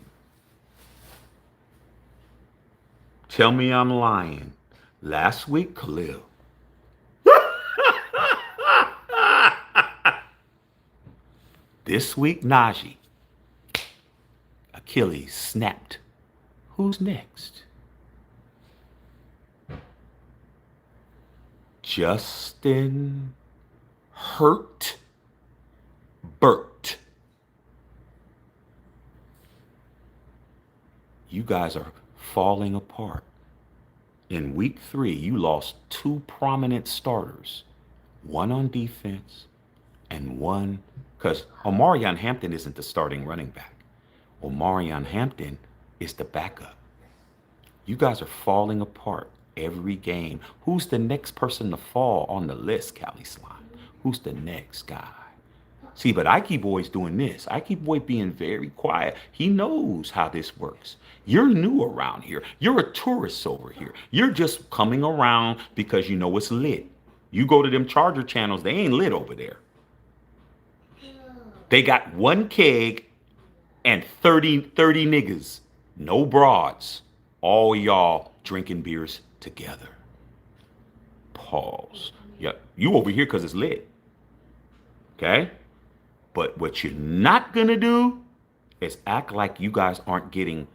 Tell me I'm lying. Last week, Khalil. This week, Najee. Achilles snapped. Who's next? Justin Hurt Burt. You guys are falling apart. In week 3, you lost 2 prominent starters, one on defense and one, because Omarion Hampton isn't the starting running back. Omarion Hampton is the backup. You guys are falling apart every game. Who's the next person to fall on the list, Cali Slime? Who's the next guy? See, but Ike Boy's doing this. Ike Boy being very quiet. He knows how this works. You're new around here. You're a tourist over here. You're just coming around because you know it's lit. You go to them Charger channels, they ain't lit over there. They got 1 keg and 30 niggas. No broads. All y'all drinking beers together. Pause. Yeah, you over here because it's lit. Okay? But what you're not going to do is act like you guys aren't getting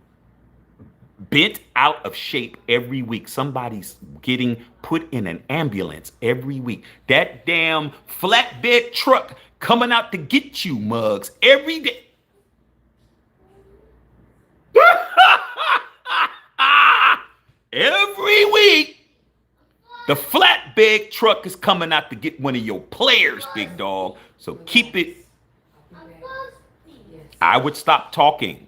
bent out of shape every week. Somebody's getting put in an ambulance every week. That damn flatbed truck coming out to get you, Mugs, every day. Every week, the flatbed truck is coming out to get one of your players, big dog. So keep it. I would stop talking.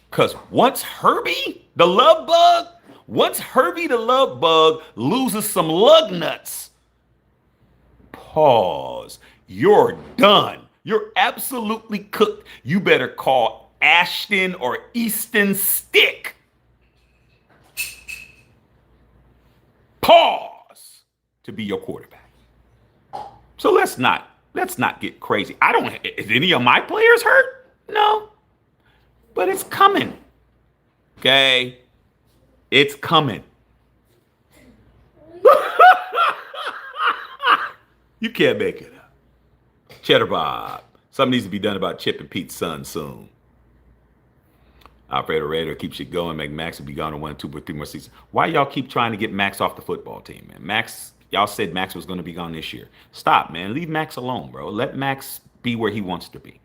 Because once Herbie, the love bug, loses some lug nuts, pause. You're done. You're absolutely cooked. You better call Ashton or Easton Stick. Pause to be your quarterback. So let's not get crazy. Is any of my players hurt? No. But it's coming. Okay? It's coming. You can't make it up. Cheddar Bob. Something needs to be done about Chip and Pete's son soon. Alfredo Raider keeps it going. Make Max will be gone in 1, 2, or 3 more seasons. Why y'all keep trying to get Max off the football team, man? Max, y'all said Max was going to be gone this year. Stop, man. Leave Max alone, bro. Let Max be where he wants to be.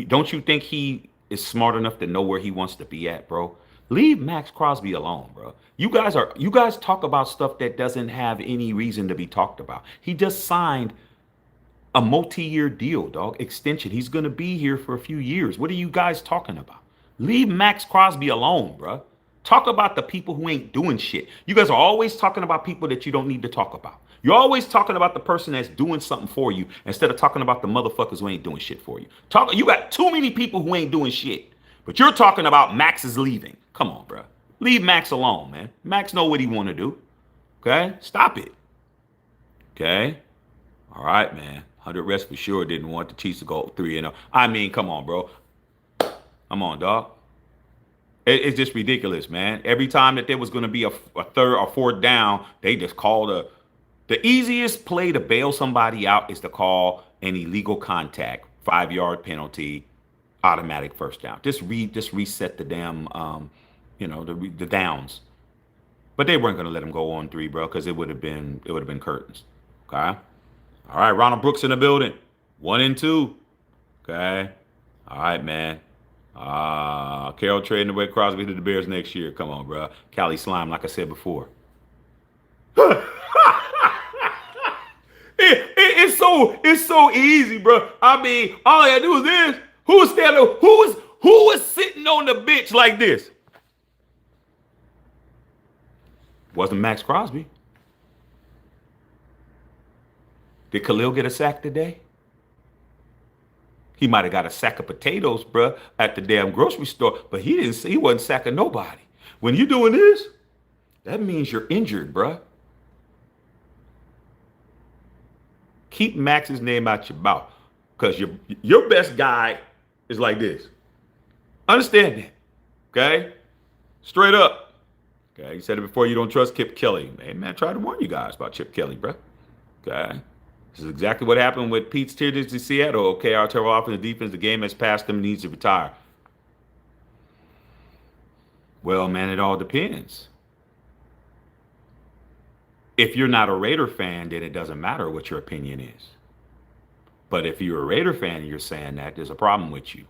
Don't you think he is smart enough to know where he wants to be at, bro? Leave Max Crosby alone, bro. You guys talk about stuff that doesn't have any reason to be talked about. He just signed a multi-year deal, dog. Extension. He's going to be here for a few years. What are you guys talking about? Leave Max Crosby alone, bro. Talk about the people who ain't doing shit. You guys are always talking about people that you don't need to talk about. You're always talking about the person that's doing something for you instead of talking about the motherfuckers who ain't doing shit for you. You got too many people who ain't doing shit, but you're talking about Max is leaving. Come on, bro. Leave Max alone, man. Max know what he want to do. Okay? Stop it. Okay? All right, man. 100 Rest for sure didn't want the Chiefs to go 3-0. I mean, come on, bro. Come on, dog. It's just ridiculous, man. Every time that there was going to be a third or fourth down, they just called the easiest play to bail somebody out is to call an illegal contact, 5-yard penalty, automatic first down. Just reset the damn, the downs. But they weren't going to let him go on 3, bro, because it would have been curtains. Okay. All right, Ronald Brooks in the building. 1 and 2. Okay. All right, man. Carroll trading away Crosby to the Bears next year. Come on, bro. Cali Slime, like I said before. It's so easy, bro. I mean, all I gotta do is this. Who was sitting on the bench like this? Wasn't Max Crosby. Did Khalil get a sack today? He might have got a sack of potatoes, bruh, at the damn grocery store, but he wasn't sacking nobody. When you're doing this, that means you're injured, bruh. Keep Max's name out your mouth, because your best guy is like this. Understand that, okay? Straight up. Okay, you said it before, you don't trust Chip Kelly. Hey, man, I tried to warn you guys about Chip Kelly, bruh. Okay? This is exactly what happened with Pete's Tigers in Seattle. Okay, our terrible offense and defense, the game has passed them, needs to retire. Well, man, it all depends. If you're not a Raider fan, then it doesn't matter what your opinion is. But if you're a Raider fan and you're saying that, there's a problem with you.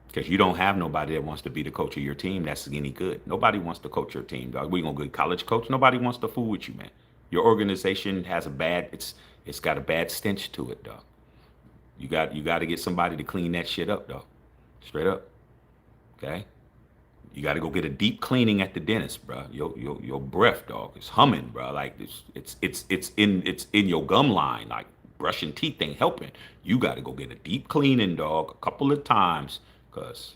Because you don't have nobody that wants to be the coach of your team that's any good. Nobody wants to coach your team, dog. We gonna get college coach. Nobody wants to fool with you, man. Your organization has it's got a bad stench to it, dog. You got to get somebody to clean that shit up, dog. Straight up. Okay? You got to go get a deep cleaning at the dentist, bro. Your breath, dog, is humming, bro. Like it's in your gum line. Like brushing teeth ain't helping. You got to go get a deep cleaning, dog, a couple of times, cause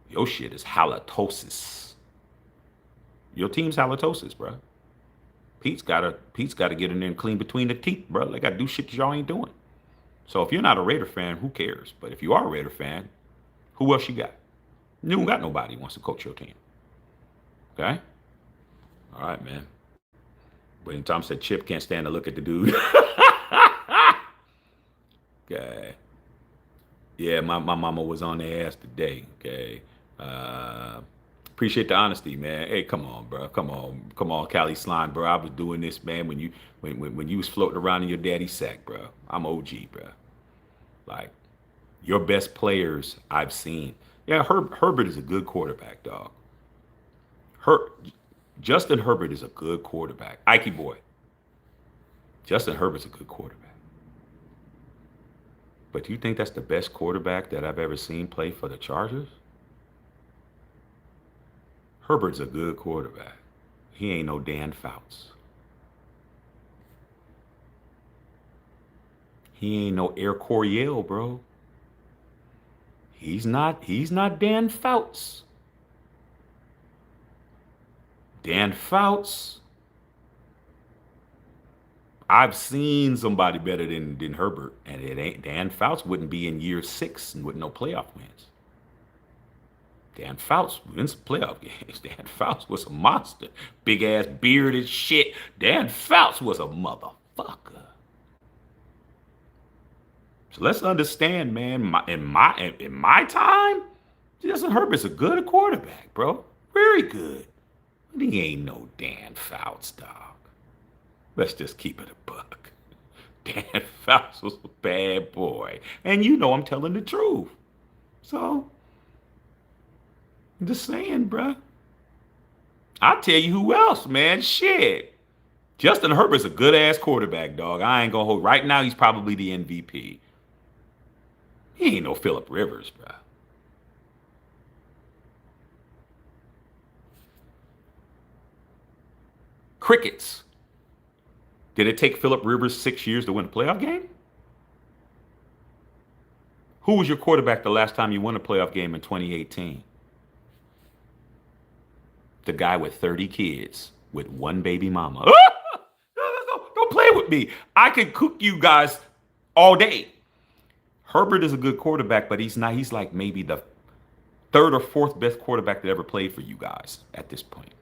your shit is halitosis. Your team's halitosis, bro. Pete's gotta get in there and clean between the teeth, bro. They gotta do shit that y'all ain't doing. So if you're not a Raider fan, who cares? But if you are a Raider fan, who else you got? You don't got nobody who wants to coach your team. Okay? All right, man. William Thomas said Chip can't stand to look at the dude. Okay. Yeah, my mama was on their ass today. Okay. Appreciate the honesty, man. Hey, come on, bro. Come on, Cali Slime, bro. I was doing this, man, when you was floating around in your daddy's sack, bro. I'm OG, bro. Like your best players I've seen. Yeah, Herbert is a good quarterback, dog. Her Justin Herbert is a good quarterback. Ike boy. Justin Herbert's a good quarterback. But do you think that's the best quarterback that I've ever seen play for the Chargers? Herbert's a good quarterback. He ain't no Dan Fouts. He ain't no Air Coryell, bro. He's not Dan Fouts. Dan Fouts. I've seen somebody better than Herbert, and it ain't Dan Fouts wouldn't be in year 6 and with no playoff wins. Dan Fouts wins playoff games. Dan Fouts was a monster. Big ass bearded shit. Dan Fouts was a motherfucker. So let's understand, man. In my time, Justin Herbert's a good quarterback, bro. Very good. But he ain't no Dan Fouts, dog. Let's just keep it a buck. Dan Fouts was a bad boy, and you know I'm telling the truth. So I'm just saying, bruh. I'll tell you who else, man. Shit. Justin Herbert's a good ass quarterback, dog. I ain't gonna hold. Right now, he's probably the MVP. He ain't no Phillip Rivers, bruh. Crickets. Did it take Phillip Rivers 6 years to win a playoff game? Who was your quarterback the last time you won a playoff game in 2018? The guy with 30 kids with one baby mama. Don't play with me. I could cook you guys all day. Herbert is a good quarterback, but he's not. He's like maybe the third or fourth best quarterback that ever played for you guys at this point.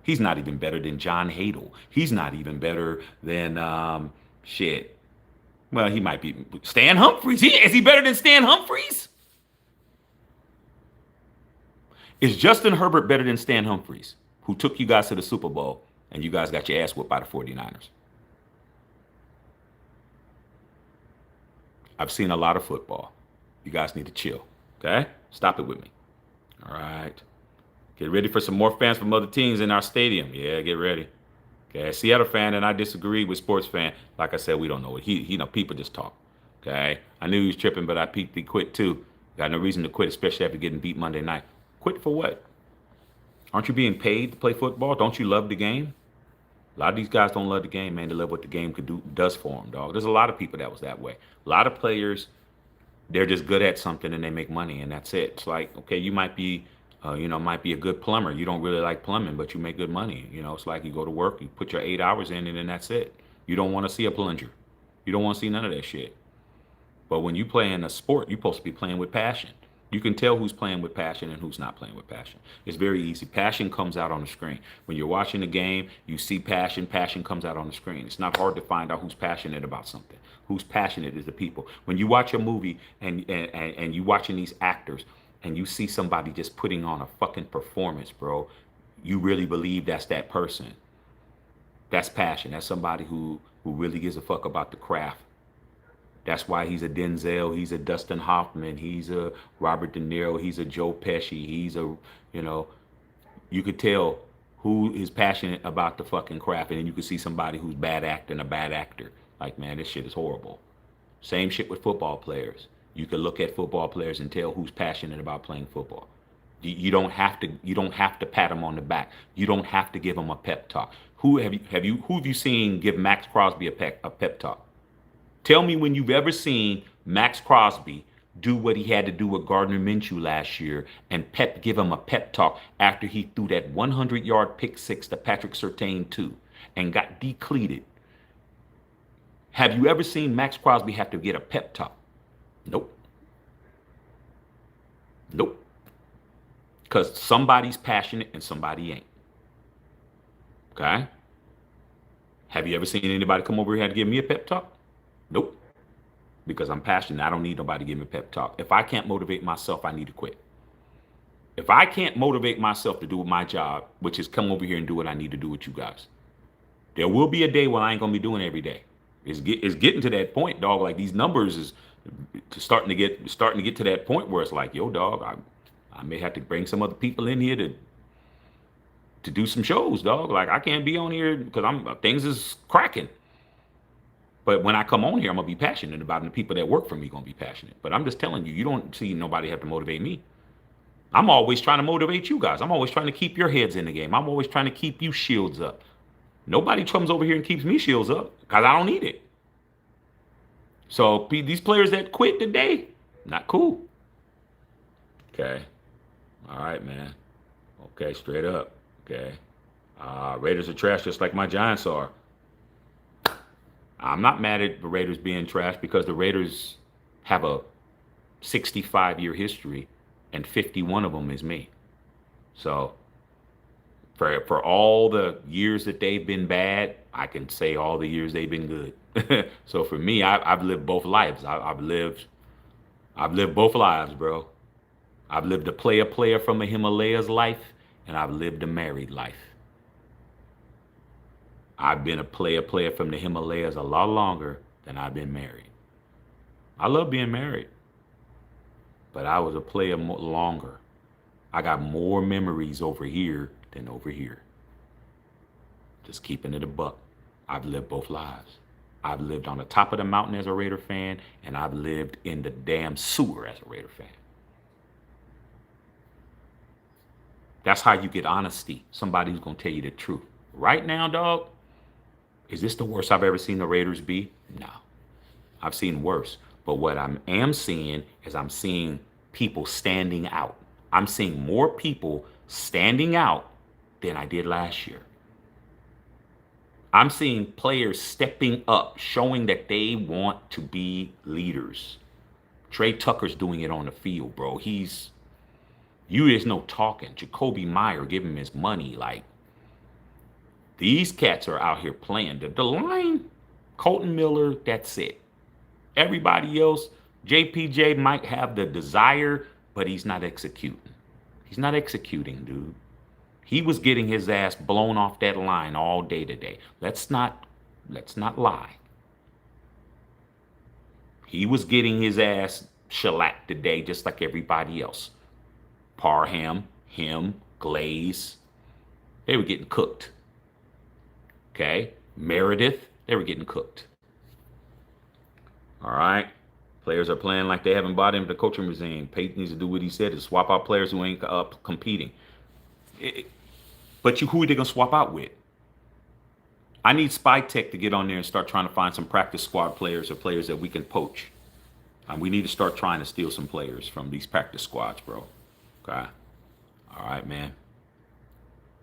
He's not even better than John Hadle. He's not even better than shit. Well, he might be Stan Humphries. Is he better than Stan Humphries? Is Justin Herbert better than Stan Humphries, who took you guys to the Super Bowl and you guys got your ass whooped by the 49ers? I've seen a lot of football. You guys need to chill, okay? Stop it with me. All right. Get ready for some more fans from other teams in our stadium. Yeah, get ready. Okay, Seattle fan, and I disagree with sports fan. Like I said, we don't know it. People just talk. Okay, I knew he was tripping, but I peeped he quit too. Got no reason to quit, especially after getting beat Monday night. Quit for what? Aren't you being paid to play football? Don't you love the game? A lot of these guys don't love the game, man. They love what the game does for them, dog. There's a lot of people that was that way. A lot of players, they're just good at something and they make money, and that's it. It's like, okay, you might be might be a good plumber. You don't really like plumbing, but you make good money. It's like you go to work, you put your 8 hours in, and then that's it. You don't want to see a plunger. You don't want to see none of that shit. But when you play in a sport, you're supposed to be playing with passion. You can tell who's playing with passion and who's not playing with passion. It's very easy. Passion comes out on the screen. When you're watching the game, you see passion. Passion comes out on the screen. It's not hard to find out who's passionate about something. Who's passionate is the people. When you watch a movie and you watching these actors, and you see somebody just putting on a fucking performance, bro, you really believe that's that person. That's passion. That's somebody who really gives a fuck about the craft. That's why he's a Denzel, he's a Dustin Hoffman, he's a Robert De Niro, he's a Joe Pesci, he's a, you could tell who is passionate about the fucking craft, and then you could see somebody who's bad acting, a bad actor. Like, man, this shit is horrible. Same shit with football players. You can look at football players and tell who's passionate about playing football. You don't have to pat them on the back. You don't have to give them a pep talk. Who have you seen give Max Crosby a pep talk? Tell me when you've ever seen Max Crosby do what he had to do with Gardner Minshew last year and give him a pep talk after he threw that 100-yard pick six to Patrick Surtain too and got depleted. Have you ever seen Max Crosby have to get a pep talk? Nope. Because somebody's passionate and somebody ain't. Okay? Have you ever seen anybody come over here and give me a pep talk? Nope. Because I'm passionate. I don't need nobody to give me a pep talk. If I can't motivate myself, I need to quit. If I can't motivate myself to do my job, which is come over here and do what I need to do with you guys, there will be a day when I ain't gonna be doing it every day. It's getting to that point, dog. Like these numbers is starting to get to that point where it's like, yo, dog, I may have to bring some other people in here to do some shows, dog. Like I can't be on here because things is cracking. But when I come on here, I'm gonna be passionate about it. And the people that work for me gonna be passionate. But I'm just telling you, you don't see nobody have to motivate me. I'm always trying to motivate you guys. I'm always trying to keep your heads in the game. I'm always trying to keep you shields up. Nobody comes over here and keeps me shields up because I don't need it. So these players that quit today, not cool. Okay. All right, man. Okay, straight up. Okay. Raiders are trash just like my Giants are. I'm not mad at the Raiders being trash because the Raiders have a 65-year history and 51 of them is me. So for all the years that they've been bad, I can say all the years they've been good. So for me, I've lived both lives. I've lived both lives, bro. I've lived a player from the Himalayas life, and I've lived a married life. I've been a player from the Himalayas a lot longer than I've been married. I love being married, but I was a player longer. I got more memories over here than over here. Just keeping it a buck. I've lived both lives. I've lived on the top of the mountain as a Raider fan, and I've lived in the damn sewer as a Raider fan. That's how you get honesty. Somebody who's going to tell you the truth. Right now, dog, is this the worst I've ever seen the Raiders be? No. I've seen worse. But what I am seeing is I'm seeing people standing out. I'm seeing more people standing out than I did last year. I'm seeing players stepping up, showing that they want to be leaders. Trey Tucker's doing it on the field, bro. There's no talking. Jacoby Meyer, give him his money. Like, these cats are out here playing. The line, Colton Miller, that's it. Everybody else, JPJ might have the desire, but he's not executing. He's not executing, dude. He was getting his ass blown off that line all day today. Let's not lie. He was getting his ass shellacked today just like everybody else. Parham, him, Glaze, they were getting cooked. Okay? Meredith, they were getting cooked. All right? Players are playing like they haven't bought into the coaching regime. Peyton needs to do what he said, to swap out players who ain't competing. But who are they going to swap out with? I need Spy Tech to get on there and start trying to find some practice squad players or players that we can poach. We need to start trying to steal some players from these practice squads, bro. Okay? All right, man.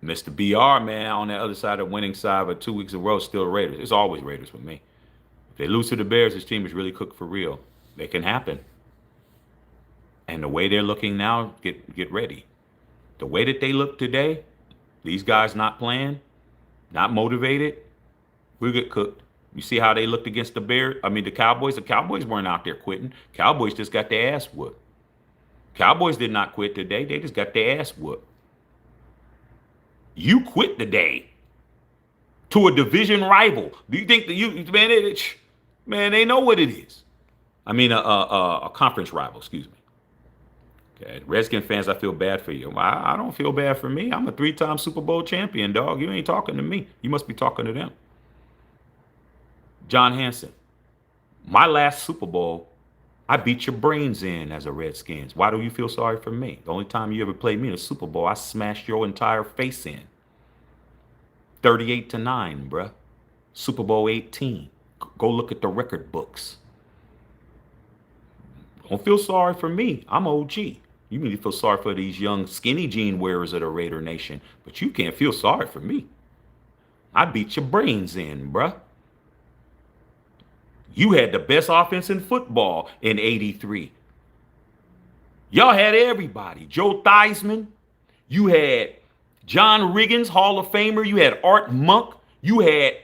Mr. BR, man, on the other side of the winning side, but 2 weeks in a row, still Raiders. It's always Raiders with me. If they lose to the Bears, this team is really cooked for real. It can happen. And the way they're looking now, get ready. The way that they look today, these guys not playing, not motivated, we'll get cooked. You see how they looked against the Cowboys? The Cowboys weren't out there quitting. Cowboys just got their ass whooped. Cowboys did not quit today. They just got their ass whooped. You quit today to a division rival. Do you think that man, they know what it is. A conference rival, excuse me. Okay, Redskin fans, I feel bad for you. I don't feel bad for me. I'm a 3-time Super Bowl champion, dog. You ain't talking to me. You must be talking to them. John Hanson, my last Super Bowl, I beat your brains in as a Redskins. Why do you feel sorry for me? The only time you ever played me in a Super Bowl, I smashed your entire face in. 38-9, bruh. Super Bowl 18. Go look at the record books. Don't feel sorry for me. I'm OG. You need to feel sorry for these young skinny jean wearers of the Raider Nation, but you can't feel sorry for me. I beat your brains in, bruh. You had the best offense in football in '83. Y'all had everybody. Joe Theismann. You had John Riggins, Hall of Famer. You had Art Monk. You had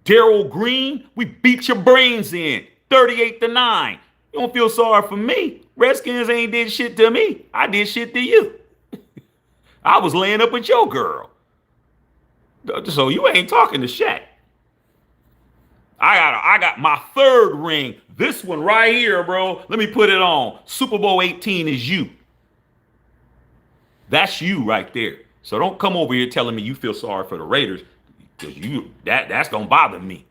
Darryl Green. We beat your brains in 38-9. You don't feel sorry for me. Redskins ain't did shit to me. I did shit to you. I was laying up with your girl. So you ain't talking to Shaq. I got my third ring. This one right here, bro. Let me put it on. Super Bowl 18 is you. That's you right there. So don't come over here telling me you feel sorry for the Raiders, because that's gonna bother me.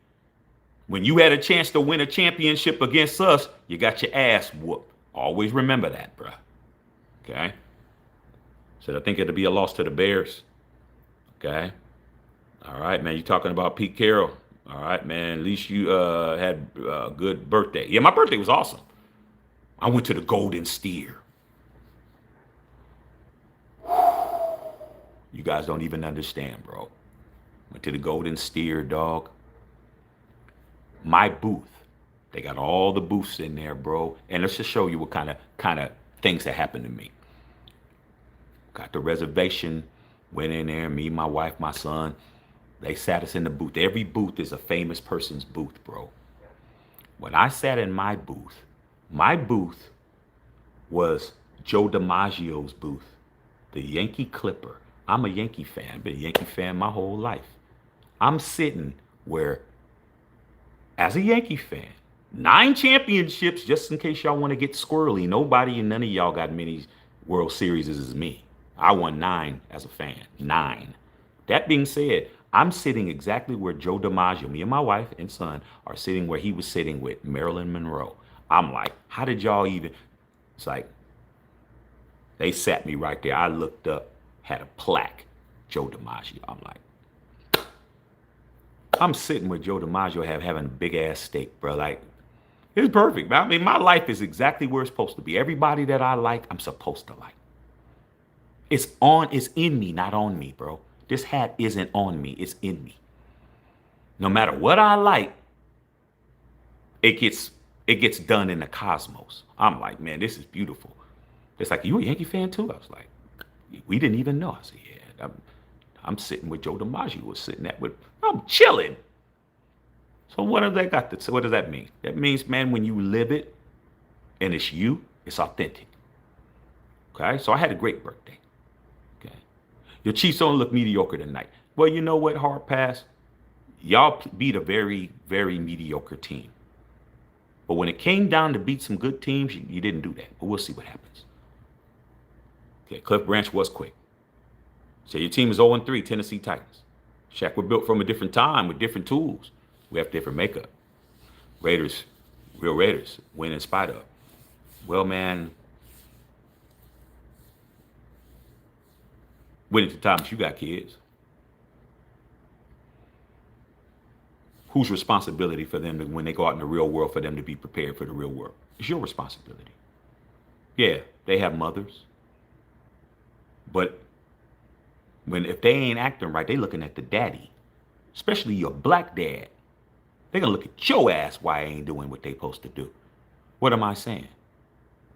When you had a chance to win a championship against us, you got your ass whooped. Always remember that, bro. Okay. So I think it'll be a loss to the Bears. Okay. All right, man. You talking about Pete Carroll? All right, man. At least you had a good birthday. Yeah, my birthday was awesome. I went to the Golden Steer. You guys don't even understand, bro. Went to the Golden Steer, dog. My booth. They got all the booths in there, bro. And let's just show you what kind of things that happened to me. Got the reservation. Went in there. Me, my wife, my son. They sat us in the booth. Every booth is a famous person's booth, bro. When I sat in my booth was Joe DiMaggio's booth, the Yankee Clipper. I'm a Yankee fan. Been a Yankee fan my whole life. I'm sitting where, as a Yankee fan, 9 championships, just in case y'all want to get squirrely. Nobody and none of y'all got many World Series as me. I won 9 as a fan. 9. That being said, I'm sitting exactly where Joe DiMaggio, me and my wife and son, are sitting where he was sitting with Marilyn Monroe. I'm like, how did y'all even? It's like, they sat me right there. I looked up, had a plaque, Joe DiMaggio. I'm like, I'm sitting with Joe DiMaggio having a big ass steak, bro. Like, it's perfect. I mean, my life is exactly where it's supposed to be. Everybody that I like, I'm supposed to like. It's in me, not on me, bro. This hat isn't on me, it's in me. No matter what I like, it gets done in the cosmos. I'm like, man, this is beautiful. It's like, you a Yankee fan too? I was like, we didn't even know. I said, yeah, I'm sitting with Joe DiMaggio. Was sitting at with. I'm chilling. So what does what does that mean? That means, man, when you live it and it's you, it's authentic. Okay, so I had a great birthday. Okay, your Chiefs don't look mediocre tonight. Well, you know what, hard pass. Y'all beat a very, very mediocre team. But when it came down to beat some good teams, you didn't do that. But we'll see what happens. Okay, Cliff Branch was quick. So your team is 0-3, Tennessee Titans. Shaq were built from a different time with different tools. We have different makeup. Raiders, real Raiders, win in spite of. Well, man, win at the times you got kids. Whose responsibility for them to, when they go out in the real world, for them to be prepared for the real world? It's your responsibility. Yeah, they have mothers. But if they ain't acting right, they looking at the daddy, especially your black dad. They gonna look at your ass why I ain't doing what they supposed to do. What am I saying?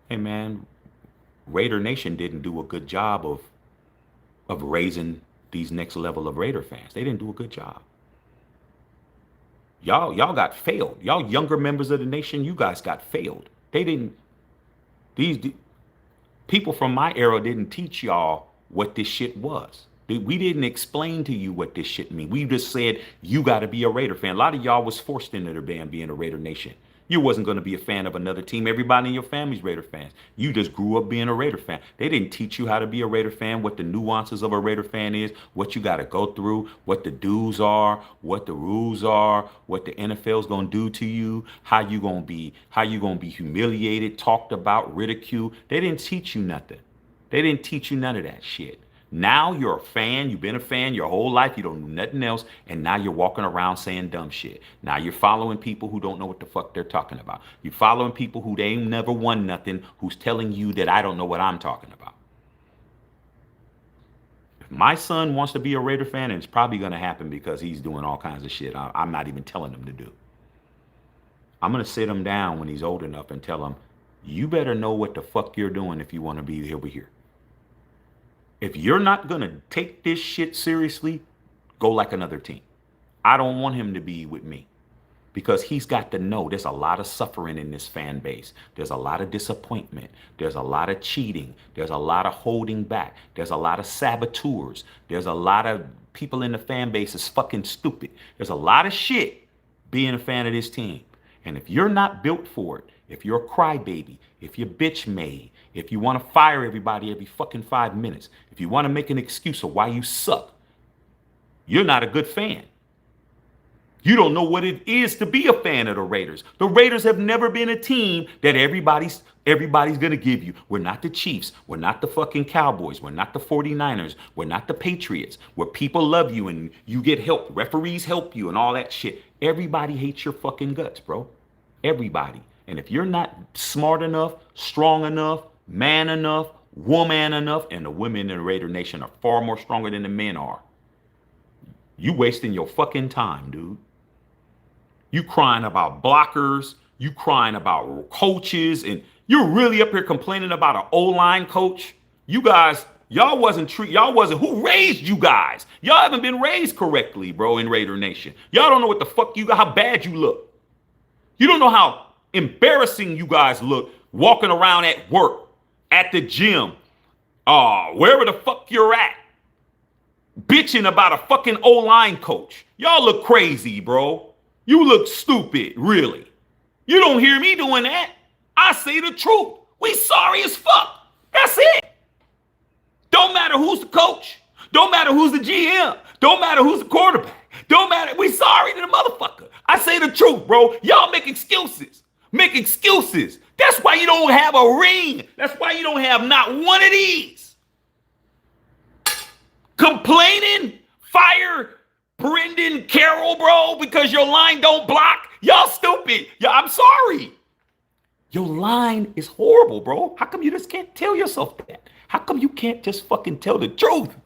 Hey man, Raider Nation didn't do a good job of raising these next level of Raider fans. They didn't do a good job. Y'all got failed. Y'all younger members of the nation, you guys got failed. They didn't. These people from my era didn't teach y'all what this shit was. We didn't explain to you what this shit mean. We just said you got to be a Raider fan. A lot of y'all was forced into the band being a Raider Nation. You wasn't going to be a fan of another team. Everybody in your family's Raider fans. You just grew up being a Raider fan. They didn't teach you how to be a Raider fan, what the nuances of a Raider fan is, what you got to go through, what the do's are, what the rules are, what the NFL's going to do to you, how you going to be humiliated, talked about, ridiculed. They didn't teach you nothing. They didn't teach you none of that shit. Now you're a fan. You've been a fan your whole life. You don't do nothing else. And now you're walking around saying dumb shit. Now you're following people who don't know what the fuck they're talking about. You're following people who they ain't never won nothing, who's telling you that I don't know what I'm talking about. If my son wants to be a Raider fan, and it's probably going to happen because he's doing all kinds of shit I'm not even telling him to do. I'm going to sit him down when he's old enough and tell him, you better know what the fuck you're doing if you want to be over here. If you're not going to take this shit seriously, go like another team. I don't want him to be with me because he's got to know there's a lot of suffering in this fan base. There's a lot of disappointment. There's a lot of cheating. There's a lot of holding back. There's a lot of saboteurs. There's a lot of people in the fan base is fucking stupid. There's a lot of shit being a fan of this team. And if you're not built for it, if you're a crybaby, if you're bitch made, if you want to fire everybody every fucking 5 minutes, if you want to make an excuse of why you suck, you're not a good fan. You don't know what it is to be a fan of the Raiders. The Raiders have never been a team that everybody's going to give you. We're not the Chiefs. We're not the fucking Cowboys. We're not the 49ers. We're not the Patriots, where people love you and you get help. Referees help you and all that shit. Everybody hates your fucking guts, bro. Everybody. And if you're not smart enough, strong enough, man enough, woman enough, and the women in the Raider Nation are far more stronger than the men are, you wasting your fucking time, dude. You crying about blockers, you crying about coaches, and you're really up here complaining about an O-line coach. You guys, y'all wasn't, who raised you guys? Y'all haven't been raised correctly, bro, in Raider Nation. Y'all don't know what the fuck you got, how bad you look. You don't know how embarrassing you guys look walking around at work, at the gym, wherever the fuck you're at, bitching about a fucking O-line coach. Y'all look crazy, bro. You look stupid, really. You don't hear me doing that. I say the truth. We sorry as fuck. That's it. Don't matter who's the coach. Don't matter who's the GM. Don't matter who's the quarterback. Don't matter. We sorry to the motherfucker. I say the truth, bro. Y'all make excuses. Make excuses. That's why you don't have a ring. That's why you don't have not one of these. Complaining, fire Brendan Carroll, bro, because your line don't block. Y'all stupid. I'm sorry. Your line is horrible, bro. How come you just can't tell yourself that? How come you can't just fucking tell the truth?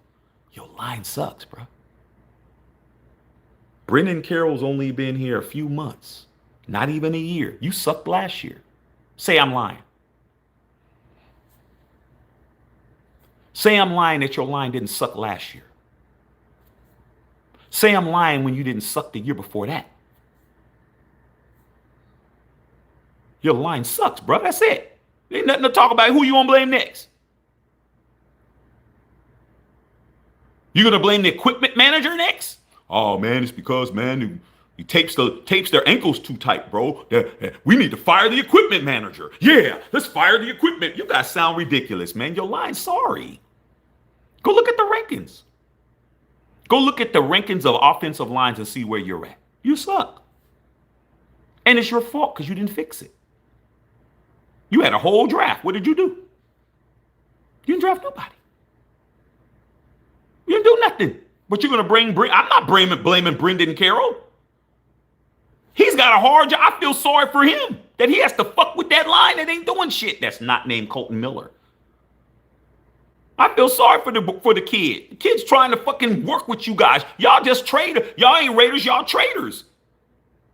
Your line sucks, bro. Brendan Carroll's only been here a few months, not even a year. You sucked last year. Say I'm lying. Say I'm lying that your line didn't suck last year. Say I'm lying when you didn't suck the year before that. Your line sucks, bro. That's it. Ain't nothing to talk about. Who you want to blame next? You gonna blame the equipment manager next? Oh man, it's because man, he tapes their ankles too tight, bro. We need to fire the equipment manager. Yeah, let's fire the equipment. You guys sound ridiculous, man. Your line's sorry. Go look at the rankings. Go look at the rankings of offensive lines and see where you're at. You suck. And it's your fault because you didn't fix it. You had a whole draft. What did you do? You didn't draft nobody. You didn't do nothing. But you're going to I'm not blaming Brendan Carroll. He's got a hard job. I feel sorry for him that he has to fuck with that line that ain't doing shit. That's not named Colton Miller. I feel sorry for the kid. The kid's trying to fucking work with you guys. Y'all just traitors. Y'all ain't Raiders. Y'all traitors.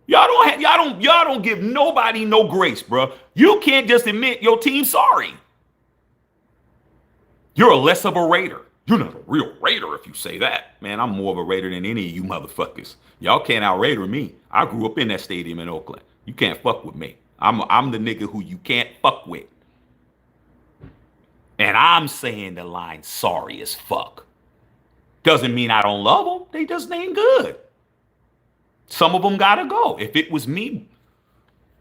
Y'all don't give nobody no grace, bro. You can't just admit your team's sorry. You're a less of a Raider. You're not a real Raider if you say that. Man, I'm more of a Raider than any of you motherfuckers. Y'all can't out-Raider me. I grew up in that stadium in Oakland. You can't fuck with me. I'm the nigga who you can't fuck with. And I'm saying the line's sorry as fuck. Doesn't mean I don't love them. They just ain't good. Some of them gotta go. If it was me,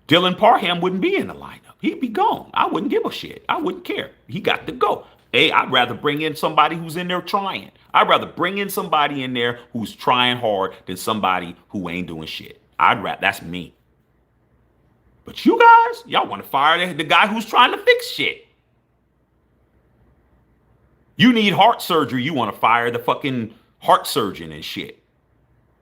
Dylan Parham wouldn't be in the lineup. He'd be gone. I wouldn't give a shit. I wouldn't care. He got to go. Hey, I'd rather bring in somebody who's in there trying. I'd rather bring in somebody in there who's trying hard than somebody who ain't doing shit. That's me. But you guys, y'all want to fire the guy who's trying to fix shit. You need heart surgery. You want to fire the fucking heart surgeon and shit.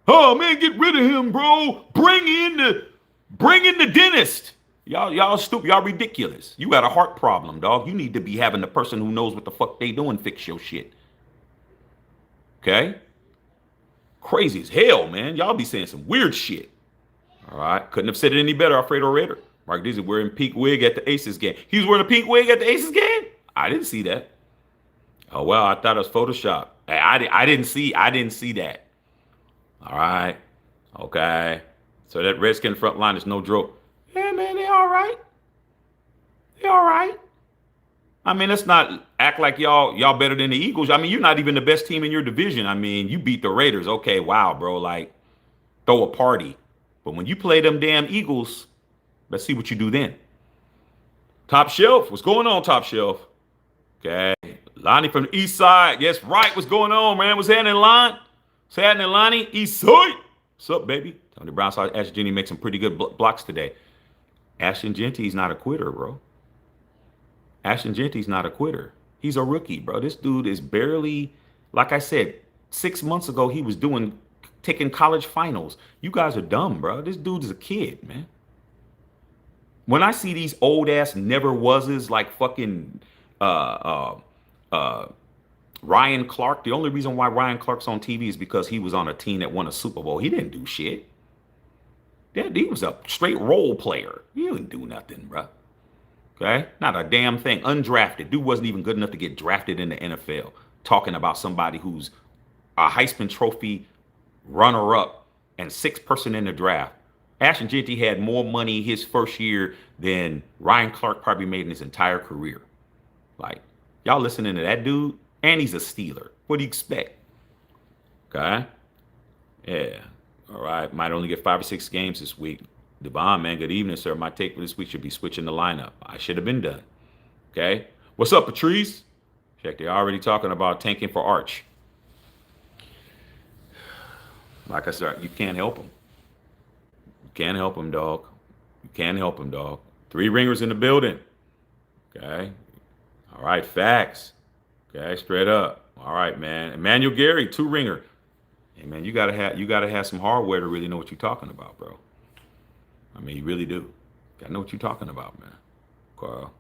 Oh man, get rid of him, bro. Bring in the dentist. Y'all stupid. Y'all ridiculous. You got a heart problem, dog. You need to be having the person who knows what the fuck they doing fix your shit. Okay? Crazy as hell, man. Y'all be saying some weird shit. All right. Couldn't have said it any better, Alfredo Raider. Mark Dizzy wearing pink wig at the Aces game. He was wearing a pink wig at the Aces game? I didn't see that. Oh, well, I thought it was Photoshop. I didn't see that. All right. Okay. So that Redskin front line is no joke. Yeah, man, they all right. They all right. I mean, let's not act like y'all better than the Eagles. I mean, you're not even the best team in your division. I mean, you beat the Raiders. Okay, wow, bro. Like, throw a party. But when you play them damn Eagles, let's see what you do then. Top Shelf, what's going on, Top Shelf? Okay, Lonnie from the East Side. Yes, right. What's going on, man? What's happening, Lon? What's happening, Lonnie? East Side. What's up, baby? Tony Brown saw Ashton Genty make some pretty good blocks today. Ashton Genty's not a quitter, bro. Ashton Genty's not a quitter. He's a rookie, bro. This dude is barely, like I said, 6 months ago, he was taking college finals. You guys are dumb, bro. This dude is a kid, man. When I see these old ass never wases like fucking uh, uh, Ryan Clark, the only reason why Ryan Clark's on TV is because he was on a team that won a Super Bowl. He didn't do shit. He was a straight role player. He didn't do nothing, bro. Okay? Not a damn thing. Undrafted. Dude wasn't even good enough to get drafted in the NFL. Talking about somebody who's a Heisman Trophy runner-up and sixth person in the draft. Ashton Genty had more money his first year than Ryan Clark probably made in his entire career. Like, y'all listening to that dude? And he's a Steeler. What do you expect? Okay? Yeah. All right. Might only get 5 or 6 games this week. Devon, man, good evening, sir. My take for this week should be switching the lineup. I should have been done. Okay? What's up, Patrice? Check, they're already talking about tanking for Arch. Like I said, you can't help him. You can't help him, dog. You can't help him, dog. 3 ringers in the building. Okay? All right, facts. Okay, straight up. All right, man. Emmanuel Gary, 2 ringer. Hey, man, you gotta have some hardware to really know what you're talking about, bro. I mean, you really do. Gotta know what you're talking about, man. Carl.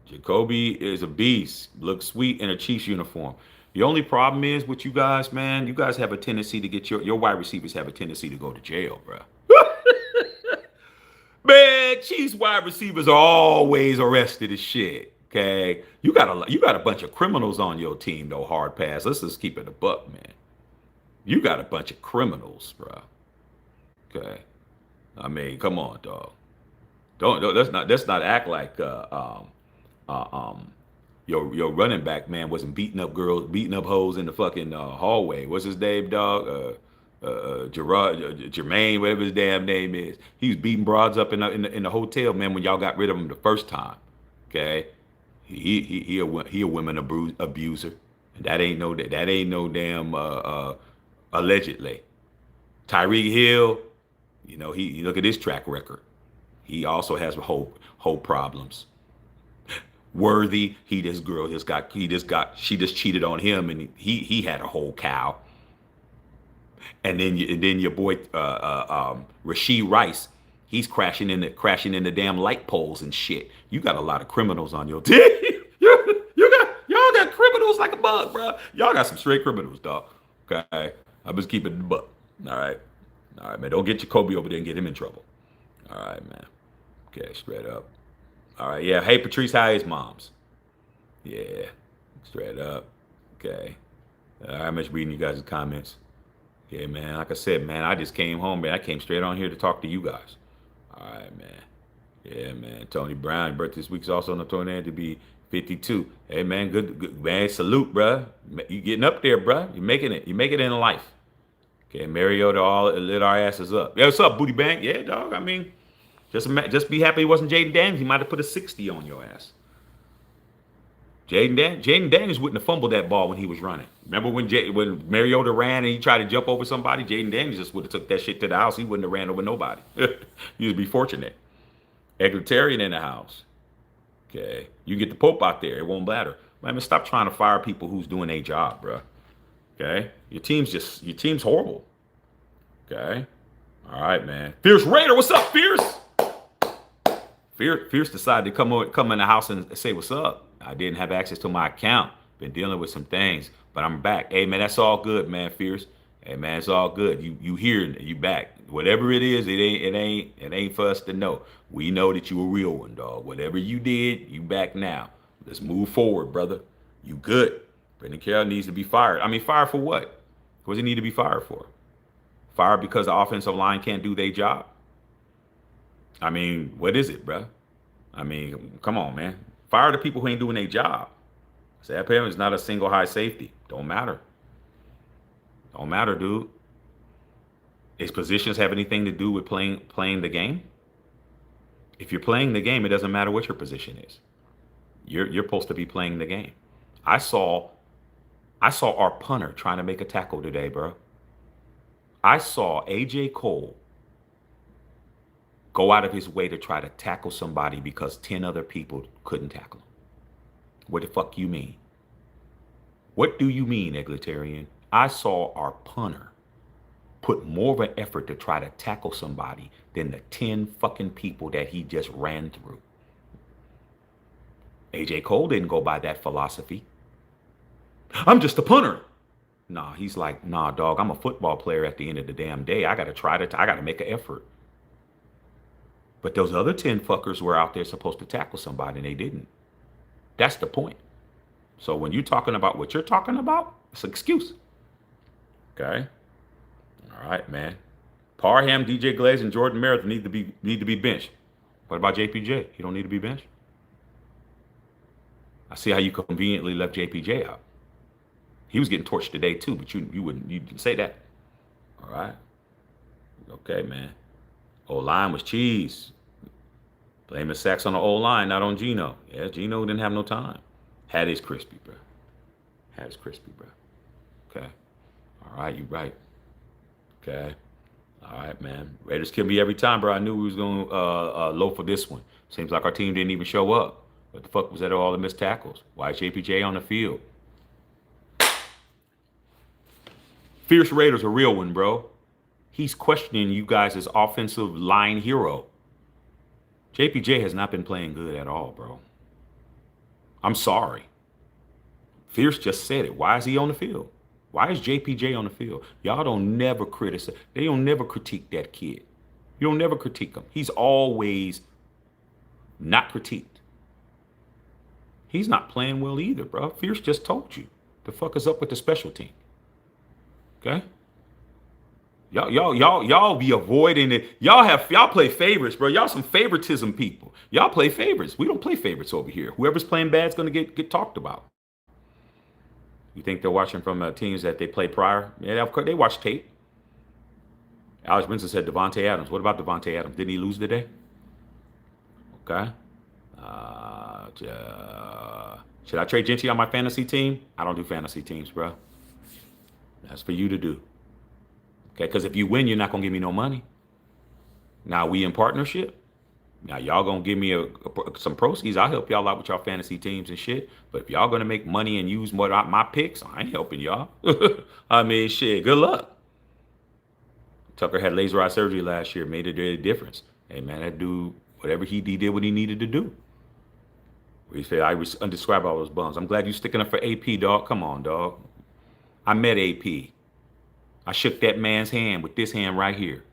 Jacoby is a beast. Looks sweet in a Chiefs uniform. The only problem is with you guys, man, you guys have a tendency to get your wide receivers have a tendency to go to jail, bro. Man, Chiefs wide receivers are always arrested as shit. Okay. You got a bunch of criminals on your team, though, hard pass. Let's just keep it a buck, man. You got a bunch of criminals, bro. Okay. I mean, come on, dog. Don't let's not act like your running back, man, wasn't beating up girls, beating up hoes in the fucking hallway. What's his name, dog? Jermaine, whatever his damn name is. He was beating broads up in the hotel, man, when y'all got rid of him the first time. Okay, he a women abuser. That ain't no damn allegedly. Tyreek Hill, you know, he look at his track record. He also has whole problems. Worthy, she just cheated on him, and he had a whole cow. And then your boy Rashee Rice, he's crashing in the damn light poles and shit. You got a lot of criminals on your team. Y'all got criminals like a bug, bro. Y'all got some straight criminals, dog. Okay, I'm just keeping the buck. All right, man. Don't get Jacoby over there and get him in trouble. All right, man. Okay, straight up. All right, yeah. Hey, Patrice, how is mom's? Yeah, straight up. Okay. I'm just reading you guys' comments. Yeah, man. Like I said, man, I just came home, man. I came straight on here to talk to you guys. All right, man. Yeah, man. Tony Brown, your birthday this week's also on the tornado to be 52. Hey, man, good, man. Salute, bruh. You getting up there, bruh. You making it. You make it in life. Okay, Mariota all lit our asses up. Yeah, what's up, Booty Bank? Yeah, dog. I mean, just be happy he wasn't Jaden Daniels. He might have put a 60 on your ass. Jaden Daniels wouldn't have fumbled that ball when he was running. Remember when Mariota ran and he tried to jump over somebody? Jaden Daniels just would have took that shit to the house. He wouldn't have ran over nobody. You'd be fortunate. Egalitarian in the house. Okay. You get the Pope out there. It won't matter. Man, stop trying to fire people who's doing a job, bro. Okay. Your team's horrible. Okay. All right, man. Fierce Raider, what's up, Fierce? Fierce decided to come in the house and say what's up. I didn't have access to my account. Been dealing with some things, but I'm back. Hey, man, that's all good, man, Fierce. Hey, man, it's all good. You here, you back. Whatever it is, it ain't for us to know. We know that you a real one, dog. Whatever you did, you back now. Let's move forward, brother. You good. Brendan Carroll needs to be fired. I mean, fired for what? What does he need to be fired for? Fired because the offensive line can't do their job? I mean, what is it, bro? I mean, come on, man. Fire the people who ain't doing their job. Sad parent is not a single high safety. Don't matter. Don't matter, dude. Is positions have anything to do with playing the game? If you're playing the game, it doesn't matter what your position is. You're supposed to be playing the game. I saw our punter trying to make a tackle today, bro. I saw AJ Cole go out of his way to try to tackle somebody because 10 other people couldn't tackle him. What the fuck you mean? What do you mean, Egalitarian? I saw our punter put more of an effort to try to tackle somebody than the 10 fucking people that he just ran through. AJ Cole didn't go by that philosophy. I'm just a punter. Nah, he's like, nah, dog, I'm a football player at the end of the damn day. I got to make an effort. But those other 10 fuckers were out there supposed to tackle somebody and they didn't. That's the point. So when you're talking about what you're talking about, it's an excuse. Okay? All right, man. Parham, DJ Glaze, and Jordan Meredith need to be benched. What about JPJ? He don't need to be benched? I see how you conveniently left JPJ out. He was getting torched today too, but you didn't say that. All right. Okay, man. O-line was cheese. Blaming sacks on the O-line, not on Geno. Yeah, Geno didn't have no time. Had his crispy, bro. Okay. All right, you right. Okay. All right, man. Raiders kill me every time, bro. I knew we was going to low for this one. Seems like our team didn't even show up. What the fuck was that all the missed tackles? Why is JPJ on the field? Fierce Raiders a real one, bro. He's questioning you guys as offensive line hero. JPJ has not been playing good at all, bro. I'm sorry. Fierce just said it. Why is he on the field? Why is JPJ on the field? Y'all don't never criticize. They don't never critique that kid. You don't never critique him. He's always not critiqued. He's not playing well either, bro. Fierce just told you. The fuck is up with the special team? Okay? Y'all be avoiding it. Y'all play favorites, bro. Y'all some favoritism people. Y'all play favorites. We don't play favorites over here. Whoever's playing bad is gonna get talked about. You think they're watching from teams that they played prior? Yeah, of course they watch tape. Alex Benson said Devontae Adams. What about Devontae Adams? Didn't he lose today? Okay. Should I trade Genty on my fantasy team? I don't do fantasy teams, bro. That's for you to do. Okay, because if you win, you're not going to give me no money. Now, we in partnership. Now, y'all going to give me some proceeds. I'll help y'all out with y'all fantasy teams and shit. But if y'all going to make money and use my picks, I ain't helping y'all. I mean, shit, good luck. Tucker had laser eye surgery last year. Made a difference. Hey, man, that dude, whatever he did what he needed to do. He said, I was undescribable all those bums. I'm glad you sticking up for AP, dog. Come on, dog. I met AP. I shook that man's hand with this hand right here.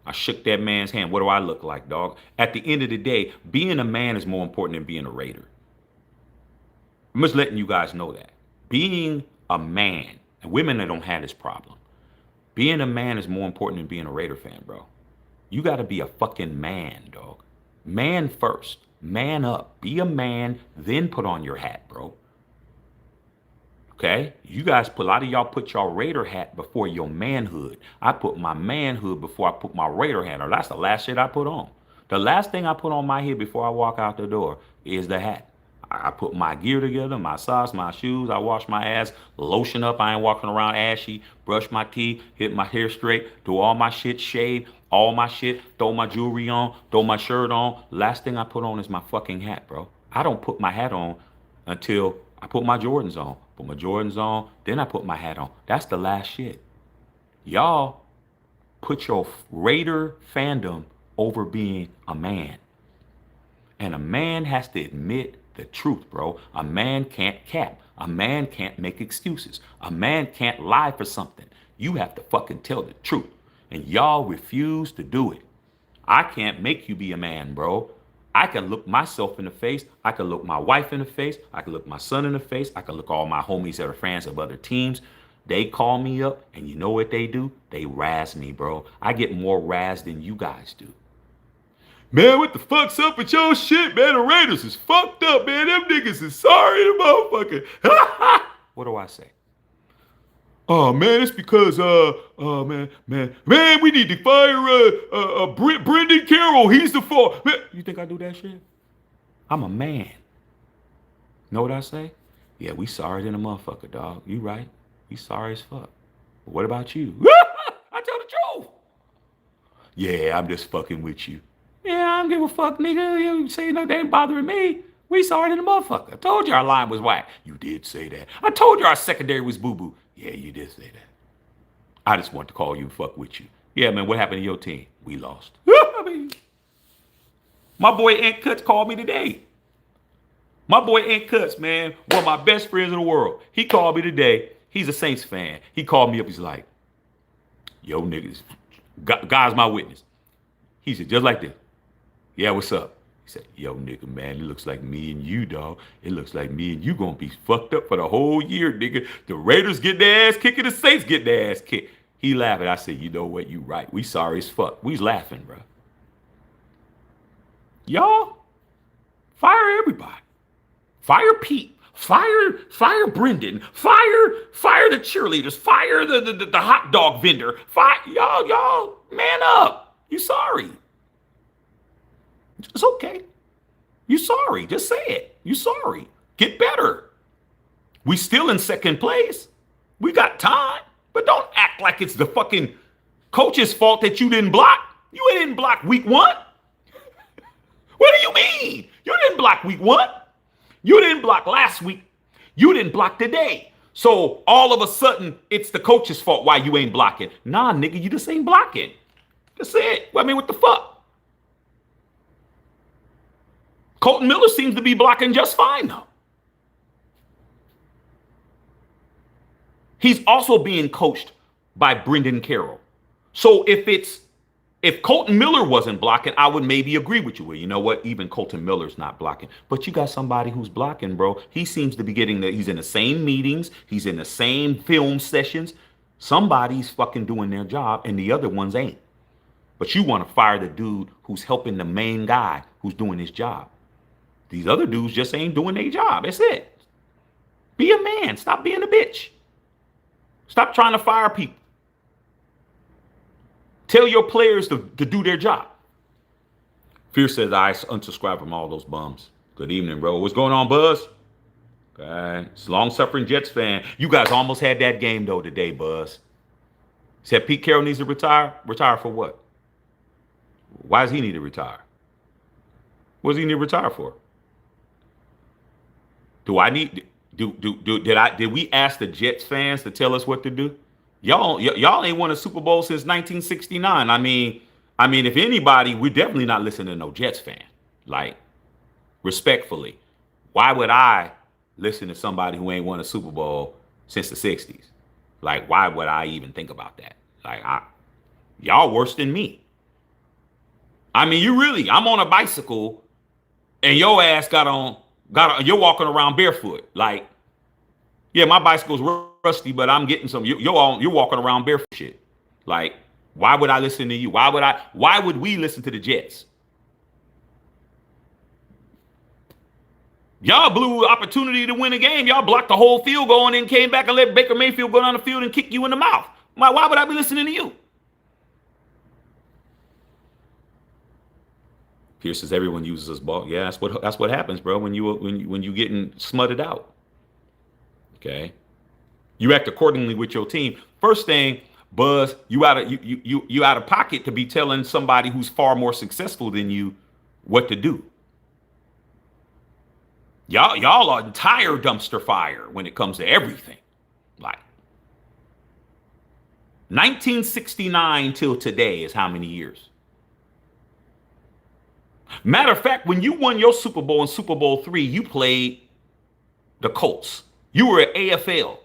I shook that man's hand. What do I look like, dog? At the end of the day, being a man is more important than being a Raider. I'm just letting you guys know that. Being a man, and women that don't have this problem, being a man is more important than being a Raider fan, bro. You got to be a fucking man, dog. Man first. Man up. Be a man, then put on your hat, bro. Okay? You guys, a lot of y'all put your Raider hat before your manhood. I put my manhood before I put my Raider hat on. That's the last shit I put on. The last thing I put on my head before I walk out the door is the hat. I put my gear together, my socks, my shoes. I wash my ass, lotion up. I ain't walking around ashy. Brush my teeth, hit my hair straight, do all my shit, shave all my shit, throw my jewelry on, throw my shirt on. Last thing I put on is my fucking hat, bro. I don't put my hat on until I put my Jordans on. Put my Jordans on, then I put my hat on. That's the last shit. Y'all put your Raider fandom over being a man. And a man has to admit the truth, bro. A man can't cap. A man can't make excuses. A man can't lie for something. You have to fucking tell the truth. And y'all refuse to do it. I can't make you be a man, bro. I can look myself in the face. I can look my wife in the face. I can look my son in the face. I can look all my homies that are fans of other teams. They call me up, and you know what they do? They razz me, bro. I get more razz than you guys do. Man, what the fuck's up with your shit, man? The Raiders is fucked up, man. Them niggas is sorry, the motherfucker. What do I say? Oh man, it's because man, we need to fire Brendan Carroll. He's the fault. Man, you think I do that shit? I'm a man. Know what I say? Yeah, we sorry than a motherfucker, dog. You right. We sorry as fuck. But what about you? I tell the truth. Yeah, I'm just fucking with you. Yeah, I don't give a fuck, nigga. You say no, they ain't bothering me. We sorry than a motherfucker. I told you our line was whack. You did say that. I told you our secondary was boo-boo. Yeah, you did say that. I just want to call you and fuck with you. Yeah, man, what happened to your team? We lost. I mean, my boy Ant Cuts called me today. My boy Ant Cuts, man, one of my best friends in the world. He called me today. He's a Saints fan. He called me up. He's like, yo, niggas, God's my witness. He said, just like this. Yeah, what's up? He said, yo, nigga, man, it looks like me and you, dog. It looks like me and you gonna be fucked up for the whole year, nigga. The Raiders get their ass kicked and the Saints get their ass kicked. He laughed. I said, you know what? You right. We sorry as fuck. We's laughing, bro. Y'all, fire everybody. Fire Pete. Fire Brendan. Fire the cheerleaders. Fire the hot dog vendor. Fire y'all, man up. You sorry. It's okay. You sorry. Just say it. You sorry. Get better. We still in second place. We got time. But don't act like it's the fucking coach's fault that you didn't block. You didn't block week 1. What do you mean? You didn't block week 1. You didn't block last week. You didn't block today. So all of a sudden, it's the coach's fault why you ain't blocking. Nah, nigga, you just ain't blocking. That's it. I mean, what the fuck? Colton Miller seems to be blocking just fine, though. He's also being coached by Brendan Carroll. So if Colton Miller wasn't blocking, I would maybe agree with you. Well, you know what? Even Colton Miller's not blocking. But you got somebody who's blocking, bro. He seems to be he's in the same meetings. He's in the same film sessions. Somebody's fucking doing their job and the other ones ain't. But you want to fire the dude who's helping the main guy who's doing his job. These other dudes just ain't doing their job. That's it. Be a man. Stop being a bitch. Stop trying to fire people. Tell your players to do their job. Fierce says, I unsubscribe from all those bums. Good evening, bro. What's going on, Buzz? Okay. It's long-suffering Jets fan. You guys almost had that game, though, today, Buzz. Said Pete Carroll needs to retire? Retire for what? Why does he need to retire? What does he need to retire for? Did we ask the Jets fans to tell us what to do? Y'all ain't won a Super Bowl since 1969. I mean, if anybody, we're definitely not listening to no Jets fan. Like, respectfully, why would I listen to somebody who ain't won a Super Bowl since the 60s? Like, why would I even think about that? Like, y'all worse than me. I mean, I'm on a bicycle and your ass you're walking around barefoot. Like, yeah, my bicycle's rusty, but I'm getting some. You're walking around barefoot shit. Like, why would I listen to you? Why would we listen to the Jets? Y'all blew opportunity to win a game. Y'all blocked the whole field goal and then came back and let Baker Mayfield go down the field and kick you in the mouth. Why would I be listening to you? Pierce says everyone uses this ball. Yeah, that's what happens, bro. When you getting smutted out. Okay, you act accordingly with your team. First thing, Buzz, you out of pocket to be telling somebody who's far more successful than you what to do. Y'all are entire dumpster fire when it comes to everything. Like 1969 till today is how many years? Matter of fact, when you won your Super Bowl in Super Bowl III, you played the Colts. You were at AFL.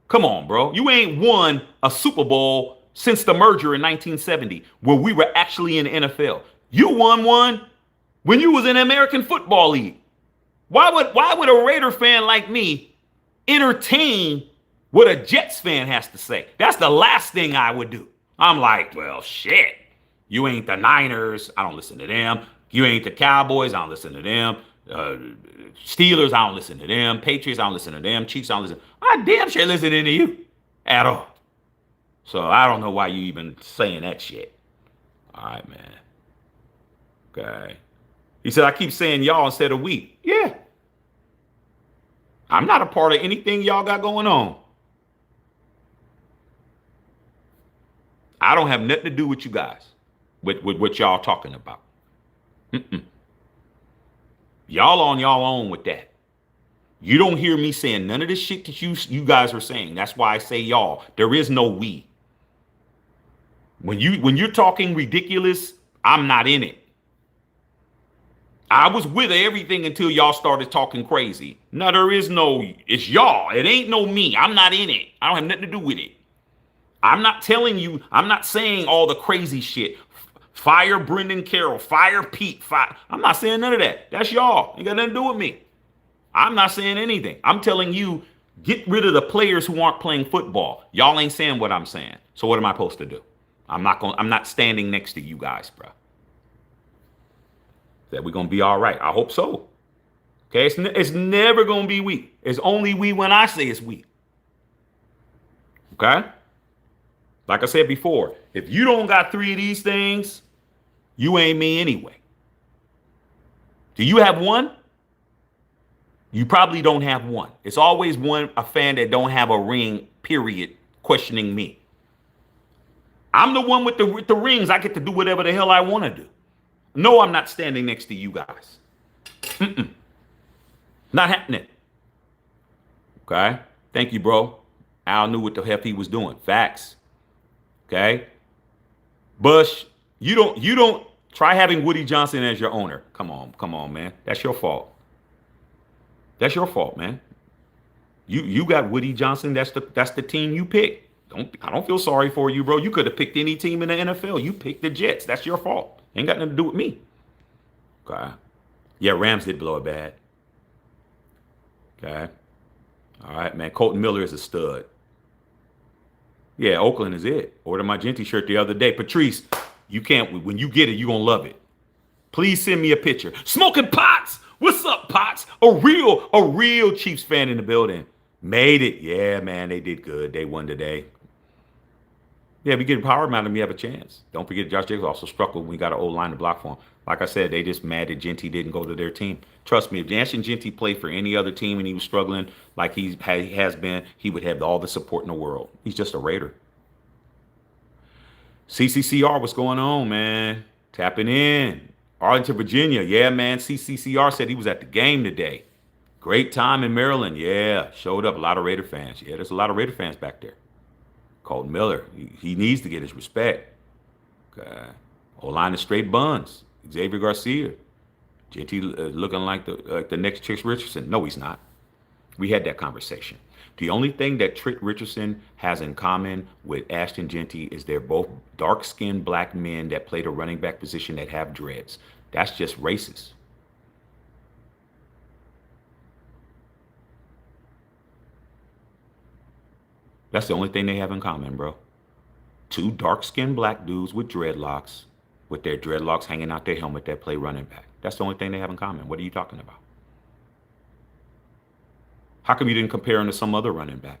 Come on, bro. You ain't won a Super Bowl since the merger in 1970, where we were actually in the NFL. You won one when you was in the American Football League. Why would a Raider fan like me entertain what a Jets fan has to say? That's the last thing I would do. I'm like, well, shit. You ain't the Niners. I don't listen to them. You ain't the Cowboys. I don't listen to them. Steelers, I don't listen to them. Patriots, I don't listen to them. Chiefs, I don't listen. I damn sure listening to you at all. So I don't know why you even saying that shit. All right, man. Okay. He said, I keep saying y'all instead of we. Yeah. I'm not a part of anything y'all got going on. I don't have nothing to do with you guys, with what y'all talking about. Mm-mm. Y'all on y'all own with that. You don't hear me saying none of this shit that you guys are saying. That's why I say y'all. There is no we. When you're talking ridiculous, I'm not in it. I was with everything until y'all started talking crazy. No, there is no, it's y'all. It ain't no me. I'm not in it. I don't have nothing to do with it. I'm not telling you, I'm not saying all the crazy shit. Fire Brendan Carroll, fire Pete, fire. I'm not saying none of that. That's y'all. Ain't got nothing to do with me. I'm not saying anything. I'm telling you, get rid of the players who aren't playing football. Y'all ain't saying what I'm saying. So what am I supposed to do? I'm not standing next to you guys, bro. That we're gonna be all right. I hope so. Okay, it's never gonna be we. It's only we when I say it's we. Okay? Like I said before, if you don't got 3 of these things, you ain't me anyway. Do you have one? You probably don't have one. It's always a fan that don't have a ring, period, questioning me. I'm the one with the rings. I get to do whatever the hell I want to do. No, I'm not standing next to you guys. Mm-mm. Not happening. Okay? Thank you, bro. Al knew what the hell he was doing. Facts. Okay? Bush, you don't try having Woody Johnson as your owner. Come on, man. That's your fault. That's your fault, man. You got Woody Johnson. That's the team you picked. I don't feel sorry for you, bro. You could have picked any team in the NFL. You picked the Jets. That's your fault. Ain't got nothing to do with me. Okay. Yeah, Rams did blow it bad. Okay. All right, man. Colton Miller is a stud. Yeah, Oakland is it. Ordered my Genty shirt the other day. Patrice, you can't. When you get it, you're going to love it. Please send me a picture. Smoking Pots. What's up, Pots? A real Chiefs fan in the building. Made it. Yeah, man, they did good. They won today. Yeah, we get Power Mountain, we have a chance. Don't forget, Josh Jacobs also struggled when we got an old line to block for him. Like I said, they just mad that Genty didn't go to their team. Trust me, if Ashton Genty played for any other team and he was struggling like he has been, he would have all the support in the world. He's just a Raider. CCCR, what's going on, man? Tapping in. Arlington, Virginia. Yeah, man. CCCR said he was at the game today. Great time in Maryland. Yeah, showed up. A lot of Raider fans. Yeah, there's a lot of Raider fans back there. Colton Miller, he needs to get his respect. Okay. O-line is straight buns. Xavier Garcia. JT looking like the next Trick Richardson. No, he's not. We had that conversation. The only thing that Trick Richardson has in common with Ashton Genty is they're both dark-skinned black men that play the running back position that have dreads. That's just racist. That's the only thing they have in common, bro. 2 dark-skinned black dudes with dreadlocks, with their dreadlocks hanging out their helmet that play running back. That's the only thing they have in common. What are you talking about? How come you didn't compare him to some other running back?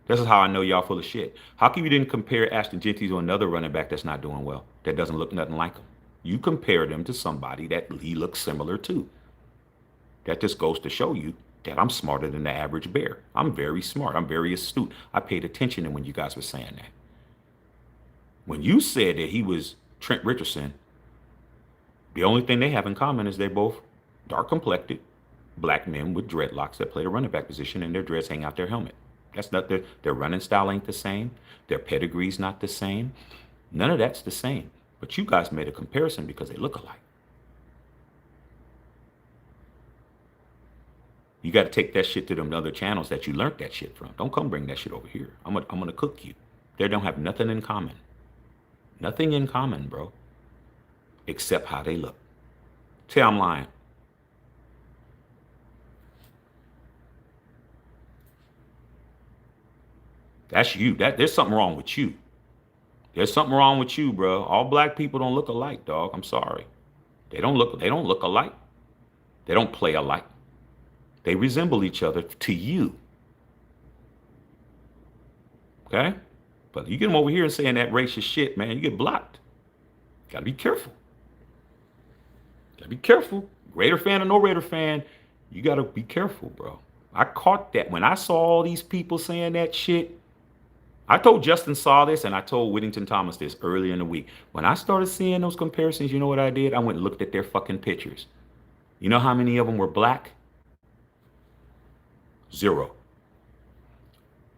This is how I know y'all full of shit. How come you didn't compare Ashton Genty to another running back that's not doing well, that doesn't look nothing like him? You compared him to somebody that he looks similar to. That just goes to show you that I'm smarter than the average bear. I'm very smart. I'm very astute. I paid attention to when you guys were saying that. When you said that he was Trent Richardson, the only thing they have in common is they're both dark-complected black men with dreadlocks that play the running back position and their dreads hang out their helmet. That's not their running style ain't the same. Their pedigree's not the same. None of that's the same. But you guys made a comparison because they look alike. You got to take that shit to them other channels that you learned that shit from. Don't come bring that shit over here. I'm gonna cook you. They don't have nothing in common. Nothing in common, bro. Except how they look. Say I'm lying. That's you. There's something wrong with you. There's something wrong with you, bro. All black people don't look alike, dog. I'm sorry. They don't look alike. They don't play alike. They resemble each other to you. Okay? But you get them over here and saying that racist shit, man, you get blocked. Gotta be careful. Gotta be careful. Raider fan or no Raider fan, you gotta be careful, bro. I caught that when I saw all these people saying that shit. I told Justin Saw this and I told Whittington Thomas this earlier in the week. When I started seeing those comparisons, you know what I did? I went and looked at their fucking pictures. You know how many of them were black? Zero.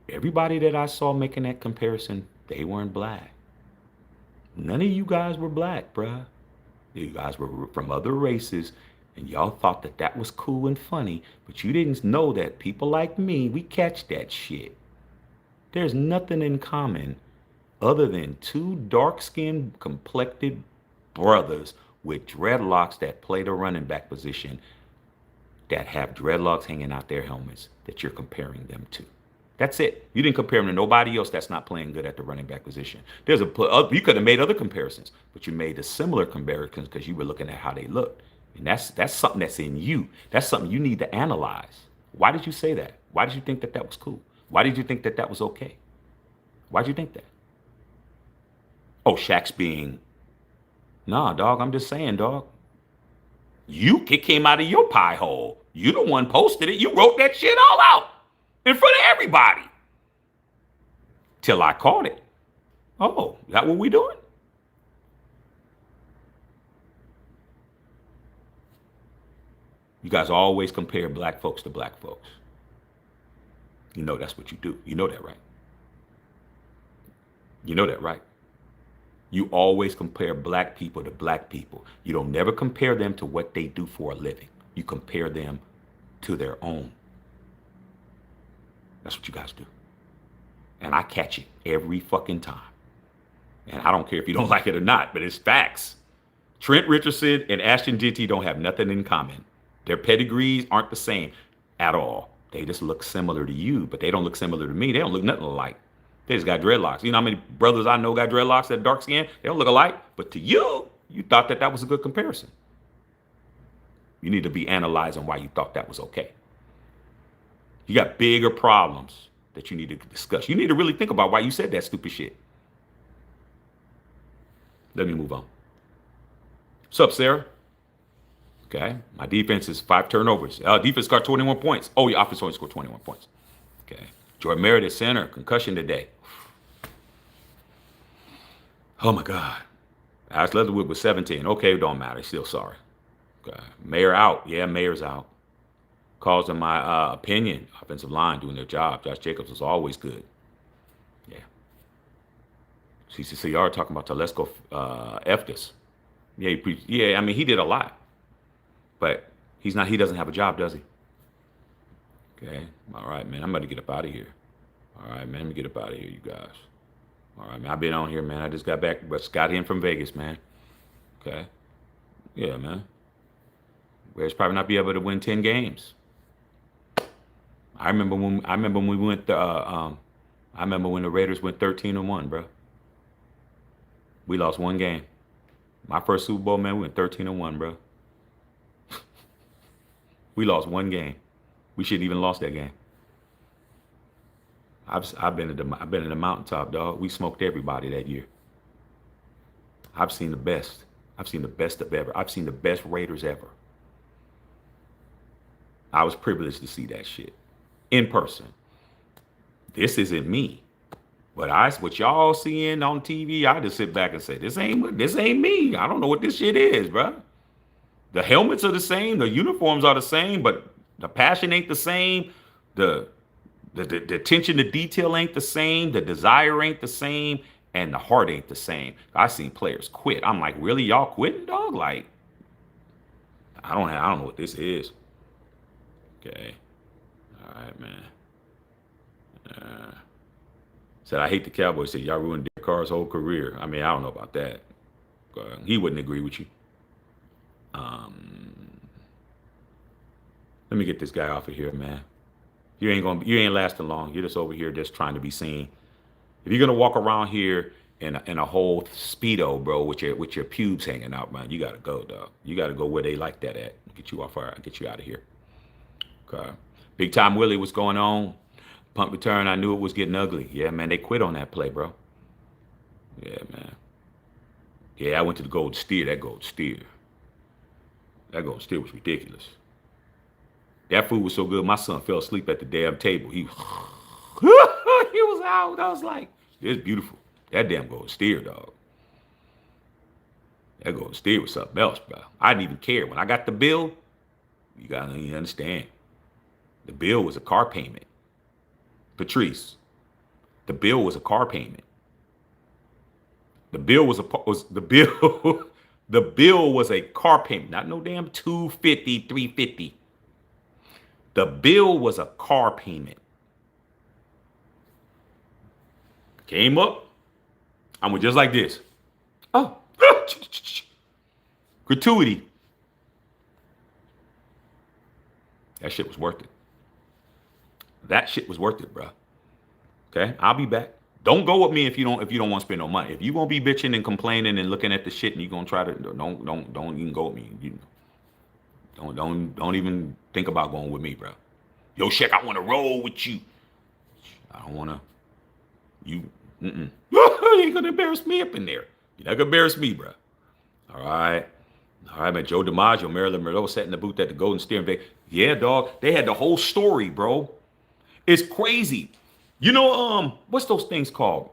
Everybody that I saw making that comparison, they weren't black. None of you guys were black, bruh. You guys were from other races, and y'all thought that that was cool and funny, but you didn't know that people like me, we catch that shit. There's nothing in common other than two dark-skinned, complected brothers with dreadlocks that play the running back position that have dreadlocks hanging out their helmets that you're comparing them to. That's it. You didn't compare them to nobody else that's not playing good at the running back position. You could have made other comparisons, but you made a similar comparisons because you were looking at how they looked. And that's something that's in you. That's something you need to analyze. Why did you say that? Why did you think that that was cool? Why did you think that that was okay? Why did you think that? Oh, Shaq's being, nah, dog, I'm just saying, dog. It came out of your pie hole. You the one posted it. You wrote that shit all out in front of everybody. Till I caught it. Oh, is that what we doing? You guys always compare black folks to black folks. You know that's what you do. You know that, right? You know that, right? You always compare black people to black people. You don't never compare them to what they do for a living. You compare them to their own. That's what you guys do. And I catch it every fucking time. And I don't care if you don't like it or not, but it's facts. Trent Richardson and Ashton Jeanty don't have nothing in common. Their pedigrees aren't the same at all. They just look similar to you, but they don't look similar to me. They don't look nothing alike. They just got dreadlocks. You know how many brothers I know got dreadlocks that dark skin? They don't look alike. But to you, you thought that that was a good comparison. You need to be analyzing why you thought that was okay. You got bigger problems that you need to discuss. You need to really think about why you said that stupid shit. Let me move on. What's up, Sarah? Okay. My defense is 5 turnovers. Defense scored 21 points. Oh, your offense only scored 21 points. Okay. Jordan Meredith, center, concussion today. Oh, my God. Alex Leatherwood was 17. Okay, it don't matter. Still sorry. Okay. Mayer out. Yeah, Mayer's out. Calls in my opinion, offensive line doing their job. Josh Jacobs was always good. Yeah. CCCR talking about Telesco Eftis. Yeah, I mean, he did a lot. But he doesn't have a job, does he? Okay. All right, man. I'm about to get up out of here. All right, man. Let me get up out of here, you guys. All right, man. I've been on here, man. I just got back, but got in from Vegas, man. Okay. Yeah, man. Bears probably not be able to win 10 games. I remember when we went I remember when the Raiders went 13-1, bro. We lost one game. My first Super Bowl, man, we went 13-1, bro. We lost one game. We shouldn't even lost that game. I've been at the mountaintop, dog. We smoked everybody that year. I've seen the best. I've seen the best of ever. I've seen the best Raiders ever. I was privileged to see that shit in person. This isn't me. What y'all seeing on TV, I just sit back and say, this ain't me. I don't know what this shit is, bro. The helmets are the same, the uniforms are the same, but the passion ain't the same. The attention to detail ain't the same. The desire ain't the same, and the heart ain't the same. I seen players quit. I'm like, really, y'all quitting, dog? Like, I don't know what this is. Okay, all right, man. Said I hate the Cowboys. Said y'all ruined Derek Carr's whole career. I mean, I don't know about that. He wouldn't agree with you. Let me get this guy off of here, man. You ain't lasting long. You're just over here just trying to be seen. If you're gonna walk around here in a whole speedo, bro, with your pubes hanging out, man. You gotta go, dog. You gotta go where they like that at. Get you off fire. Get you out of here. Okay. Big Time Willie, what's going on? Punt return. I knew it was getting ugly. Yeah, man. They quit on that play, bro. Yeah, man. Yeah, I went to the Gold Steer. That Gold Steer. That Gold Steer was ridiculous. That food was so good, my son fell asleep at the damn table. He, he was out. I was like, it's beautiful. That damn Gold Steer, dog. That Gold Steer was something else, bro. I didn't even care. When I got the bill, you understand. The bill was a car payment. Patrice, the bill was a car payment. The bill was the bill the bill was a car payment, not no damn 250, 350. The bill was a car payment. Came up, I went just like this. Oh, gratuity. That shit was worth it. That shit was worth it, bro. Okay, I'll be back. Don't go with me if you don't want to spend no money. If you gonna be bitching and complaining and looking at the shit and you gonna try to don't even go with me. You don't even think about going with me, bro. Yo, Shaq, I want to roll with you. I don't want to. You ain't gonna embarrass me up in there. You're not gonna embarrass me, bro. All right, man. Joe DiMaggio, Marilyn Monroe sat in the booth at the Golden Steer. Yeah, dog. They had the whole story, bro. It's crazy. You know, what's those things called?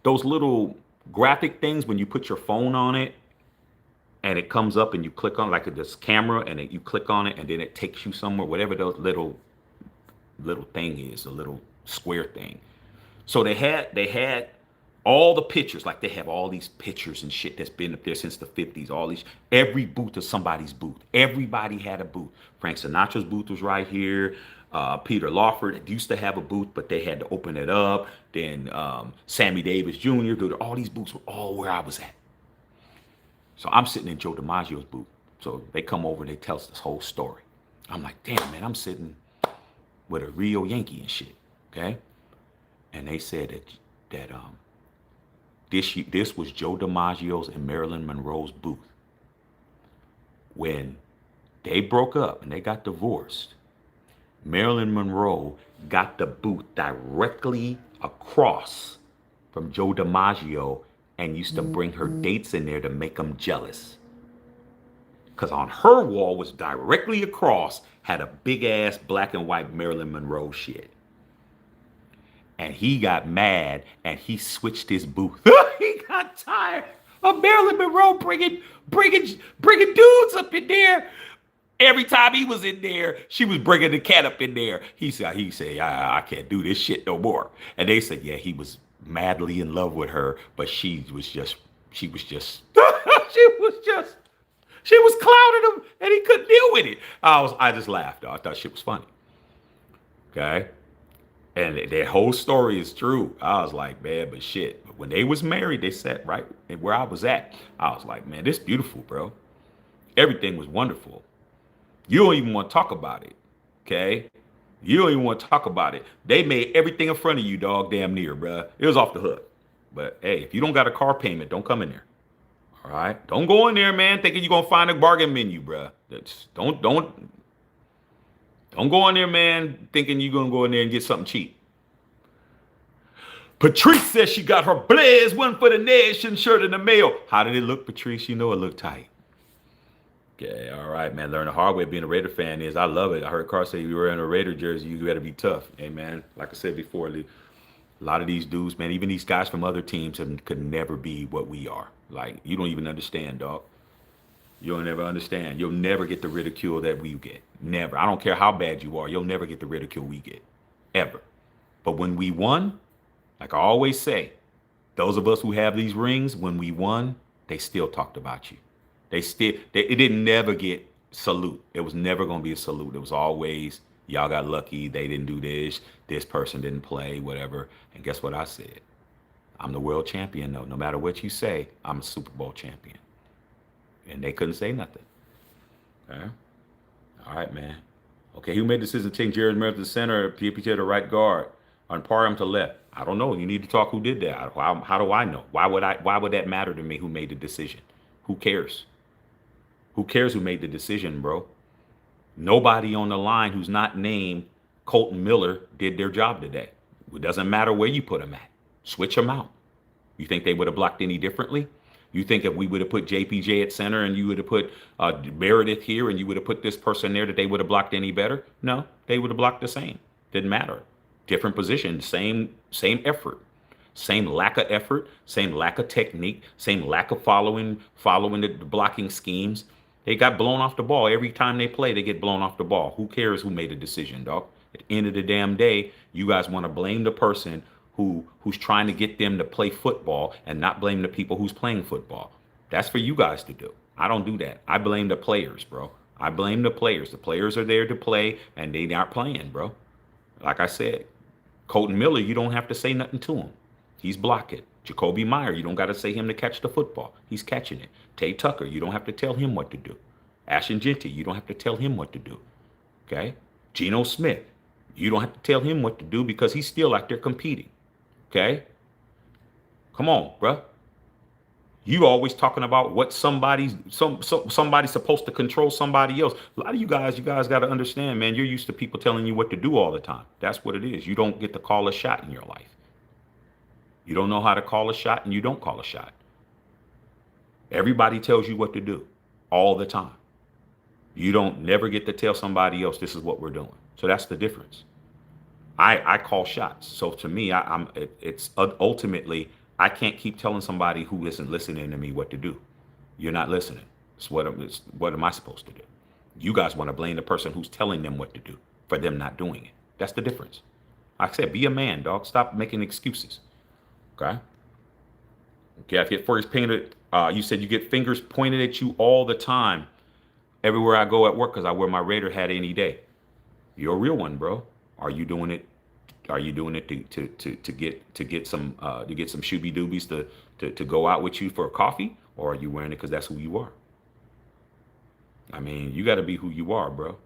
Those little graphic things when you put your phone on it and it comes up and you click on like this camera and you click on it and then it takes you somewhere, whatever those little thing is, a little square thing. So they had all the pictures, like they have all these pictures and shit that's been up there since the 50s, all these, every booth is somebody's booth. Everybody had a booth. Frank Sinatra's booth was right here. Peter Lawford used to have a booth, but they had to open it up. Then Sammy Davis Jr., all these booths were all where I was at. So I'm sitting in Joe DiMaggio's booth. So they come over and they tell us this whole story. I'm like, damn, man, I'm sitting with a real Yankee and shit, okay? And they said that this was Joe DiMaggio's and Marilyn Monroe's booth. When they broke up and they got divorced, Marilyn Monroe got the booth directly across from Joe DiMaggio and used to bring her dates in there to make them jealous. Because on her wall was directly across, had a big ass black and white Marilyn Monroe shit. And he got mad and he switched his booth. He got tired of Marilyn Monroe bringing dudes up in there. Every time he was in there, she was bringing the cat up in there. He said, I can't do this shit no more. And they said, yeah, he was madly in love with her, but she was just she was clowning him and he couldn't deal with it. I just laughed. I thought shit was funny. Okay. And that whole story is true. I was like, man, but shit. But when they was married, they sat right where I was at. I was like, man, this beautiful, bro. Everything was wonderful. You don't even want to talk about it, okay? You don't even want to talk about it. They made everything in front of you, dog, damn near, bro. It was off the hook. But, hey, if you don't got a car payment, don't come in there, all right? Don't go in there, man, thinking you're going to find a bargain menu, bro. Don't go in there, man, thinking you're going to go in there and get something cheap. Patrice says she got her Blaze one for the nation shirt in the mail. How did it look, Patrice? You know it looked tight. Okay, all right, man. Learn the hard way being a Raider fan is. I love it. I heard Carr say you were in a Raider jersey, you got to be tough. Hey, man, like I said before, a lot of these dudes, man, even these guys from other teams could never be what we are. Like, you don't even understand, dog. You'll never understand. You'll never get the ridicule that we get. Never. I don't care how bad you are. You'll never get the ridicule we get. Ever. But when we won, like I always say, those of us who have these rings, when we won, they still talked about you. It didn't never get salute. It was never going to be a salute. It was always, y'all got lucky. They didn't do this. This person didn't play, whatever. And guess what I said? I'm the world champion, though. No matter what you say, I'm a Super Bowl champion. And they couldn't say nothing. Okay. All right, man. Okay, who made the decision to take Jared Merritt to the center, PPJ to right guard, on Parham to left? I don't know. You need to talk who did that. How do I know? Why would that matter to me who made the decision? Who cares? Who cares who made the decision, bro? Nobody on the line who's not named Colton Miller did their job today. It doesn't matter where you put them at. Switch them out. You think they would have blocked any differently? You think if we would have put JPJ at center and you would have put Meredith here and you would have put this person there that they would have blocked any better? No, they would have blocked the same. Didn't matter. Different position, same effort, same lack of effort, same lack of technique, same lack of following the blocking schemes. They got blown off the ball every time they play. They get blown off the ball. Who cares who made the decision, dog? At the end of the damn day, you guys want to blame the person who's trying to get them to play football and not blame the people who's playing football. That's for you guys to do. I don't do that. I blame the players, bro. I blame the players. The players are there to play and they aren't playing, bro. Like I said, Colton Miller, you don't have to say nothing to him. He's blocking. Jacoby Meyer, you don't got to say him to catch the football. He's catching it. Tay Tucker, you don't have to tell him what to do. Ashton Genty, you don't have to tell him what to do. Okay? Geno Smith, you don't have to tell him what to do because he's still out there competing. Okay? Come on, bruh. You always talking about what somebody's supposed to control somebody else. A lot of you guys got to understand, man, you're used to people telling you what to do all the time. That's what it is. You don't get to call a shot in your life. You don't know how to call a shot and you don't call a shot. Everybody tells you what to do all the time. You don't never get to tell somebody else this is what we're doing. So that's the difference. I call shots. So to me, it's ultimately, I can't keep telling somebody who isn't listening to me what to do. You're not listening. What am I supposed to do? You guys want to blame the person who's telling them what to do for them not doing it. That's the difference. Like I said, be a man, dog. Stop making excuses. Okay? Okay, I get first painted. You said you get fingers pointed at you all the time everywhere I go at work because I wear my Raider hat any day. You're a real one, bro. Are you doing it? Are you doing it to get some shooby doobies to go out with you for a coffee, or are you wearing it because that's who you are? I mean, you got to be who you are, bro.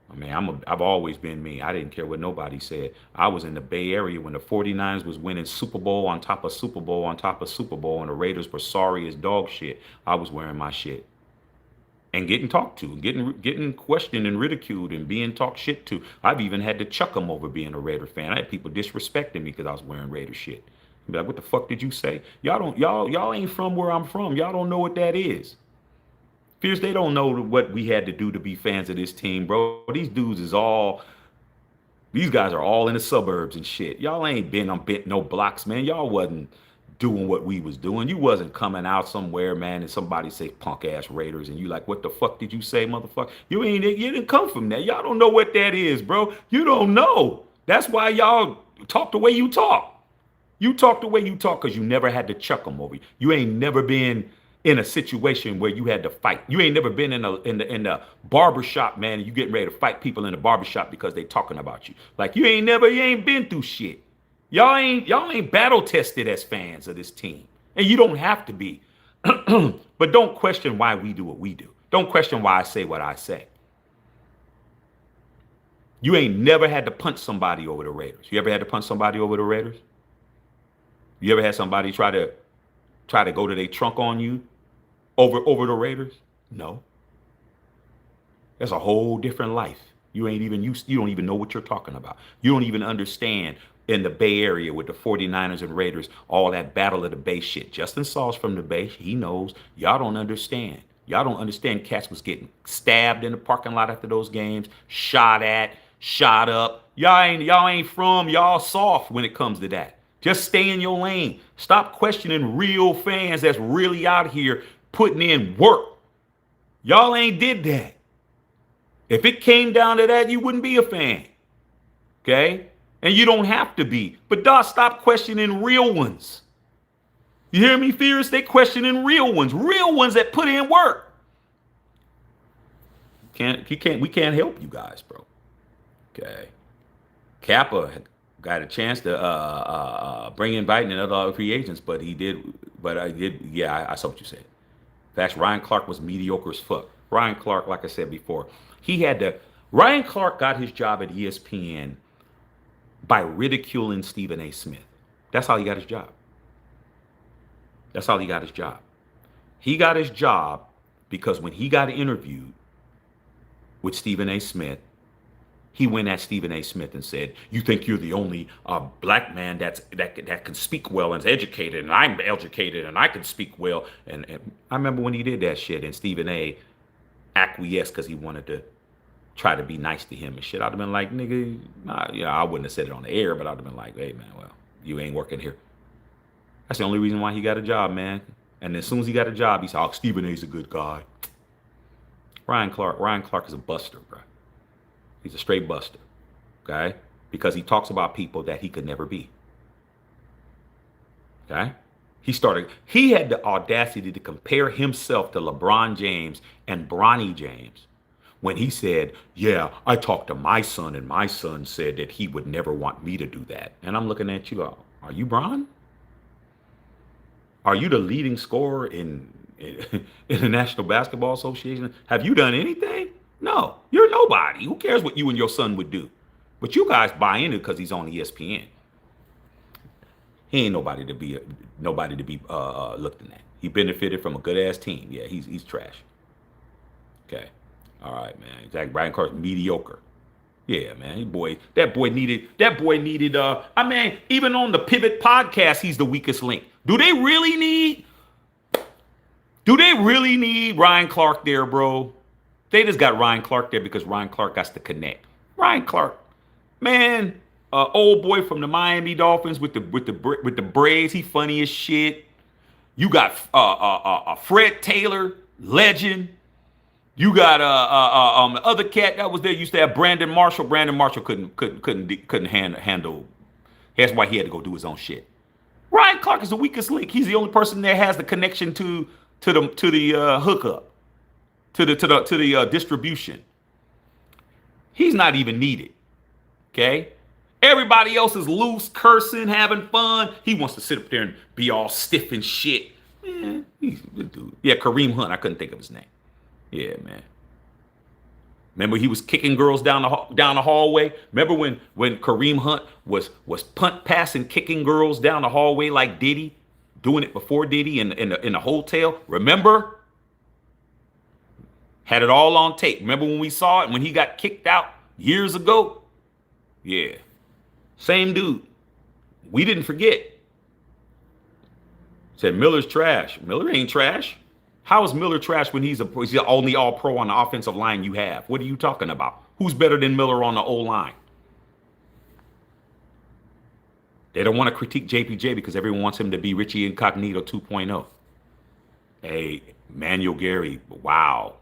I mean, I've always been me. I didn't care what nobody said. I was in the Bay Area when the 49ers was winning Super Bowl on top of Super Bowl on top of Super Bowl, and the Raiders were sorry as dog shit. I was wearing my shit. And getting talked to, getting questioned and ridiculed and being talked shit to. I've even had to chuck them over being a Raider fan. I had people disrespecting me because I was wearing Raider shit. I'd be like, what the fuck did you say? Y'all ain't from where I'm from. Y'all don't know what that is. Fears they don't know what we had to do to be fans of this team, bro. These guys are all in the suburbs and shit. Y'all ain't been on no blocks, man. Y'all wasn't doing what we was doing. You wasn't coming out somewhere, man, and somebody say punk ass Raiders and you like, what the fuck did you say, motherfucker? You didn't come from that. Y'all don't know what that is, bro. You don't know. That's why y'all talk the way you talk. You talk the way you talk because you never had to chuck them over. You ain't never been in a situation where you had to fight. You ain't never been in the barbershop, man, and you getting ready to fight people in the barbershop because they talking about you. Like you ain't been through shit. Y'all ain't battle tested as fans of this team. And you don't have to be. But don't question why we do what we do. Don't question why I say what I say. You ain't never had to punch somebody over the Raiders. You ever had to punch somebody over the Raiders? You ever had somebody try to go to their trunk on you over the Raiders? No. That's a whole different life. You don't even know what you're talking about. You don't even understand in the Bay Area with the 49ers and Raiders, all that battle of the Bay shit. Justin Saw's from the Bay. He knows. Y'all don't understand. Y'all don't understand cats was getting stabbed in the parking lot after those games, shot at, shot up. Y'all soft when it comes to that. Just stay in your lane. Stop questioning real fans that's really out here putting in work. Y'all ain't did that. If it came down to that, you wouldn't be a fan. Okay? And you don't have to be. But dog, stop questioning real ones. You hear me, Fierce? They questioning real ones that put in work. We can't help you guys, bro. Okay. Kappa got a chance to bring in Biden and other free agents, but I saw what you said. In fact, Ryan Clark was mediocre as fuck. Ryan Clark, like I said before, Ryan Clark got his job at ESPN by ridiculing Stephen A. Smith. That's how he got his job. That's how he got his job. He got his job because when he got interviewed with Stephen A. Smith, he went at Stephen A. Smith and said, "You think you're the only black man that can speak well and is educated, and I'm educated and I can speak well." And I remember when he did that shit, and Stephen A. acquiesced because he wanted to try to be nice to him and shit. I'd have been like, "Nigga, nah, yeah, I wouldn't have said it on the air, but I'd have been like, hey man, well, you ain't working here." That's the only reason why he got a job, man. And as soon as he got a job, he said, "Oh, Stephen A.'s a good guy." Ryan Clark is a buster, bro. He's a straight buster, okay? Because he talks about people that he could never be, okay? He had the audacity to compare himself to LeBron James and Bronny James when he said, "Yeah, I talked to my son and my son said that he would never want me to do that." And I'm looking at you, are you Bron? Are you the leading scorer in the National Basketball Association? Have you done anything? No, you're nobody. Who cares what you and your son would do? But you guys buy into it because he's on ESPN. He ain't nobody to be looked at. He benefited from a good ass team. Yeah, he's trash. Okay, all right, man. Zach Brian Clark mediocre. Yeah, man. That boy needed. I mean, even on the Pivot podcast, he's the weakest link. Do they really need Ryan Clark there, bro? They just got Ryan Clark there because Ryan Clark got to connect. Ryan Clark, man, old boy from the Miami Dolphins with the braids. He funny as shit. You got Fred Taylor, legend. You got the other cat that was there used to have Brandon Marshall. Brandon Marshall couldn't handle. That's why he had to go do his own shit. Ryan Clark is the weakest link. He's the only person that has the connection to the hookup, to the distribution. He's not even needed. Okay, everybody else is loose, cursing, having fun. He wants to sit up there and be all stiff and shit. Man, he's a good dude. Yeah, Kareem Hunt. I couldn't think of his name. Yeah, man. Remember he was kicking girls down the hallway? Remember when Kareem Hunt was punt passing, kicking girls down the hallway like Diddy, doing it before Diddy in the hotel? Remember? Had it all on tape. Remember when we saw it when he got kicked out years ago? Yeah. Same dude. We didn't forget. Said Miller's trash. Miller ain't trash. How is Miller trash when he's the only all-pro on the offensive line you have? What are you talking about? Who's better than Miller on the O-line? They don't want to critique JPJ because everyone wants him to be Richie Incognito 2.0. Hey, Manuel Gary, wow.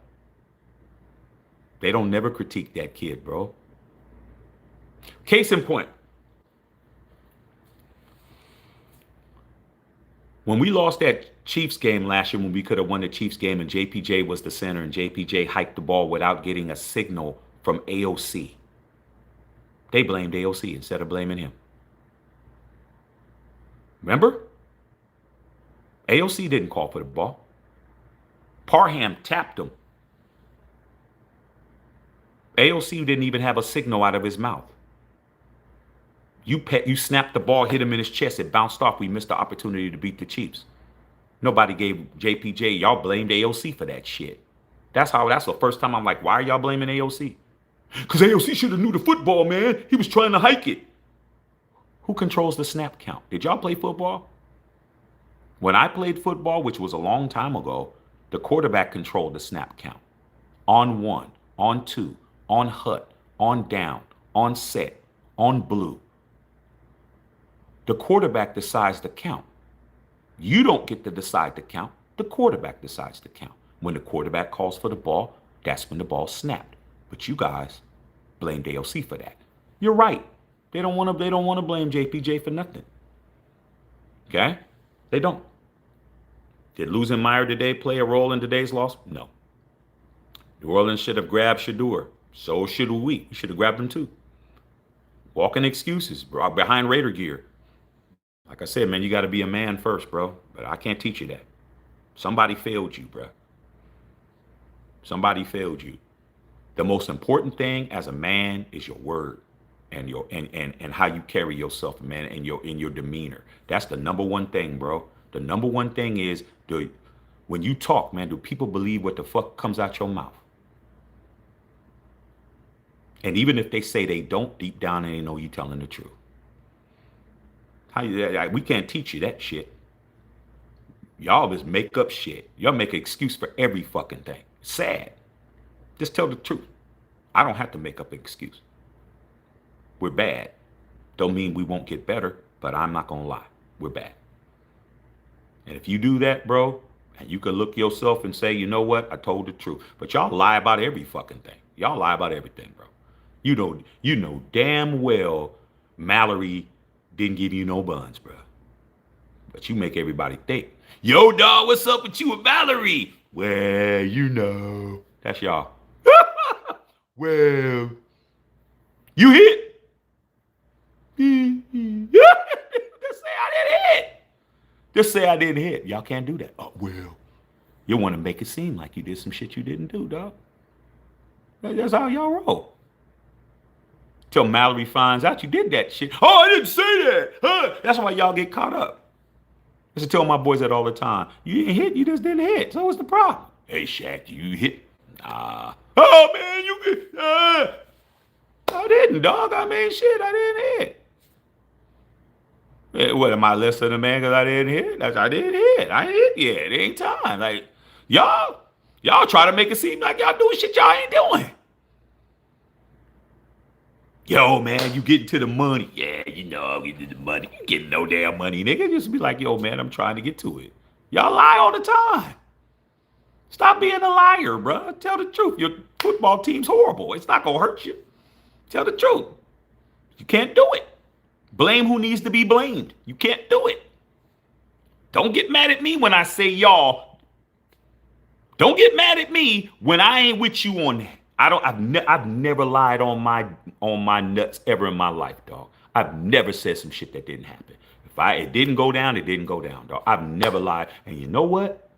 They don't never critique that kid, bro. Case in point. When we lost that Chiefs game last year, when we could have won the Chiefs game and JPJ was the center and JPJ hiked the ball without getting a signal from AOC, they blamed AOC instead of blaming him. Remember? AOC didn't call for the ball. Parham tapped him. AOC didn't even have a signal out of his mouth. You snapped the ball, hit him in his chest. It bounced off. We missed the opportunity to beat the Chiefs. Nobody gave JPJ. Y'all blamed AOC for that shit. That's the first time I'm like, why are y'all blaming AOC? Because AOC should have knew the football, man. He was trying to hike it. Who controls the snap count? Did y'all play football? When I played football, which was a long time ago, the quarterback controlled the snap count. On one, on two, on hut, on down, on set, on blue. The quarterback decides the count. You don't get to decide the count. The quarterback decides the count. When the quarterback calls for the ball, that's when the ball snapped. But you guys blamed AOC for that. You're right. They don't want to blame JPJ for nothing. Okay? They don't. Did losing Meyer today play a role in today's loss? No. New Orleans should have grabbed Shedeur. So should we. We should have grabbed him too. Walking excuses behind Raider gear. Like I said, man, you got to be a man first, bro. But I can't teach you that. Somebody failed you, bro. Somebody failed you. The most important thing as a man is your word. and your and how you carry yourself, man, and your demeanor. That's the number one thing, bro. The number one thing is, when you talk, man, do people believe what the fuck comes out your mouth? And even if they say they don't, deep down they know you telling the truth. We can't teach you that shit. Y'all just make up shit. Y'all make an excuse for every fucking thing. Sad. Just tell the truth. I don't have to make up an excuse. We're bad. Don't mean we won't get better, but I'm not gonna lie. We're bad. And if you do that, bro, and you can look yourself and say, you know what, I told the truth. But y'all lie about every fucking thing. Y'all lie about everything, bro. You know damn well Mallory didn't give you no buns, bro. But you make everybody think, yo, dog, what's up with you and Mallory? Well, you know. That's y'all. Well, you hit. Just say I didn't hit. Just say I didn't hit. Y'all can't do that. Oh, well. You want to make it seem like you did some shit you didn't do, dog. That's how y'all roll. Till Mallory finds out you did that shit. Oh, I didn't say that. Huh? That's why y'all get caught up. I used to tell my boys that all the time. You didn't hit, you just didn't hit. So what's the problem? Hey, Shaq, you hit? Nah. Oh, man, you I didn't, dog. I mean, shit, I didn't hit. What, am I less than a man because I didn't hit? I didn't hit. I ain't hit yet. It ain't time. Like, y'all try to make it seem like y'all doing shit y'all ain't doing. Yo, man, you getting to the money. Yeah, you know, I'm getting to the money. You getting no damn money, nigga. Just be like, yo, man, I'm trying to get to it. Y'all lie all the time. Stop being a liar, bro. Tell the truth. Your football team's horrible. It's not going to hurt you. Tell the truth. You can't do it. Blame who needs to be blamed. You can't do it. Don't get mad at me when I say y'all. Don't get mad at me when I ain't with you on that. I've never lied on my nuts ever in my life, dog. I've never said some shit that didn't happen. If it didn't go down, it didn't go down, dog. I've never lied. And you know what?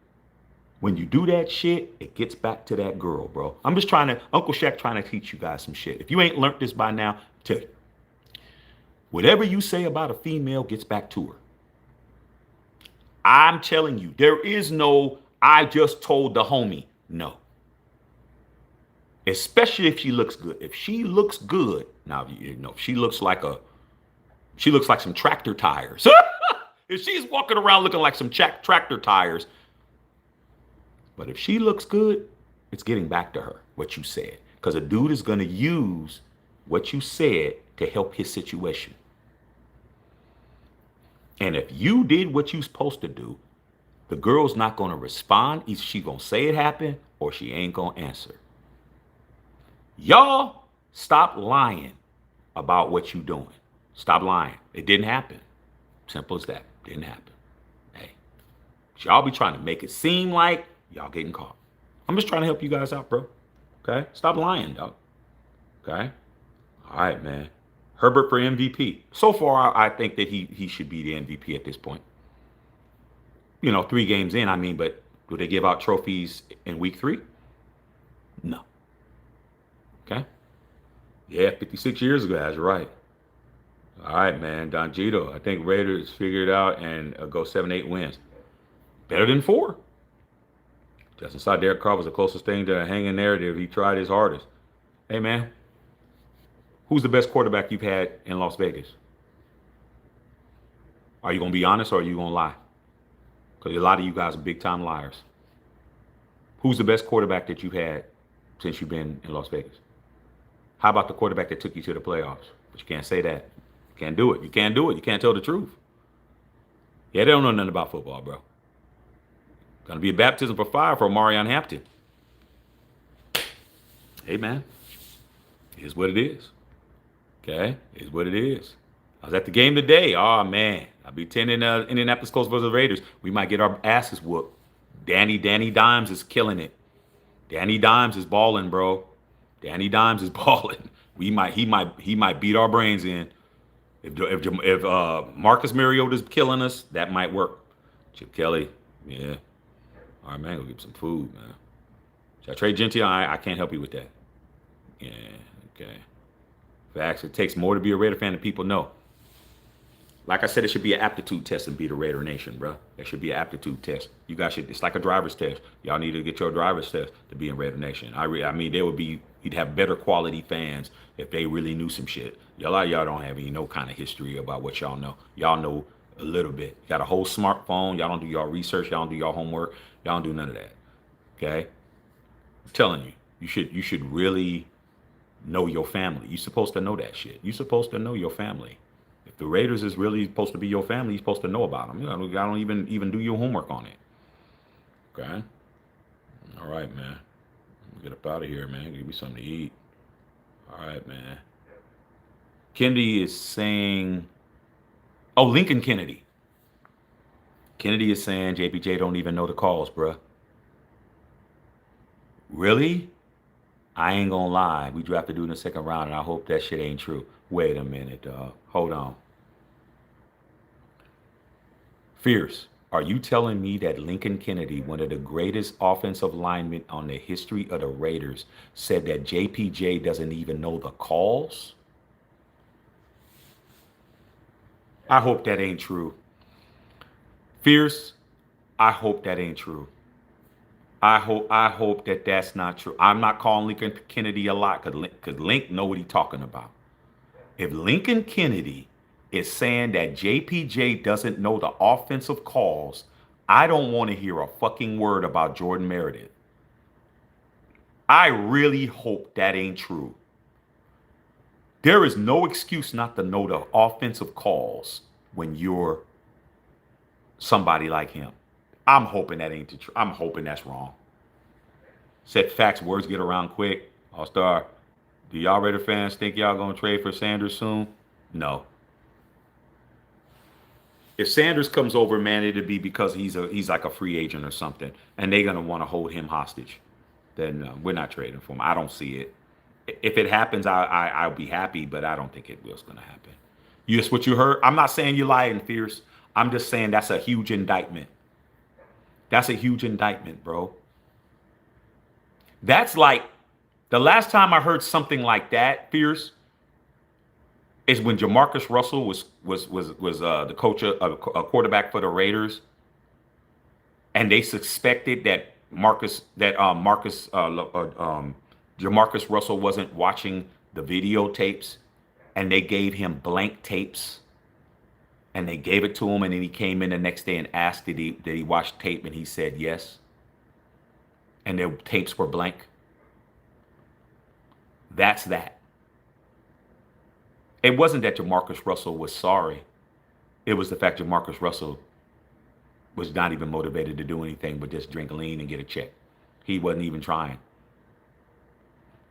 When you do that shit, it gets back to that girl, bro. I'm just Uncle Shaq trying to teach you guys some shit. If you ain't learned this by now, tell you. Whatever you say about a female gets back to her. I'm telling you, there is no, I just told the homie. No. Especially if she looks good. If she looks good, now you know she looks like some tractor tires. If she's walking around looking like some tractor tires, but if she looks good, it's getting back to her what you said, because a dude is going to use what you said to help his situation. And if you did what you're supposed to do, the girl's not going to respond. Either she's going to say it happened or she ain't going to answer. Y'all stop lying about what you doing. Stop lying. It didn't happen. Simple as that. Didn't happen. Hey, y'all be trying to make it seem like y'all getting caught. I'm just trying to help you guys out, bro. Okay? Stop lying, dog. Okay? All right, man. Herbert for MVP. So far, I think that he should be the MVP at this point. You know, 3 games in, I mean, but do they give out trophies in week 3? No. Okay? Yeah, 56 years ago, that's right. All right, man. Don Gito, I think Raiders figured it out and go 7-8 wins. Better than 4. Justin saw Derek Carr was the closest thing to hanging there. He tried his hardest. Hey, man. Who's the best quarterback you've had in Las Vegas? Are you going to be honest or are you going to lie? Because a lot of you guys are big-time liars. Who's the best quarterback that you've had since you've been in Las Vegas? How about the quarterback that took you to the playoffs? But you can't say that. You can't do it. You can't do it. You can't tell the truth. Yeah, they don't know nothing about football, bro. Gonna be a baptism for fire for Marion Hampton. Hey, man. Here's what it is. Okay? Here's what it is. I was at the game today. Oh, man. I'll be 10 in Indianapolis Colts versus the Raiders. We might get our asses whooped. Danny Dimes is killing it. Danny Dimes is balling, bro. Danny Dimes is balling. He might beat our brains in. If Marcus Mariota's killing us, that might work. Chip Kelly, yeah. All right, man, go get some food, man. Should I trade Gentile? I can't help you with that. Yeah, okay. Facts. It takes more to be a Raider fan than people know. Like I said, it should be an aptitude test and be the Raider Nation, bro. It should be an aptitude test. You guys should. It's like a driver's test. Y'all need to get your driver's test to be in Raider Nation. I mean, there would be. You'd have better quality fans if they really knew some shit. Y'all don't have any no kind of history about what y'all know. Y'all know a little bit. You got a whole smartphone. Y'all don't do y'all research. Y'all don't do y'all homework. Y'all don't do none of that. Okay. I'm telling you, you should really know your family. You're supposed to know that shit. You're supposed to know your family. If the Raiders is really supposed to be your family, you're supposed to know about them. You know, I don't even do your homework on it. Okay. All right, man. Get up out of here, man. Give me something to eat. All right, man. Kennedy is saying, oh, Lincoln Kennedy. Kennedy is saying JPJ don't even know the calls, bruh. Really? I ain't gonna lie. We drafted dude in the second round, and I hope that shit ain't true. Wait a minute, dog. Hold on. Fierce. Are you telling me that Lincoln Kennedy, one of the greatest offensive linemen on the history of the Raiders, said that JPJ doesn't even know the calls? I hope that ain't true. Fierce, I hope that ain't true. I hope that that's not true. I'm not calling Lincoln Kennedy a lot because Link know what he's talking about. If Lincoln Kennedy is saying that JPJ doesn't know the offensive calls, I don't want to hear a fucking word about Jordan Meredith. I really hope that ain't true. There is no excuse not to know the offensive calls when you're somebody like him. I'm hoping that ain't the truth. I'm hoping that's wrong. Said facts, words get around quick. All-Star, do y'all Raider fans think y'all gonna trade for Sanders soon? No. If Sanders comes over, man, it'd be because he's like a free agent or something, and they're gonna want to hold him hostage. Then we're not trading for him. I don't see it. If it happens, I'll be happy, but I don't think it was gonna happen. Yes, what you heard. I'm not saying you're lying, Fierce. I'm just saying that's a huge indictment. That's a huge indictment, bro. That's like the last time I heard something like that, Fierce, is when Jamarcus Russell was the coach of a quarterback for the Raiders, and they suspected that Jamarcus Russell wasn't watching the videotapes, and they gave him blank tapes. And they gave it to him, and then he came in the next day and asked, did he watch tape? And he said yes. And their tapes were blank. That's that. It wasn't that Jamarcus Russell was sorry. It was the fact Jamarcus Russell was not even motivated to do anything but just drink lean and get a check. He wasn't even trying.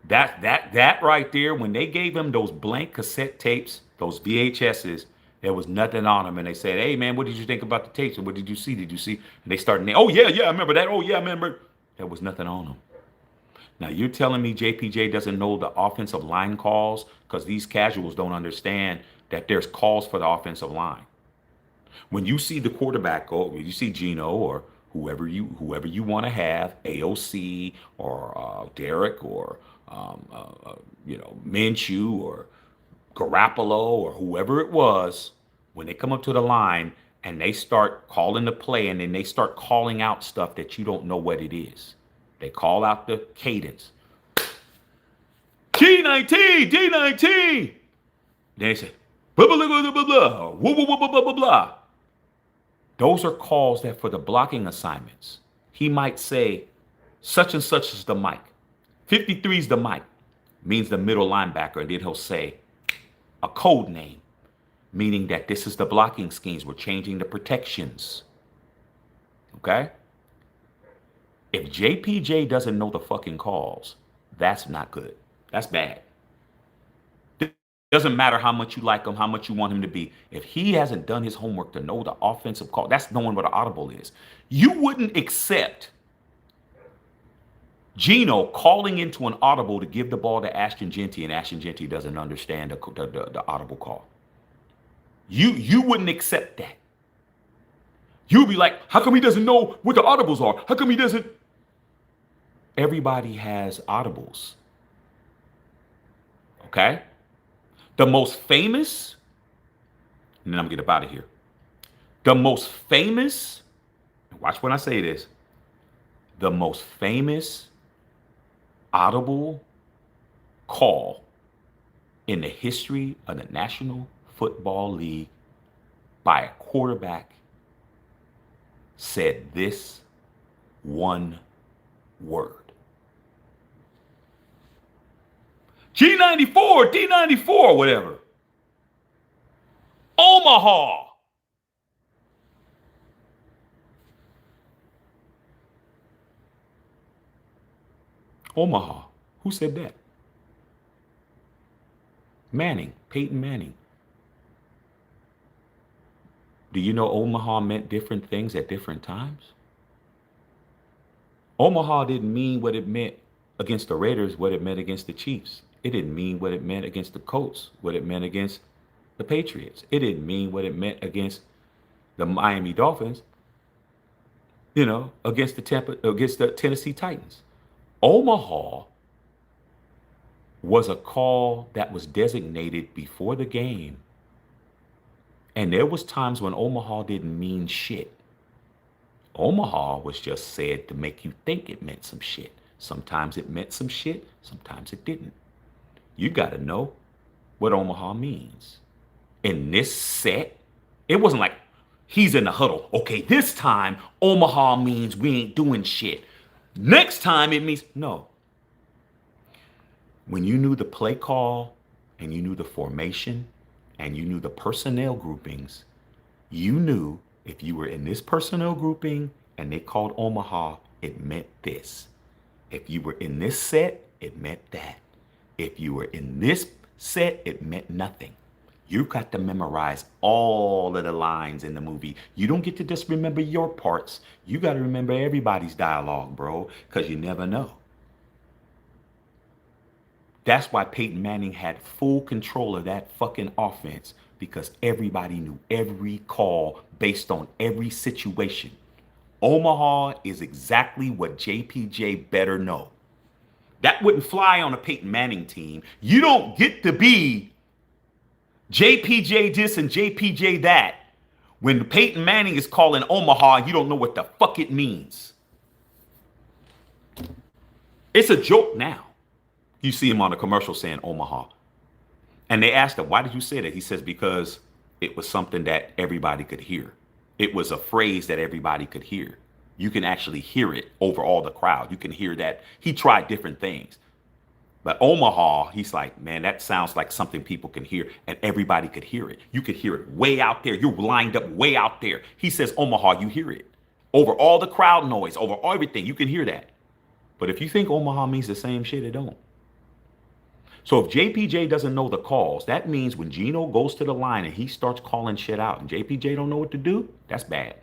That right there, when they gave him those blank cassette tapes, those VHSs, there was nothing on them, and they said, "Hey, man, what did you think about the tapes? And what did you see? Did you see?" And they started, "Oh yeah, I remember that. Oh yeah, I remember." There was nothing on them. Now you're telling me JPJ doesn't know the offensive line calls because these casuals don't understand that there's calls for the offensive line. When you see the quarterback go, you see Geno or whoever you want to have, AOC or Derek or Minshew or Garoppolo or whoever it was, when they come up to the line and they start calling the play and then they start calling out stuff that you don't know what it is. They call out the cadence. G19, D19. Then they say, blah, blah, blah, blah, blah, blah, blah, blah, blah, blah, blah, blah. Those are calls that for the blocking assignments. He might say, such and such is the mic. 53 is the mic, means the middle linebacker. And then he'll say a code name, meaning that this is the blocking schemes. We're changing the protections. Okay? If JPJ doesn't know the fucking calls, that's not good. That's bad. It doesn't matter how much you like him, how much you want him to be. If he hasn't done his homework to know the offensive call, that's knowing what an audible is. You wouldn't accept Geno calling into an audible to give the ball to Ashton Jeanty, and Ashton Jeanty doesn't understand the audible call. You wouldn't accept that. You'd be like, how come he doesn't know what the audibles are? How come he doesn't? Everybody has audibles. Okay? The most famous, and then I'm gonna get up out of here. The most famous, watch when I say this, the most famous audible call in the history of the National Football League by a quarterback said this one word. G94, D94, whatever. Omaha. Omaha. Who said that? Manning, Peyton Manning. Do you know Omaha meant different things at different times? Omaha didn't mean what it meant against the Raiders, what it meant against the Chiefs. It didn't mean what it meant against the Colts, what it meant against the Patriots. It didn't mean what it meant against the Miami Dolphins, against the Tennessee Titans. Omaha was a call that was designated before the game. And there was times when Omaha didn't mean shit. Omaha was just said to make you think it meant some shit. Sometimes it meant some shit, sometimes it didn't. You got to know what Omaha means. In this set, it wasn't like he's in the huddle. Okay, this time Omaha means we ain't doing shit. Next time it means no. When you knew the play call and you knew the formation and you knew the personnel groupings, you knew if you were in this personnel grouping and they called Omaha, it meant this. If you were in this set, it meant that. If you were in this set, it meant nothing. You got to memorize all of the lines in the movie. You don't get to just remember your parts. You got to remember everybody's dialogue, bro, because you never know. That's why Peyton Manning had full control of that fucking offense, because everybody knew every call based on every situation. Omaha is exactly what JPJ better know. That wouldn't fly on a Peyton Manning team. You don't get to be JPJ this and JPJ that when Peyton Manning is calling Omaha and you don't know what the fuck it means. It's a joke now. You see him on a commercial saying Omaha. And they asked him, why did you say that? He says, because it was something that everybody could hear. It was a phrase that everybody could hear. You can actually hear it over all the crowd. You can hear that. He tried different things. But Omaha, he's like, man, that sounds like something people can hear, and everybody could hear it. You could hear it way out there. You're lined up way out there. He says, Omaha, you hear it. Over all the crowd noise, over everything, you can hear that. But if you think Omaha means the same shit, it don't. So if JPJ doesn't know the calls, that means when Geno goes to the line and he starts calling shit out and JPJ don't know what to do, that's bad.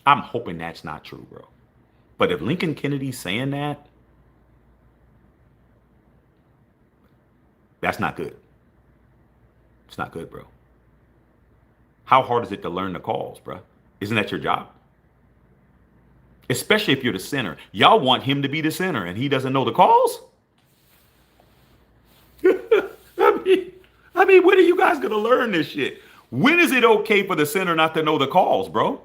I'm hoping that's not true, bro. But if Lincoln Kennedy's saying that, that's not good. It's not good, bro. How hard is it to learn the calls, bro? Isn't that your job? Especially if you're the center. Y'all want him to be the center and he doesn't know the calls? I mean, when are you guys going to learn this shit? When is it okay for the center not to know the calls, bro?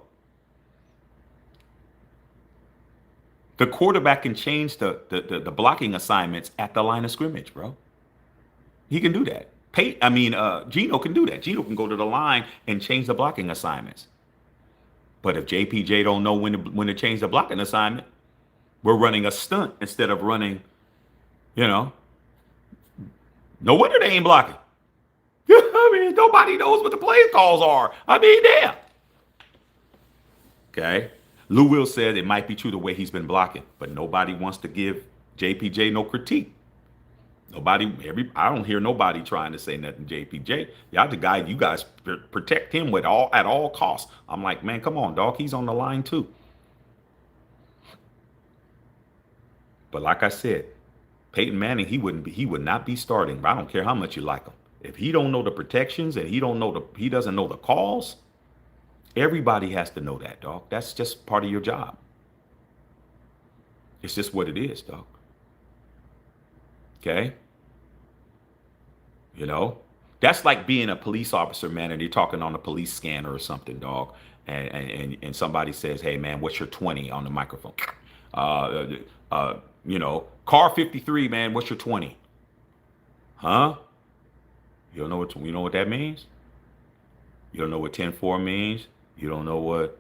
The quarterback can change the blocking assignments at the line of scrimmage, bro. He can do that. Geno can do that. Geno can go to the line and change the blocking assignments. But if JPJ don't know when to change the blocking assignment, we're running a stunt instead of running, no wonder they ain't blocking. I mean, nobody knows what the play calls are. I mean, damn. Okay. Lou Will said it might be true the way he's been blocking, but nobody wants to give JPJ no critique. I don't hear nobody trying to say nothing to JPJ. Y'all the guy, you guys protect him at all costs. I'm like, man, come on, dog. He's on the line too. But like I said, Peyton Manning, he would not be starting. I don't care how much you like him. If he don't know the protections and he doesn't know the calls, everybody has to know that, dog. That's just part of your job. It's just what it is, dog. Okay? You know, that's like being a police officer, man, and you're talking on a police scanner or something, dog. And somebody says, "Hey, man, what's your 20 on the microphone?" Uh, car 53, man, what's your 20? Huh? You know what that means? You don't know what 10-4 means. You don't know what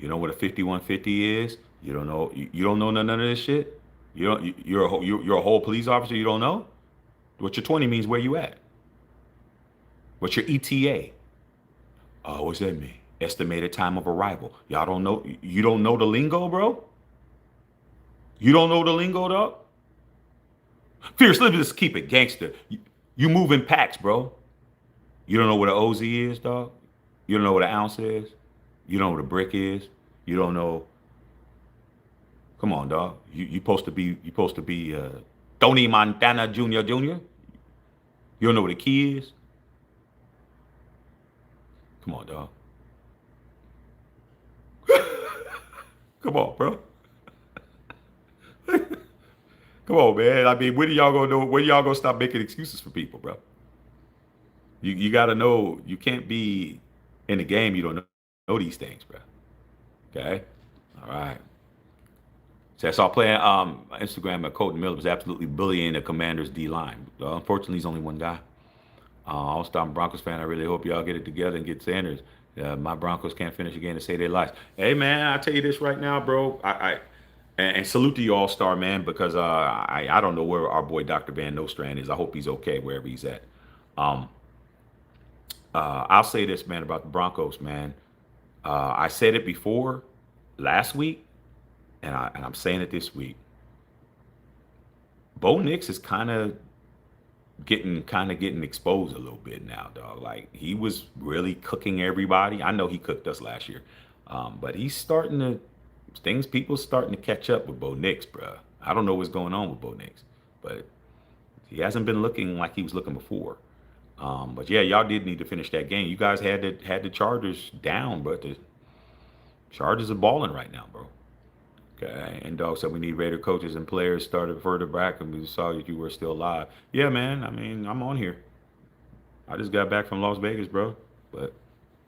a 5150 is. You don't know none of this shit. You're a whole police officer. You don't know what your 20 means. Where you at? What's your ETA? Oh, what's that mean? Estimated time of arrival. Y'all don't know. You don't know the lingo, bro. You don't know the lingo, dog. Fierce, let me just keep it gangster. You move in packs, bro. You don't know what an OZ is, dog. You don't know what an ounce is. You don't know what a brick is. You don't know. Come on, dog. You supposed to be Tony Montana Jr. Jr. You don't know what a key is. Come on, dog. Come on, bro. Come on, man. I mean, when are y'all gonna know? When y'all gonna stop making excuses for people, bro? You gotta know. You can't be in the game. You don't know these things, bro. Okay. All right. So I saw playing Instagram at Colton Miller was absolutely bullying the Commanders D line. Unfortunately, he's only one guy. All-star Broncos fan. I really hope y'all get it together and get Sanders. My Broncos can't finish again to save their lives. Hey man, I tell you this right now, bro. And salute to you, All-Star man, because I don't know where our boy Dr. Van Nostrand is. I hope he's okay wherever he's at. Um, I'll say this, man, about the Broncos, man. I said it before last week, and I'm saying it this week. Bo Nix is getting exposed a little bit now, dog. Like he was really cooking everybody. I know he cooked us last year, but he's starting to people starting to catch up with Bo Nix, bro. I don't know what's going on with Bo Nix, but he hasn't been looking like he was looking before. But yeah, y'all did need to finish that game. You guys had the Chargers down, but the Chargers are balling right now, bro. Okay, and dog said we need Raider coaches and players started further back, and we saw that you were still alive. Yeah, man. I mean, I'm on here. I just got back from Las Vegas, bro. But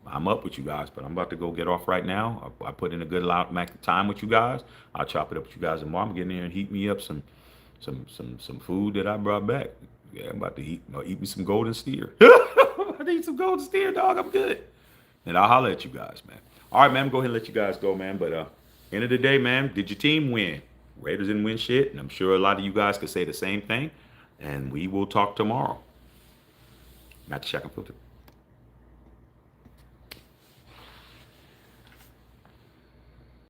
I'm up with you guys. But I'm about to go get off right now. I put in a good amount of time with you guys. I'll chop it up with you guys tomorrow. I'm getting here and heat me up some food that I brought back. Yeah, I'm about to eat me some golden steer. I need some golden steer, dog. I'm good. And I'll holler at you guys, man. All right, man. I'm going to go ahead and let you guys go, man. But end of the day, man, did your team win? Raiders didn't win shit, and I'm sure a lot of you guys could say the same thing. And we will talk tomorrow. Not the Shaq and Filter.